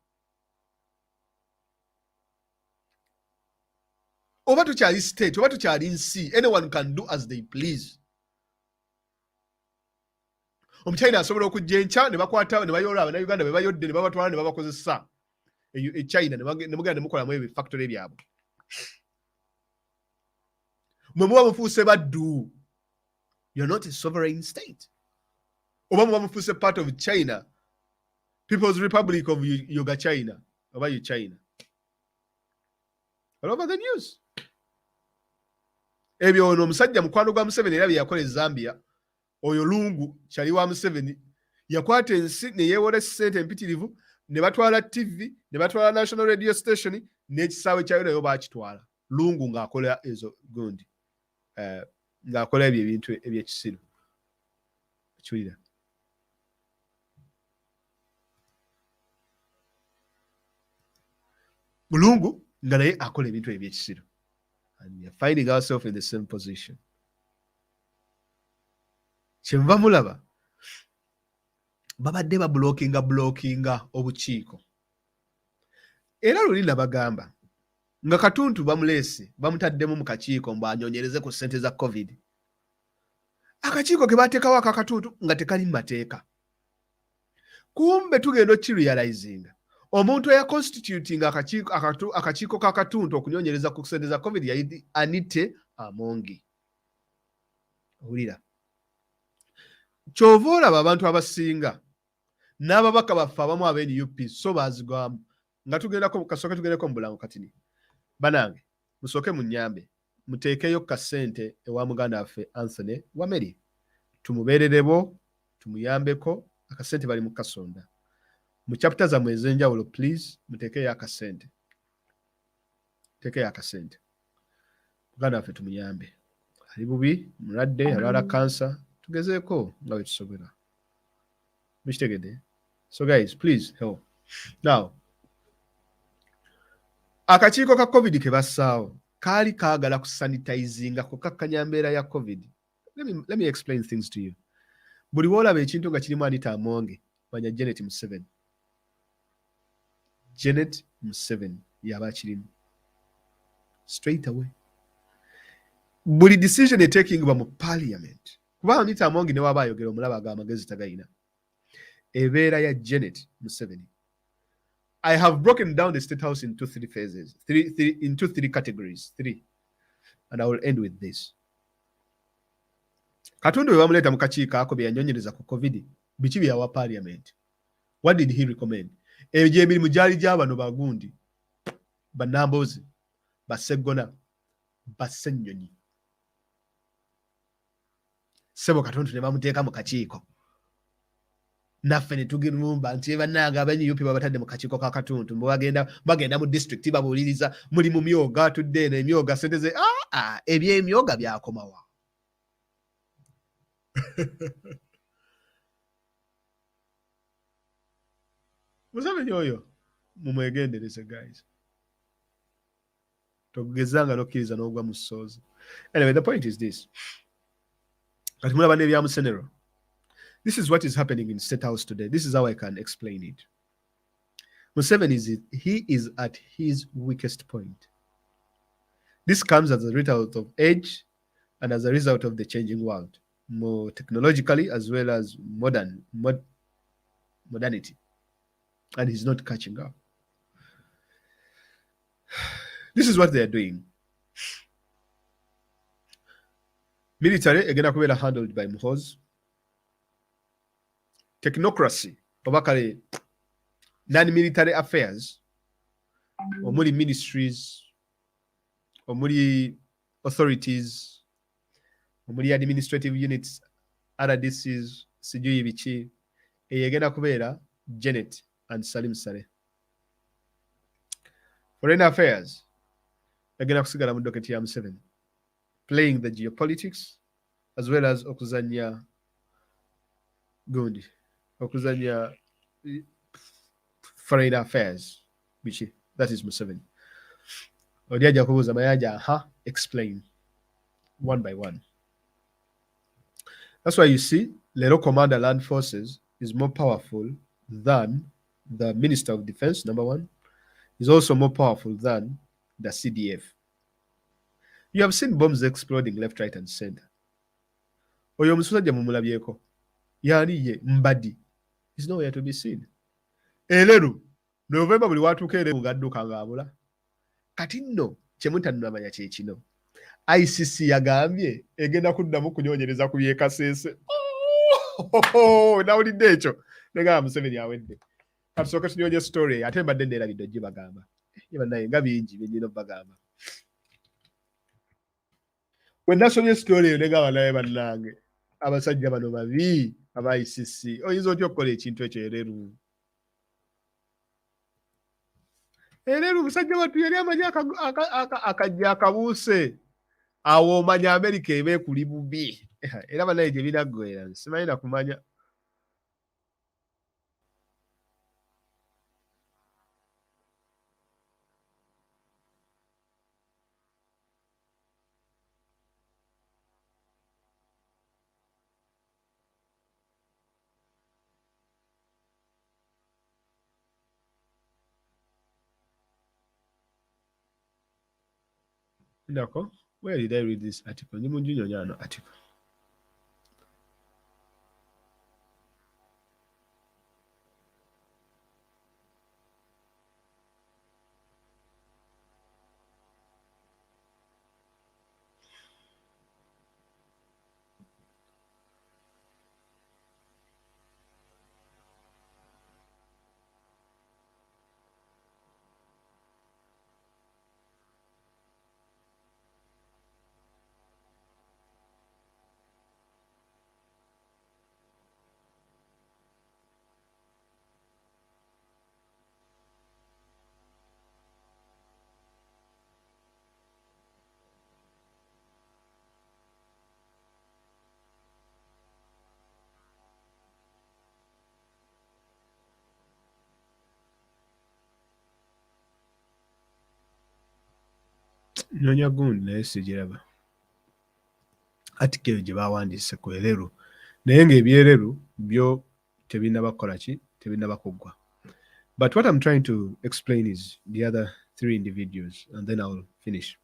Over to Charlie State, over to Charlie Sea, anyone can do as they please. Omuchina asobola okujja enkya ne bakwata ne bayola Abannayuganda be bayodde ne babatwala ne babakozesa China ne mugenda ne mukolamu ebyo factory byabwe. Mwe muba mufuuse baddu. You're not a sovereign state. Oba muba mufuuse part of China, People's Republic of Yoga China, oba you China. All over the news. Ebyo ono omusajja mukwano gwa Museveni era bye yakola e Zambia. Oyo lungu kyali wa Museveni yakwata ensi ne yeewola ssente empitirivu ne batwala TV ne batwala National Radio Station n'ekisaawe kyayo nayo baakitwala lungu ng'akola ezo gundi ng'akola ebyo ebintu ebyekisiru kiwulira mulungu nga naye akola ebintu ebyekisiru and we are finding ourselves in the same position. Kyenva mulaba babadde blockinga obukiiko era luli nabagamba nga Katuntu bamuleese bamutaddemu mu kakiiko mbu anyonyereze ku ssente za COVID. Akakiiko ke bateekawo Katuntu nga tekali mu mateeka. Kumbe tugenda okirealizinga omuntu eyaconstituting akakiiko kakatuntu okunyonyereza ku ssente za covid yali Anite Amongi. Owulira kyova olaba abantu abasinga n'ababaka baffe abamu ab'NUP so baazigwamu nga kasooke tugendeko mu bulango katini. Banange musooke munnyambe muteekeyo kasente ewa muganda waffe Anthony Wameli tumubeererebo tumuyambeko akasente bali mu kasonda mu chapter zammwe ez'enjawulo please muteekeyo akasente muganda waffe tumuyambe ali bubi mulwadde alwala kansa tugezeeko nga bwe tusobola mukitegedde. So guys please help. Now akakiiko ka covid ke bassaawo kaali kaagala kusanitizinga kukakkanya mbeera ya covid. Let me explain things to you. Buli woolaba ekintu nga kirimu Anita Amonge manya Janet Museveni yaba akirimu straight away. Buli decision etakingibwa mu parliament kuba Anita Amonge ne waba ayogera omulaba ag'amagezi tagayina ebeera ya Janet Museveni. I have broken down the State House into three phases, into three categories, and I will end with this. Katundu we bamuleeta mu kakiiko ako bye yanyonyereza ku covid biki bye yawa parliament. What did he recommend? Egyo emirimu gyali gy'abano bagundi bannamboozi baseggona bassennyonyi ssebo Katonda ne bamuteeka mu kakiiko naffe ne tugirumba nti bannange ab'NUP babatadde mu kakiiko ka Katuntu bagenda mu district babuuliriza muli mu myoga tudde eno emyoga sente ze ebyemyoga byakomawa. Museveni oyo mumwegendereze guys togezanga nokkiriza n'ogwa mu ssoozi. Anyway, the point is this. Kati mulaba n'ebya Musenero. This is what is happening in State House today. This is how I can explain it. Museveni is at his weakest point. This comes as a result of age and as a result of the changing world, more technologically as well as modernity. And he's not catching up. This is what they are doing. Military egenda kubeera handled by Muhoozi. Technocracy obakale non-military affairs omuli ministries omuli authorities omuli administrative units RDCs sijuyi biki egenda kubeera Janet and Salim Saleh. Foreign affairs egenda kusigala mu doketi ya Museveni, playing the geopolitics as well as okuzanya foreign affairs biki. That is Museveni. Oli ajja kubuuza Mayanja explain one by one. That's why you see Lero Commander Land Forces is more powerful than the Minister of Defense, number one. Is also more powerful than the CDF. You have seen bombs exploding left, right, and center. Oyo omusajja mumulabyeko. Yani ye Mbadi is nowhere to be seen. Eleru November buli watuuka Eleru ng'adduka ng'abula. Kati nno kye mutannamanya kye kino. ICC yagambye egenda kuddamu kunyonyereza ku byekaseese. Nawulidde ekyo negamba Museveni awedde. Katusooke tunyonye story ate mbadde nneerabidde ojje bagamba. Ye bannaye nga bingi bye nnina bagamba. Bwe nasomye story eyo negamba naye bannange abasajja bano babi aba ICC oyinza otya okukola ekintu ekyo Eleru. Eleru musajja wattu yali amanyi akajja akabuuse awo omanya Amerika eba ekuli bubi era bannaye gye binaggwera simanyi na kumanya. D'accord. Where did I read this article? Article. Nyonya gundi naye sigiraba. Article gye bawandiise ku eleru. Naye ng'ebyereru byo tebinaba kukola ki? Tebinaba kuggwa. But what I'm trying to explain is the other three individuals, and then I'll finish.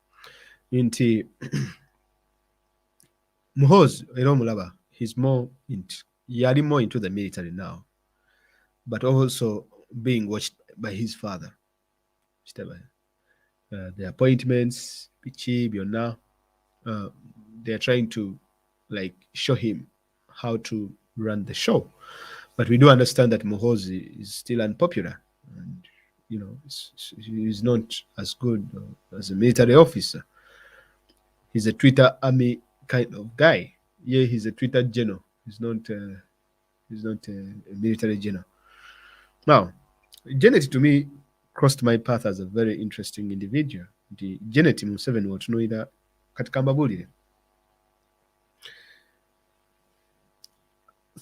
Nti Muhoozi era omulaba, he's more into the military now, but also being watched by his father. The appointments, pichi byonna, they're trying to like show him how to run the show. But we do understand that Muhoozi is still unpopular, and you know he's not as good as a military officer. He's a Twitter army kind of guy. Yeah, he's a Twitter general. He's not a military general. Now, Janet to me crossed my path as a very interesting individual. The Janet Museveni watunuulira katika mbabuulire.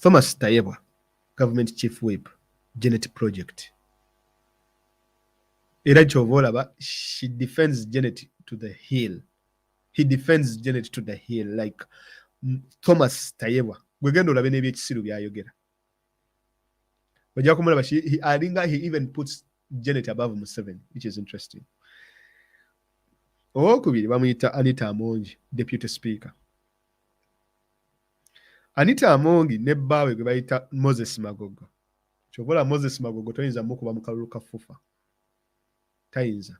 Thomas Tayebwa, government chief whip, Janet project. Era ky'ova olaba, she defends Janet to the hill. He defends Janet to the hill, like Thomas Tayebwa. Gwegenda olabe n'ebyekisiru by'ayogera. Ojja kumulaba, he even puts Janet above Museveni, which is interesting. Owokubiri bamuyita Anita Amongi, deputy speaker. Anita Amongi ne bbaawe gwe bayita Moses Magogo. Kyovola Moses Magogo toyinza mukuba mu kalulu ka FUFA. Tayinza.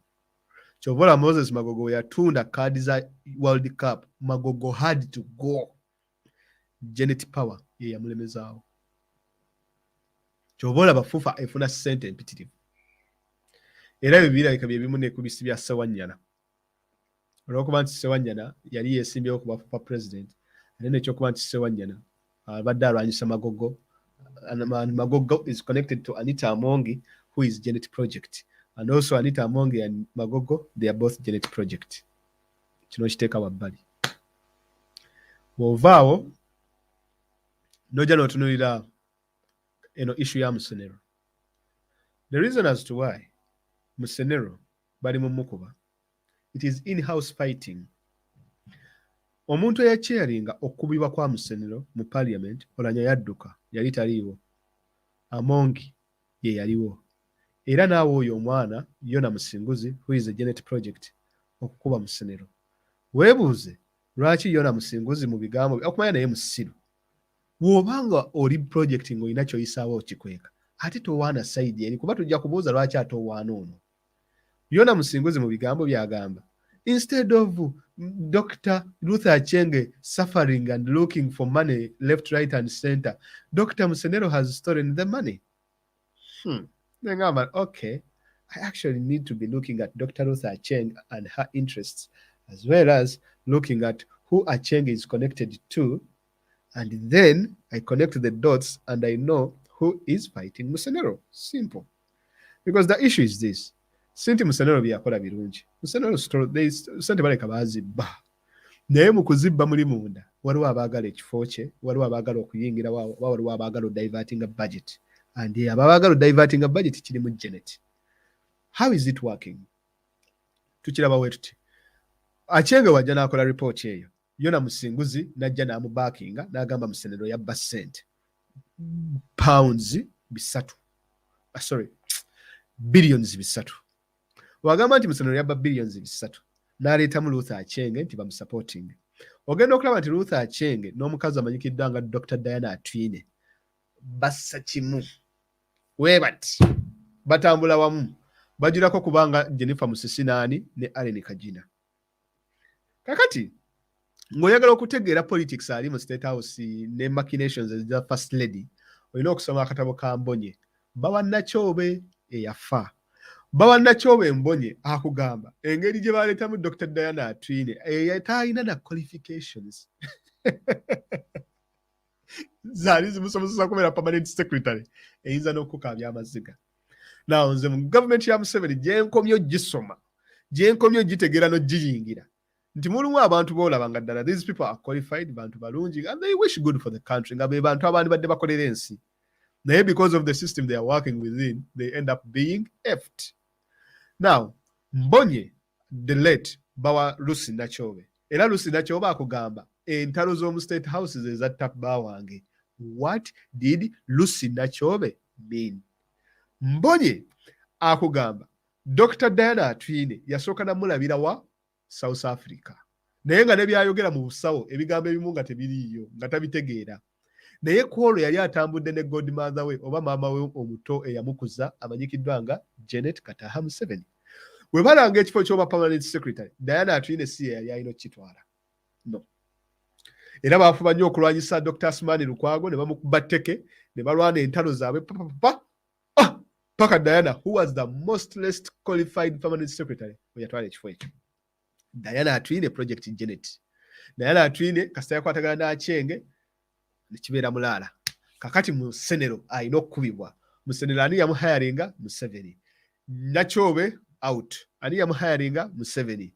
Kyovola Moses Magogo yatunda kaadi za World Cup. Magogo had to go. Janet Power ye yamulemezaawo. Kyovola bafufa efuna ssente empitirivu. Era ebyo birabika bye bimu n'ekubisi bya Ssewanyana. Olw'okuba nti Ssewanyana yali yeesimbyewo ku bafufa president. Ate n'ekyokuba nti Ssewanyana abadde alwanyisa Magogo. And Magogo is connected to Anita Amongi, who is Janet Project. And also Anita Amongi and Magogo, they are both Janet Project. Kino kiteeka wabbali. Bw'ovaawo n'ojja n'otunuulira eno issue ya Musenero. The reason as to why Musenero bali mu mukuba, it is in-house fighting. Omuntu eyakyeringa okubibwa kwa Musenero mu parliament Oulanyah yadduka, yali taliiwo. Amongi ye yaliwo. Era naawe oyo omwana Yona Musinguzi, who is a Janet Project, okukuba Musenero. Weebuuze lwaki Yona Musinguzi mu bigambo okumanya naye musiru. Bw'obanga oli project ng'olina ky'oyisaawo okikweka, ate towaana sayidi eri, kuba tujja kubuuza lwaki ate owaana ono. Yona Musinguzi mu bigambo by'agamba, instead of Dr. Ruth Achenge suffering and looking for money left, right and center, Dr. Musenero has stolen the money. Then I'm like, okay, I actually need to be looking at Dr. Ruth Acheng and her interests, as well as looking at who Acheng is connected to, and then I connect the dots and I know who is fighting Musenero. Simple. Because the issue is this. Sente Musenero byakola birungi. Musenero sente baleka bazibba. Naye mu kuzibba muli munda waliwo abaagala ekifo kye, waliwo abaagala okuyingira, waliwo abaagala diverting budget. And abaagala diverting budget kiri mu Janet. How is it working? Tukiraba bwe tuti. Achenge wajja n'akola report eyo. Yona Musinguzi n'ajja n'amubaakinga n'agamba Musenero yabba ssente. Pounds bisatu. Billions bisatu. Wagamba nti Musenero yabba billions bisatu. N'aleetamu Ruth Achenge nti bamusupporting. Ogenda okulaba nti Ruth Achenge n'omukazi amanyikiddwa nga Dr. Diana Atwine bassa kimu. Weebati batambula wamu. Bajirako kubanga Jennifer Musisinaani ne Allen Kajina. Kakati ng'oyagala okutegeera politics ali mu State House ne machinations za First Lady, olina okusoma akatabo ka Mbonye. Bawannakyobe eyafa. Bawannakyobe Mbonye akugamba engeri gye baleetamu Dr. Diana Atwine eyataalina na qualifications. Zaali zimusomeseza kubeera permanent secretary eyinza n'okukaabya amaziga. Now nze mu government ya Museveni gye nkomyo gisoma, gye nkomyo gitegeera n'ogiyingira nti mulimu abantu boolaba nga ddala these people are qualified, bantu balungi and they wish good for the country, nga be bantu abandi badde bakolera ensi. Naye because of the system they are working within, they end up being effed. Now Mbonye, the late bawa Lucy Nachobe. Era Lucy Nachobe akugamba entalo z'omu State Houses ezatta bba wange. What did Lucy Nachobe mean? Mbonye akugamba Dr. Diana Atwine yasooka namulabira wa South Africa. Naye nga ne byayogera mu busawo ebigambo ebimu nga tebiriiyo nga tabitegeera. Naye kwolwo yali atambudde ne godmother we oba maama we omuto eyamukuza amanyikiddwa nga Janet Kataha Museveni. Bwe balanga ekifo ky'oba permanent secretary, Diana Atwine si yali alina okukitwala. No. Era baafuba nnyo okulwanyisa Dr. Asmani Lukwago ne bamukuba tteke ne balwana entalo zaabwe paka Diana, who was the most least qualified permanent secretary, yatwala ekifo ekyo. Diana Atwine project Janet. Diana Atwine kasita yakwatagana n'akyenge nekibeera mulaala. Kakati mu Senero alina okukubibwa. Mu Senero ani yamuhayaringa Museveni. Nachobe out. Ani yamuhayaringa Museveni.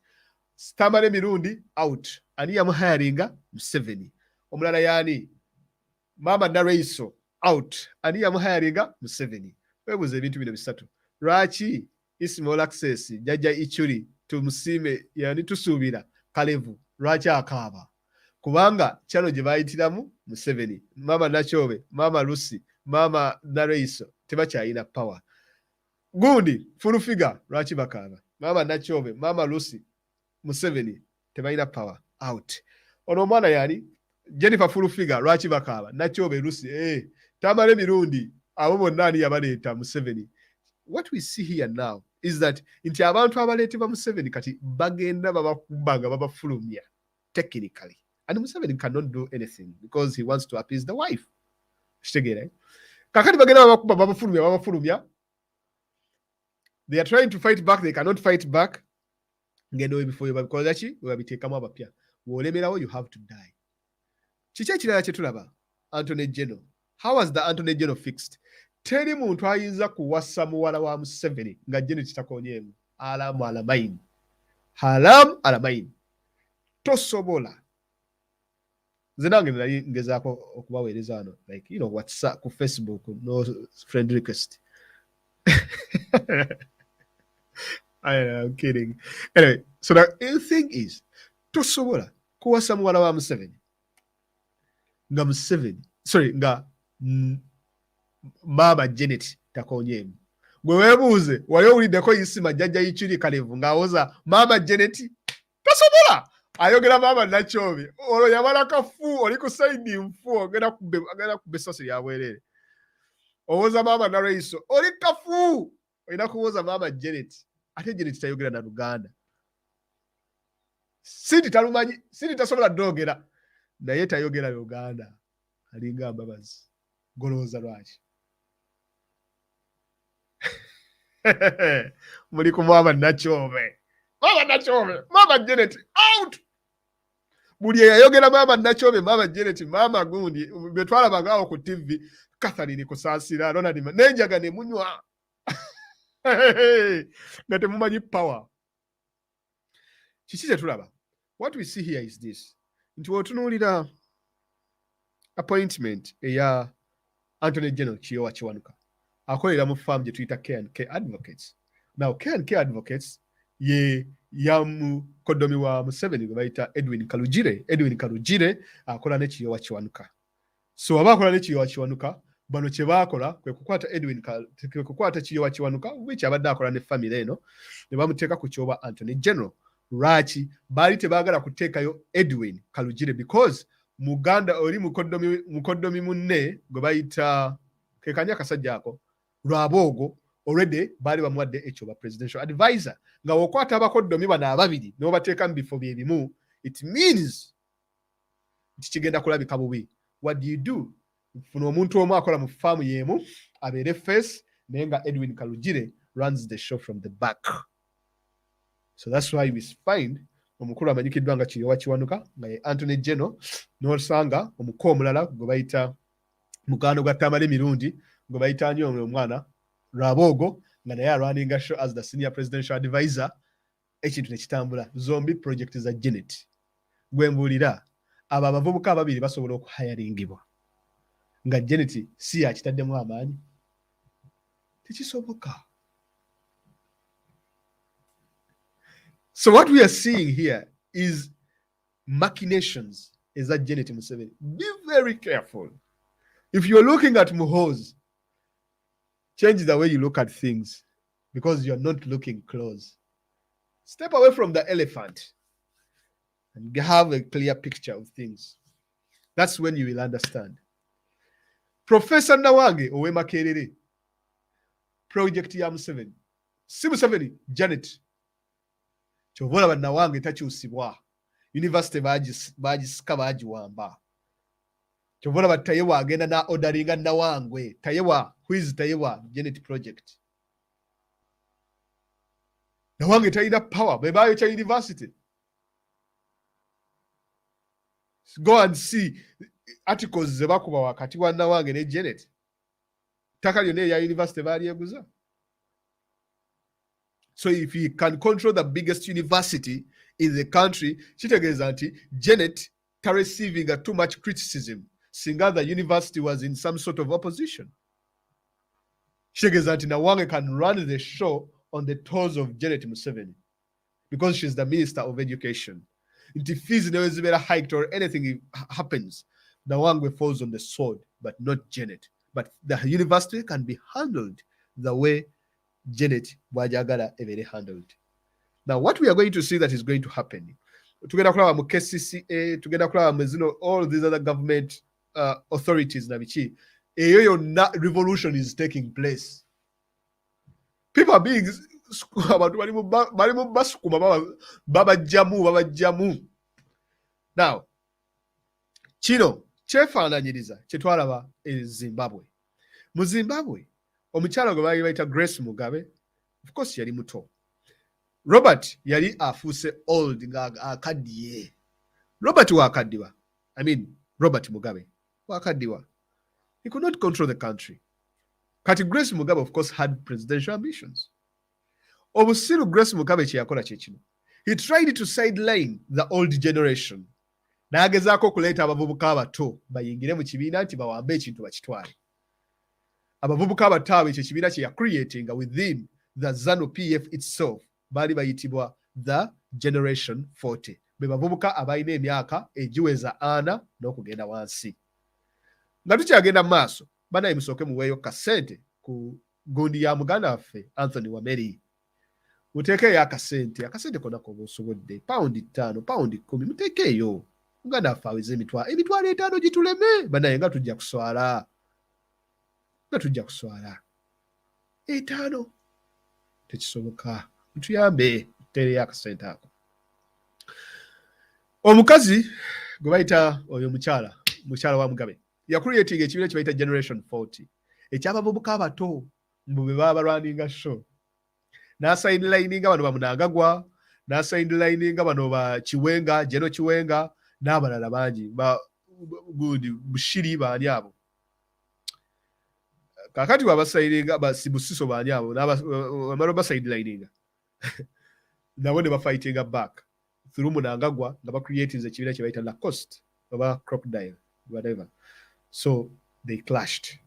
Stamale Mirundi out. Ani yamuhayaringa Museveni. Omulala yani Mama Nareiso out. Ani yamuhayaringa Museveni. Webuze ebintu bino bisatu. Lwaki Ismail Access Jajja Ichuri tumusime yani tusuubira Kalevu lwaki akaaba? Kubanga kyalo gye bayitiramu Museveni, Mama Nachobe, Mama Lucy, Mama Nareiso tebakyalina power. Gundi full figure lwaki bakaaba? Mama Nachobe, Mama Lucy, Museveni tebalina power out. Ono omwana yani Jennifer full figure lwaki bakaaba? Nachobe, Lucy tamale mirundi abo bonna ani yabaleeta Museveni. What we see here now is that nti abantu abaleetebwa Museveni kati bagenda babakubanga babafulumya technically. And Museveni cannot do anything because he wants to appease the wife. Shitegera. Kakati bagenda babafulumya. They are trying to fight back, they cannot fight back. Ngendo before you because actually we have taken up appear. Wolemerawo you have to die. Chiche kirala chetulaba Anthony General. How was the Anthony General fixed? Teri muntu ayinza kuwasa muwala wa Museveni nga Janet kitakonyeemu. Alamu alamain. Halam alamain. Tosobola. Zenange ngezaako okubaweereza wano like WhatsApp ku Facebook no friend request. I'm kidding. Anyway, so the thing is tosobola kuwasa muwala wa Museveni nga Museveni nga Mama Janet takonyeemu. Gwe weebuuze wali owuliddeko Isima Jajja Ichuri Kalevu ng'awoza Mama Janet tosobola. Ayogera Mama Nachobe olwo yabala kafu oli ku side nfu agenda kubbe sosi ya bwerere. Owoza Mama Nareiso oli kafu olina kuwoza Mama Janet. Ate Janet tayogera na Luganda. Sindi talumanyi, sindi tasobola dogera naye tayogera Luganda. Alinga mbabazi. Golooza lwaki. Muli ku Mama Nachobe. Mama Nachobe, Mama Janet out. Buli yayogera Mama Nachobe, Mama Janet, Mama Gundi, betwala bagawo ku TV, Catherine kusaasira, Ronald nenjaga ne munywa. Nga temumanyi power. Kiki kye tulaba. What we see here is this. Nti wotunuulira appointment eya Anthony General Kiyowa Kiwanuka. Akolera mu farm gye tuyita K&K Advocates. Now K&K Advocates ye mukodomi wa Museveni gwe bayita Edwin Kalugire akola ne Kiyowa Kiwanuka. So abakola ne Kiyowa Kiwanuka bano kye baakola kwe kukwata Kiyowa Kiwanuka which abadde akola ne family eno ne bamuteeka ku kyoba Anthony General. Lwaki baali tebaagala kuteekayo Edwin Kalugire because Muganda oli mukodomi munne gwe bayita kekanya kasajja ako Lwaboogo already baali bamuwadde ekyoba presidential advisor nga wokwata abakodomi bano ababiri ne bateeka mu bifo bye bimu it means kigenda kulabika bubi. What do you do? Funa omuntu omu akola mu faamu y'emu abeere face naye nga Edwin Kalugire runs the show from the back. So that's why we find omukulu amanyikiddwa nga Kiyowa Kiwanuka nga ye Anthony General n'osanga omuko omulala gwe bayita mugano gwa Tamale Mirundi gwe bayita nnyo omwana Lwaboogo nga naye arunning show as the senior presidential advisor. Ekintu nekitambula zombi project za Janet gwe mbuulira abo abavubuka ababiri basobola okuhayaringibwa nga Janet si yakitaddemu amaanyi tekisoboka. So what we are seeing here is machinations. Is that Janet Museveni? Be very careful. If you're looking at Muhoozi, change the way you look at things because you're not looking close. Step away from the elephant and have a clear picture of things. That's when you will understand. Professor Nawange Owe Makerere, project ya Museveni. Si Museveni, Janet. Chovola Nawange takyusibwa. University bagisika bagiwamba. Chovola batayewa agenda na orderinga Nawangwe. Tayewa, who is Tayewa? Janet project. Nawange tayina power. Bebayo cha university. Go and see articles zebakuba wakati wa Nawange ne Janet. Taka lyonna ya university balyeguza. So if he can control the biggest university in the country, kitegeeza nti Janet ta receiving too much criticism singa the university was in some sort of opposition. Kitegeeza nti Nawange can run the show on the toes of Janet Museveni because she's the Minister of Education. Nti fees never zibeera hiked or anything happens, Nawange falls on the sword, but not Janet. But the university can be handled the way Janet Wajagala evere handled. Now, what we are going to see that is going to happen, together with KCCA, together with all these other government authorities, Navichi, a revolution is taking place. People are being Baba Jamu. Now, Chino, kyefaananyiriza kyetwalaba e Zimbabwe. Mu Zimbabwe, omukyala gwe baali bayita Grace Mugabe, of course yali muto. Robert yali afuuse old nga akaddiye. Robert waakaddiwa. I mean, Robert Mugabe waakaddiwa. He could not control the country. Kati Grace Mugabe, of course, had presidential ambitions. Obusiru Grace Mugabe kye yakola kye kino. He tried to sideline the old generation. N'agezaako okuleeta abavubuka abato bayingire mu kibiina nti bawambe ekintu bakitwale. Abavubuka abato abo ekyo ekibiina kye yacreatinga within the ZANU-PF itself baali bayitibwa the Generation 40. Be bavubuka abalina emyaka egiweza 4 n'okugenda wansi. Nga tukyagenda mu maaso, banaye musooke muweeyo kasente ku gundi ya muganda waffe Anthony Wameli. Muteekeeyo akasente konna koba osobodde, £5, £10, muteekeeyo. Muganda waffe aweze emitwalo 5 gituleme, banaye nga tujja kuswala. Nga tujja kuswala. 5 tekisoboka. Mutuyambe tuteereyo akasente ako. Omukazi gwe bayita oyo mukyala wa Mugabe yacreating ekibiina kye bayita Generation 40 ekyabavubuka abato mbu be baba balwaninga show. N'asayinilininga bano bamunangagwa, n'asayinilininga bano ba Kiwenga, Jeno Kiwenga n'abalala bangi Bushiri baani abo. Kakati wabasayininga basibusiso baani abo n'abamala basayinilininga nabo ne bafightinga back through Munangagwa nga bacreating ekibiina kye bayita Lacoste oba Crocodile whatever. So they clashed.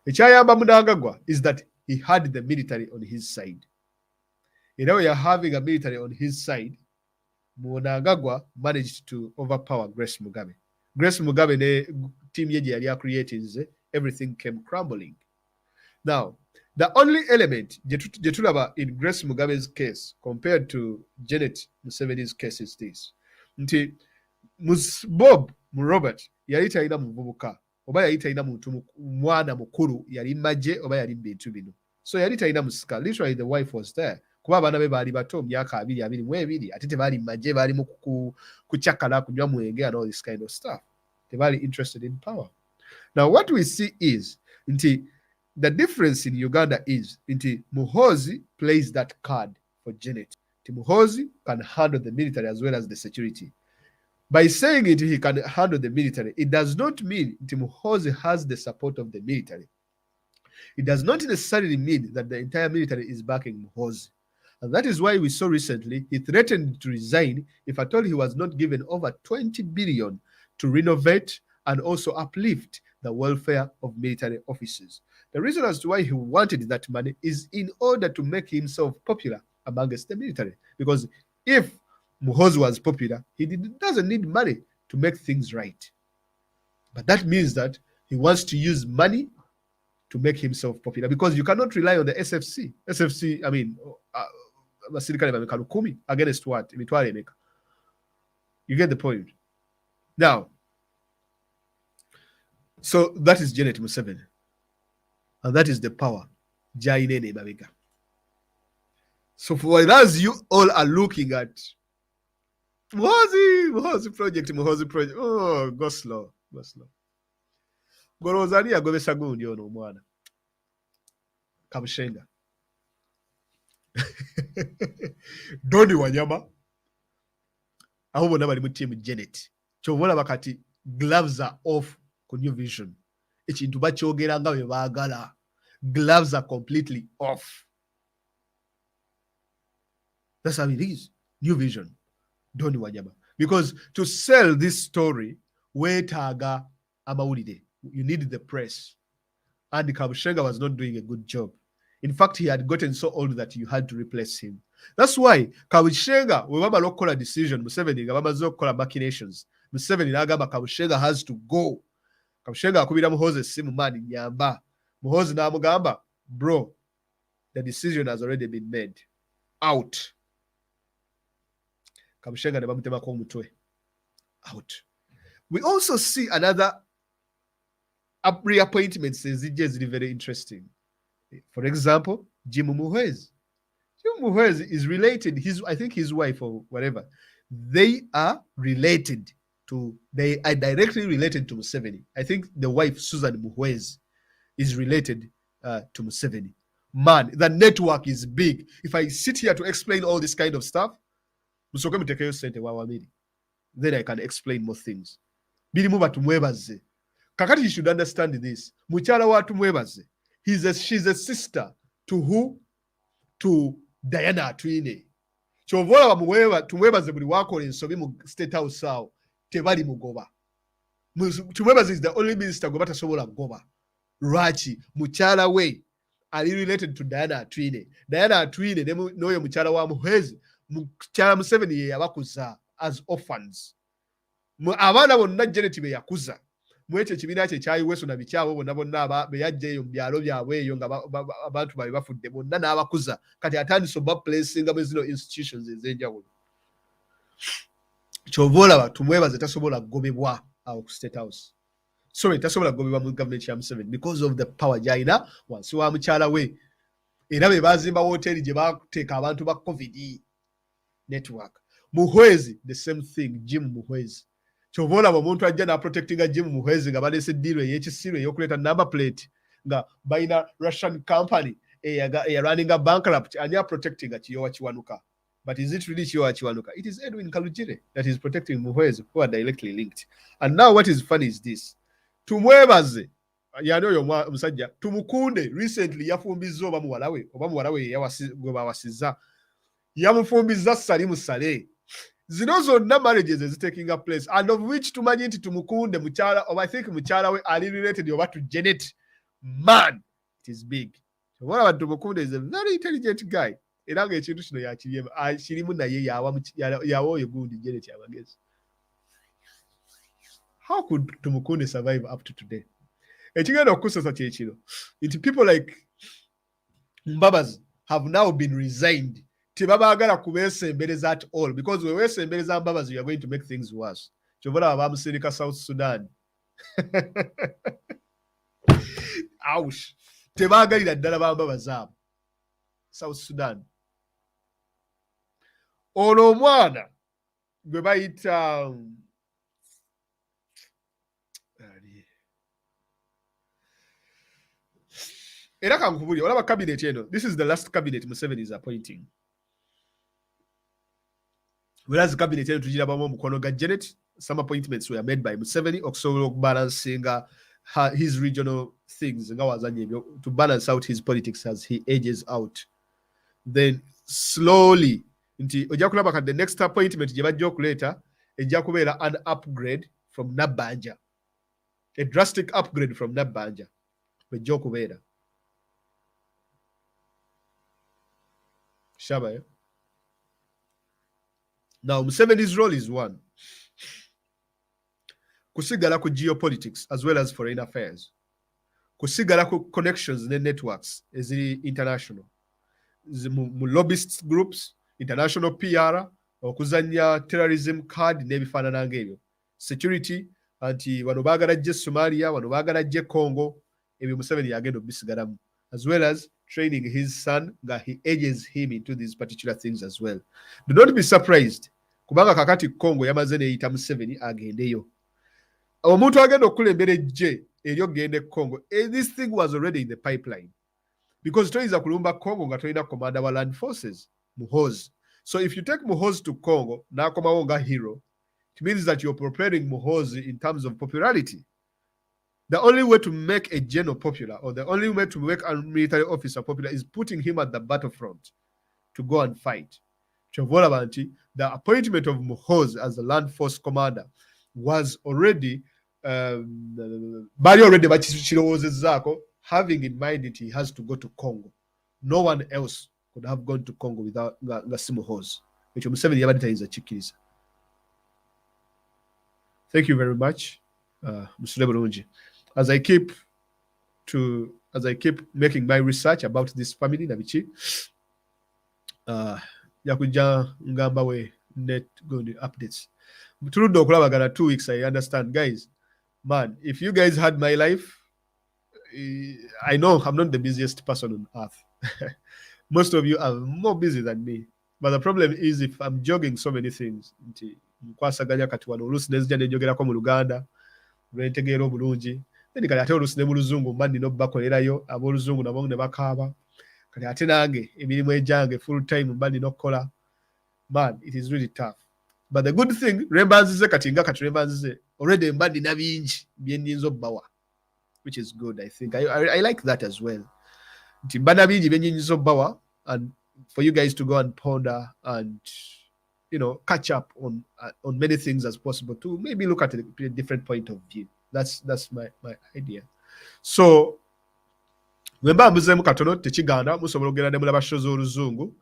Ekyayamba Munangagwa is that he had the military on his side. You know, you're having a military on his side. Munangagwa managed to overpower Grace Mugabe. Grace Mugabe ne team ye yali creating everything came crumbling. Now, the only element jetulaba in Grace Mugabe's case compared to Janet Museveni's case is this. Nti Bob Robert yali talina muvubuka oba yali talina muntu mwana mukulu yali maje oba yali bintu bino. So yali talina musika. Literally the wife was there. Kuba abaana be baali bato myaka 22 ate tebaali maje baali mu kuchakala kunywa mwenge and all this kind of stuff. Tebaali interested in power. Now what we see is nti the difference in Uganda is nti Muhoozi plays that card for Janet. Nti Muhoozi can handle the military as well as the security. By saying it, he can handle the military, it does not mean that Muhoozi has the support of the military. It does not necessarily mean that the entire military is backing Muhoozi. And that is why we saw recently he threatened to resign if at all he was not given over 20 billion to renovate and also uplift the welfare of military officers. The reason as to why he wanted that money is in order to make himself popular amongst the military. Because if Muhoozi was popular, he doesn't need money to make things right. But that means that he wants to use money to make himself popular, because you cannot rely on the SFC. SFC, I mean, against what? You get the point. Now, so that is Janet Museveni. And that is the power. So for as you all are looking at Muhoozi project, oh, go slow. Gorozani agobesa gundi ono omwana. Kabushenga. Doni Wanyama. Aho bonna bali mu team Janet. Chovola bakati gloves are off ku New Vision. Ekintu bakyogera nga bwe baagala. Gloves are completely off. That's how it is. New Vision. Doni Wanyama. Because to sell this story, weetaaga amawulire. You need the press. And Kabushenga was not doing a good job. In fact, he had gotten so old that you had to replace him. That's why Kabushenga, we have a local decision, Museveni, Gabamazo machinations. Museveni Nagaba Kabushenga has to go. Kabushenga akubira Muhoozi simu mani nyamba. Muhoozi na mugamba, bro, the decision has already been made. Out. Kabushenga ne bamutema ko mutwe. Out. We also see another reappointments is very interesting. For example, Jim Muhoozi. Jim Muhoozi is related, I think his wife or whatever, they are directly related to Museveni. I think the wife, Susan Muhoozi, is related to Museveni. Man, the network is big. If I sit here to explain all this kind of stuff, then I can explain more things. Kakati, you should understand this. Muchala wa tumwebaze. She's a sister to who? To Diana Atwine. Chovola wa tumwebaze buli wakole ensobi mu State House sao tebali mugoba. Tumwebaze is the only minister gwe batasobola goba. Lwaki muchala we ali related to Diana Atwine. Diana Atwine noyo muchala wa Muhoozi. Muchala Museveni ye yabakuza as orphans. Abaana bonna Janet be yakuza. Mwete kibiina kye kyayiweso na bikyabo bonna beyajjeeyo mu byalo byabwe eyo nga abantu babe bafudde bonna n'abakuza kati atandise obaplacinga mu zino institutions ez'enjawulo. Kyova olaba tumwebaze tasobola kugobebwa awo ku State House. Sorry, tasobola kugobebwa mu government ya Museveni because of the power gy'alina wansi wa mukyala we. Era be baazimba woteeri gye baateeka abantu ba COVID network. Muhoozi, the same thing, Jim Muhoozi. Chovola omuntu ajja na protectinga Jim Muhoozi nga balese deal ey'ekisiru ey'okuleeta number plate nga balina Russian company running a bankrupt and you're protecting Kiyowa Kiwanuka. But is it really Kiyowa Kiwanuka? It is Edwin Kalugire that is protecting Muhoozi, who are directly linked. And now what is funny is this. Tumwebaze yanoyo musajja tumukunde recently yafumbiza oba muwala we gwe bawasiza yamufumbiza Salimu Saleh. Zino zonna marriages is taking a place, and of which tumanyi nti tumukunde mukyala, or I think mukyala we ali related oba to Janet. Man, it is big. So what about Tumukunde is a very intelligent guy. Era nga ekintu kino yakirimu naye yawa oyo gundi Janet yabagezi. How could Tumukunde survive up to today? Ekigenda okukusasa kye kino nti people like Mbabazi have now been resigned. Tibabaagala kubeesembereza at all, because we weesembereza Mbabazi, you are going to make things worse. Chovola abamusirika South Sudan. Ouch. Tebaagalira ddala Bambabazi abo. South Sudan. Ono omwana gwe bayita era kankubulya olaba cabinet eno. This is the last cabinet Museveni is appointing. Whereas the cabinet eno tugirabamu omukono ga Janet, some appointments were made by Museveni okusobola okubalancing his regional things to balance out his politics as he ages out. Then slowly nti ojja kulaba kati the next appointment gye bajja okuleeta ejja kubeera an upgrade from Nabbanja, a drastic upgrade from Nabbanja ejja okubeera. Shabayo. Now, Museveni's role is one. Kusigala ku geopolitics as well as foreign affairs. Kusigala ku connections and networks is international. Mu lobbyist groups, international PR, okuzanya terrorism card n'ebifaanana ng'ebyo. Security, anti wano baagala gye Somalia, wano baagala gye Congo, ebyo Museveni yagenda obisigalamu. As well as training his son, that he ages him into these particular things as well. Do not be surprised. Kubanga kakati Congo yamaze neeyita Museveni agendeyo. Omuntu agenda okulembera eggye eryogenda e Congo. This thing was already in the pipeline. Because toyiza kulumba Congo nga tolina commander wa land forces, Muhoozi. So if you take Muhoozi to Congo, n'akomawo nga hero, it means that you're preparing Muhoozi in terms of popularity. The only way to make a general popular, or the only way to make a military officer popular, is putting him at the battlefront to go and fight. The appointment of Muhoozi as the land force commander was already having in mind that he has to go to Congo. No one else could have gone to Congo without Muhoozi. Thank you very much, Mr. Lebulungi. As I keep making my research about this family, Nabichi, yakuja ngamba we net going to updates. Through 2 weeks, I understand, guys. Man, if you guys had my life, I know I'm not the busiest person on earth. Most of you are more busy than me. But the problem is, if I'm jogging so many things, nkwasaganya kati wano oluusi nezija nenjogerako mu Luganda lwentegeera obulungi, then kati ate oluusi ne mu Luzungu mba nina obbakolerayo, ab'Oluzungu nabo ne bakaaba, kati ate nange emirimu egyange full time mba nina okukola. Man, it is really tough. But the good thing, rembanzize kati nga kati rembanzize already mba nina bingi bye nnyinza obbawa, which is good. I think I like that as well. Nti mba na bingi bye nnyinza obbawa, and for you guys to go and ponder and catch up on many things as possible, to maybe look at a different point of view. That's my idea. So wemba mbuzemu katono tekiganda musobola okugenda ne mulaba shows oluzungu.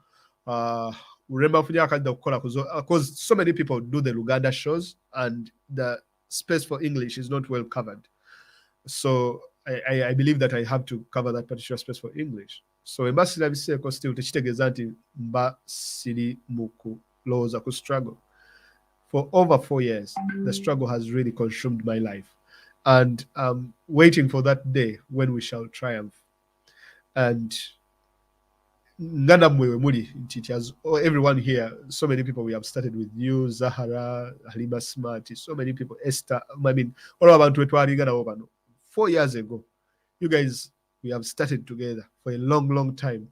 Remember because so many people do the Luganda shows and the space for English is not well covered. So I believe that I have to cover that particular space for English. So mba sirabiseko still tekitegeeza nti mba siri mukulowooza ku struggle. For over 4 years, the struggle has really consumed my life. And I'm waiting for that day when we shall triumph. And everyone here, so many people we have started with you, Zahara, Halima Smart, so many people, Esther, I mean, all about 4 years ago, you guys, we have started together for a long time.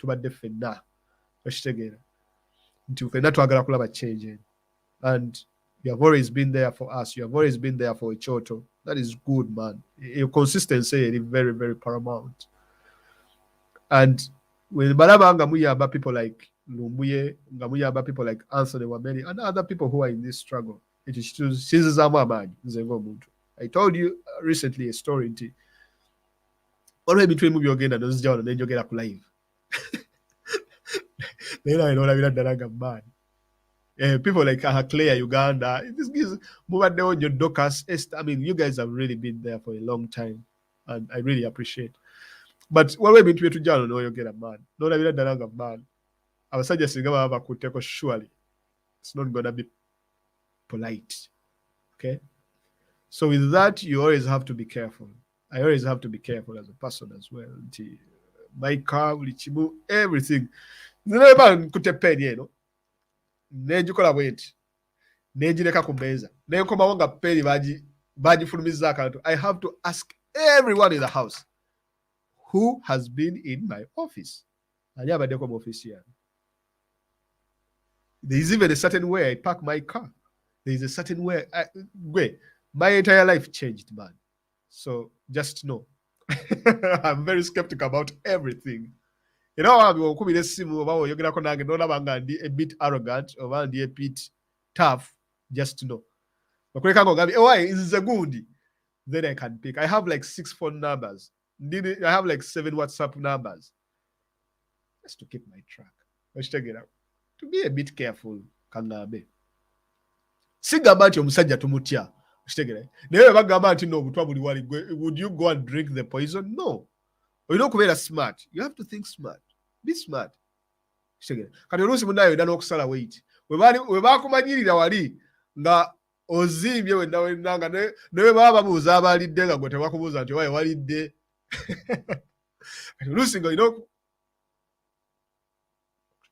And you have always been there for us. You have always been there for Echoto. That is good, man. Your consistency is very, very paramount. And when Barabanga Muyaba, people like Lumbuye, Gamuyaba, people like Anthony Wameli, and other people who are in this struggle, it is I told you recently a story. Already between movie again and those John and then you get up live. Then I know that man. People like Claire, Uganda, this gives move at your Docas. I mean, you guys have really been there for a long time, and I really appreciate. But what we've been to John, no, you get a man. No, I don't man. I was suggesting surely it's not gonna be polite. Okay. So with that, you always have to be careful. I always have to be careful as a person as well. My car, everything. Nenjukola bwenti nenjireka ku mmeeza nenkomawo nga peri bagifulumiza akantu. I have to ask everyone in the house who has been in my office. Ani abaddeko mu office yange. There is even a certain way I park my car. There is a certain way my entire life changed, man. So just know I'm very skeptical about everything. You know, I'm a bit arrogant or a bit tough, just to know. Then I can pick. I have like 6 phone numbers. I have like 7 WhatsApp numbers. Just to keep my track. To be a bit careful, Kangabe. sigamba nti omusajja tumutya kitegere naye bagamba nti no obutwa buli wali would you go and drink the poison? No. Olina okubeera smart. You have to think smart. Be smart. Kitegere kati oluusi munayo edda n'okusala wait we baakumanyirira wali nga ozimbye wenna nga naye baba babuuza abalidde nga gwe tebakubuuza nti owaye walidde kati oluusi nga olina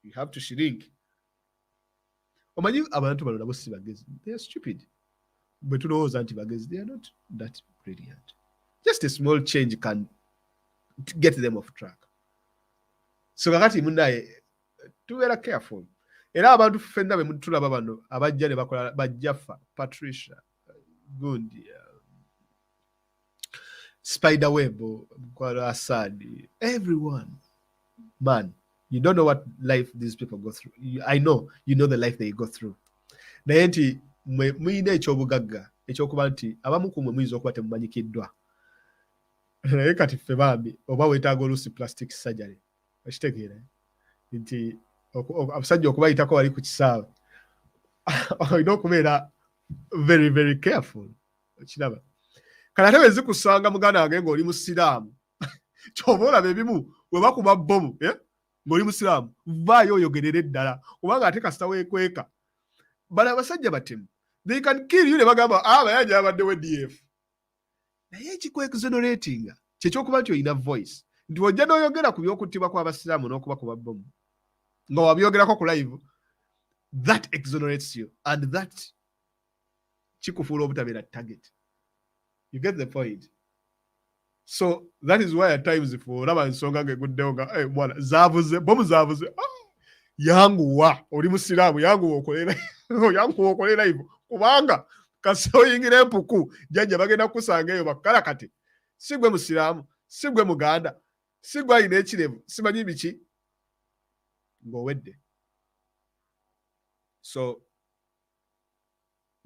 you have to shrink. Omanyi abantu bano nabo si bagezi. They are stupid. But tulowooza nti bagezi, they are not that brilliant. Just a small change can get them off track. So kakati munaye tubeera careful. Era abantu ffenna be tulaba bano abajja ne bakola bajjaffa Patricia Gundi Spiderweb Mukwala Asadi, everyone. Man, you don't know what life these people go through. I know you know the life they go through. Naye nti muyina ekyobugagga ekyokuba nti abamu ku mwe muyinza okuba temumanyikiddwa. Naye kati ffe bambi oba weetaaga oluusi plastic surgery. Okitegeera nti abasajja okubayitako wali ku kisaawe olina okubeera very very careful. Okiraba kale ate wezikusanga muganda wange ng'oli musiraamu ky'oba olaba ebimu we bakuba bbomu ng'oli musiraamu vaayo oyogerere ddala kubanga ate kasita weekweka bala abasajja batemu they can kill you ne bagamba Mayanja abaddewo EDF naye ekikwexoneratinga kyekyokuba nti olina voice nti ojja n'oyogera ku by'okuttibwa kw'abasiraamu n'okuba kuba bbomu nga wabyogerako ku live, that exonerates you and that kikufuula obutabeera target. You get the point? So that is why at times if olaba ensonga ng'eguddewo nga mwana zaabuze bomu zaabuze yanguwa oli musiraamu yanguwa okolera hivyo kubanga kasi oyingira empuku jjajja bagenda kukusanga eyo bakala kati sigwe musiraamu sigwe muganda sigwe alina ekirevu simanyi biki ng'owedde. So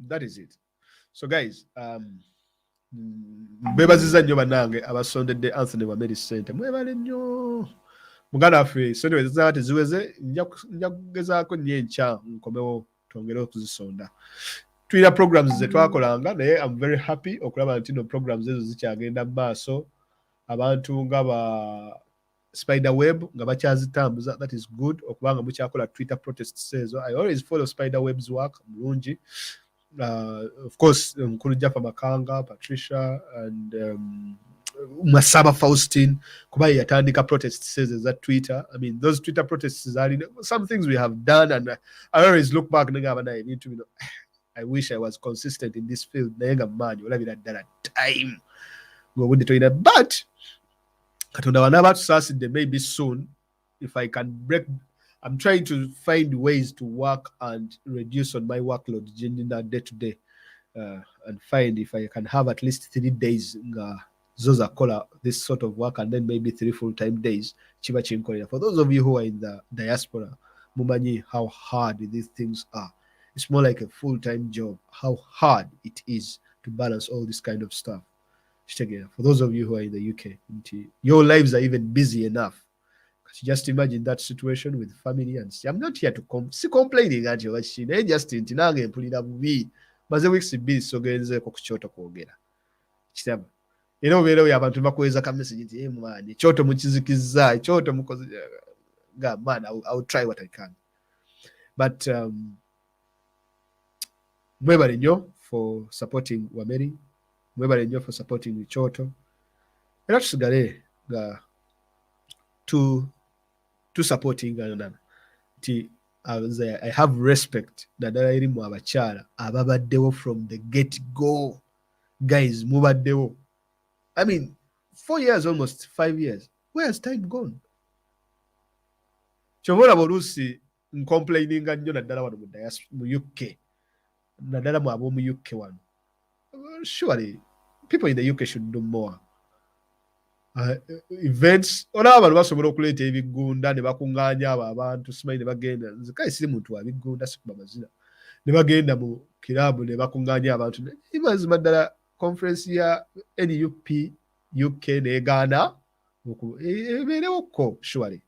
that is it. So guys, bebaziza nnyo bannange abasondedde Anthony Wameli ssente mwebale nnyo muganda waffe sente wezizaba teziweze nja kugezaako nnyo enkya nkomewo twongere okuzisonda. Tulina programs ze twakolanga naye I'm very happy okulaba nti no programs ezo zikyagenda mu maaso. Abantu nga ba Spiderweb nga bakyazitambuza, that is good okubanga mukyakola Twitter protests ezo. I always follow Spiderweb's work mulungi. Of course Mkulu Jaffa Makanga, Patricia and Masaba Faustin kuba yatandika protests says that Twitter. I mean those Twitter protests are some things we have done and I always look back and I need to, you know, I wish I was consistent in this field. Nayenga manyi olabira ddala time ng'obudde toyina but Katonda wanaba tusaasidde maybe soon if I can break. I'm trying to find ways to work and reduce on my workload day to day and find if I can have at least 3 days zoza kola this sort of work and then maybe 3 full-time days chiba chinkolera. For those of you who are in the diaspora, mumanyi how hard these things are. It's more like a full-time job, how hard it is to balance all this kind of stuff. For those of you who are in the UK, your lives are even busy enough. Just imagine that situation with family and I'm not here to complaining at you. Just nange mpulira bubi maze weeks busy so genzeko ku kyoto kwogera. Kitaba. Era obeera oyo abantu bakuweza ka message nti mwana ekyoto mukizikiza ekyoto mukoze man I'll try what I can. But mwebale nnyo for supporting Wameli. Mwebale nnyo for supporting Ekyoto. Era tusigale nga to supporting another. I have respect naddala eri mu abakyala ababaddewo from the get go. Guys, mubaddewo. I mean 4 years, almost 5 years. Where has time gone? Kyova oluusi complaininga nnyo naddala wano mu UK. Naddala mu ab'omu UK wano. Surely people in the UK should do more. Events olaba abantu basobola okuleeta ebigunda ne bakuŋŋaanya abo abantu simanyi ne bagenda nze kale siri muntu wa bigunda sikuba mazina ne bagenda mu kiraabu ne bakuŋŋaanya abantu mazima ddala conference ya NUP UK n'egaana ebeerewokko surely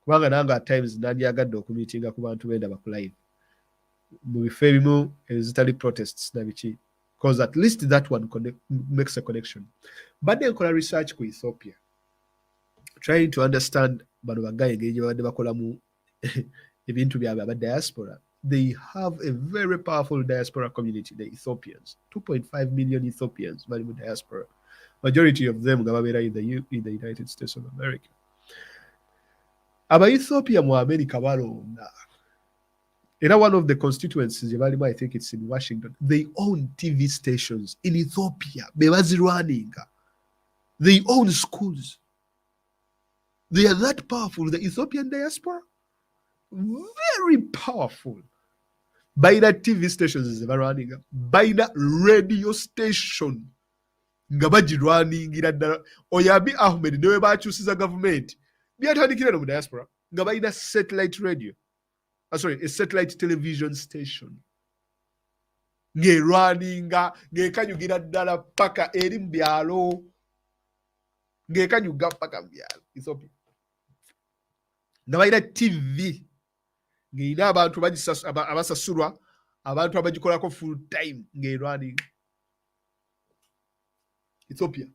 kubanga nange at times nandyagadde okumiitinga ku bantu benda bakulive mu bifo ebimu ezitali protests na biki, because at least that one makes a connection. Badde nkola research ku Ethiopia trying to understand bano bagaye engeri gye babadde bakolamu ebintu byabwe aba diaspora. They have a very powerful diaspora community, the Ethiopians. 2.5 million Ethiopians bali mu diaspora. Majority of them nga babeera in the United States of America. Aba Ethiopia mu America balonda. Era one of the constituencies, I think it's in Washington, they own TV stations in Ethiopia. They own schools. They are that powerful, the Ethiopian diaspora. Very powerful. By that TV stations is running. By that radio station. Ngabaji running Oyabi Ahmed, no about chooses a government. Be at the diaspora. Ngabaida satellite radio. A satellite television station. Nge running, nge kanyu gira dala paka erim bialo. Nge kanyu ga paka bialo. Ethiopia. Ngabaida TV. Nge ina abantu abasasurwa, abantu abagikolako full time nge running. Ethiopia.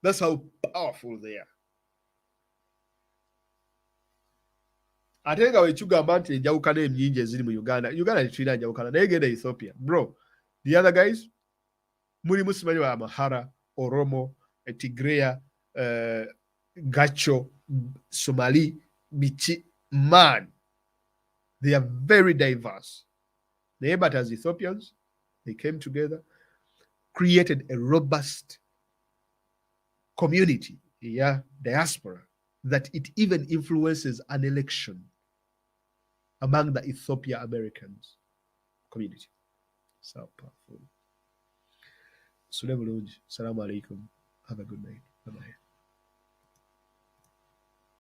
That's how powerful they are. Ate nga wekigamba nti enjawukana emnyingi eziri mu Uganda tekirina njawukana naye genda Ethiopia. Bro, the other guys, mulimu simanyi wa Amhara, Oromo, Tigray, Gacho, Somali, Bichi, man. They are very diverse. But as Ethiopians, they came together, created a robust community, diaspora, that it even influences an election among the Ethiopia Americans community. So powerful. Salaam alaikum. Have a good night. Bye-bye.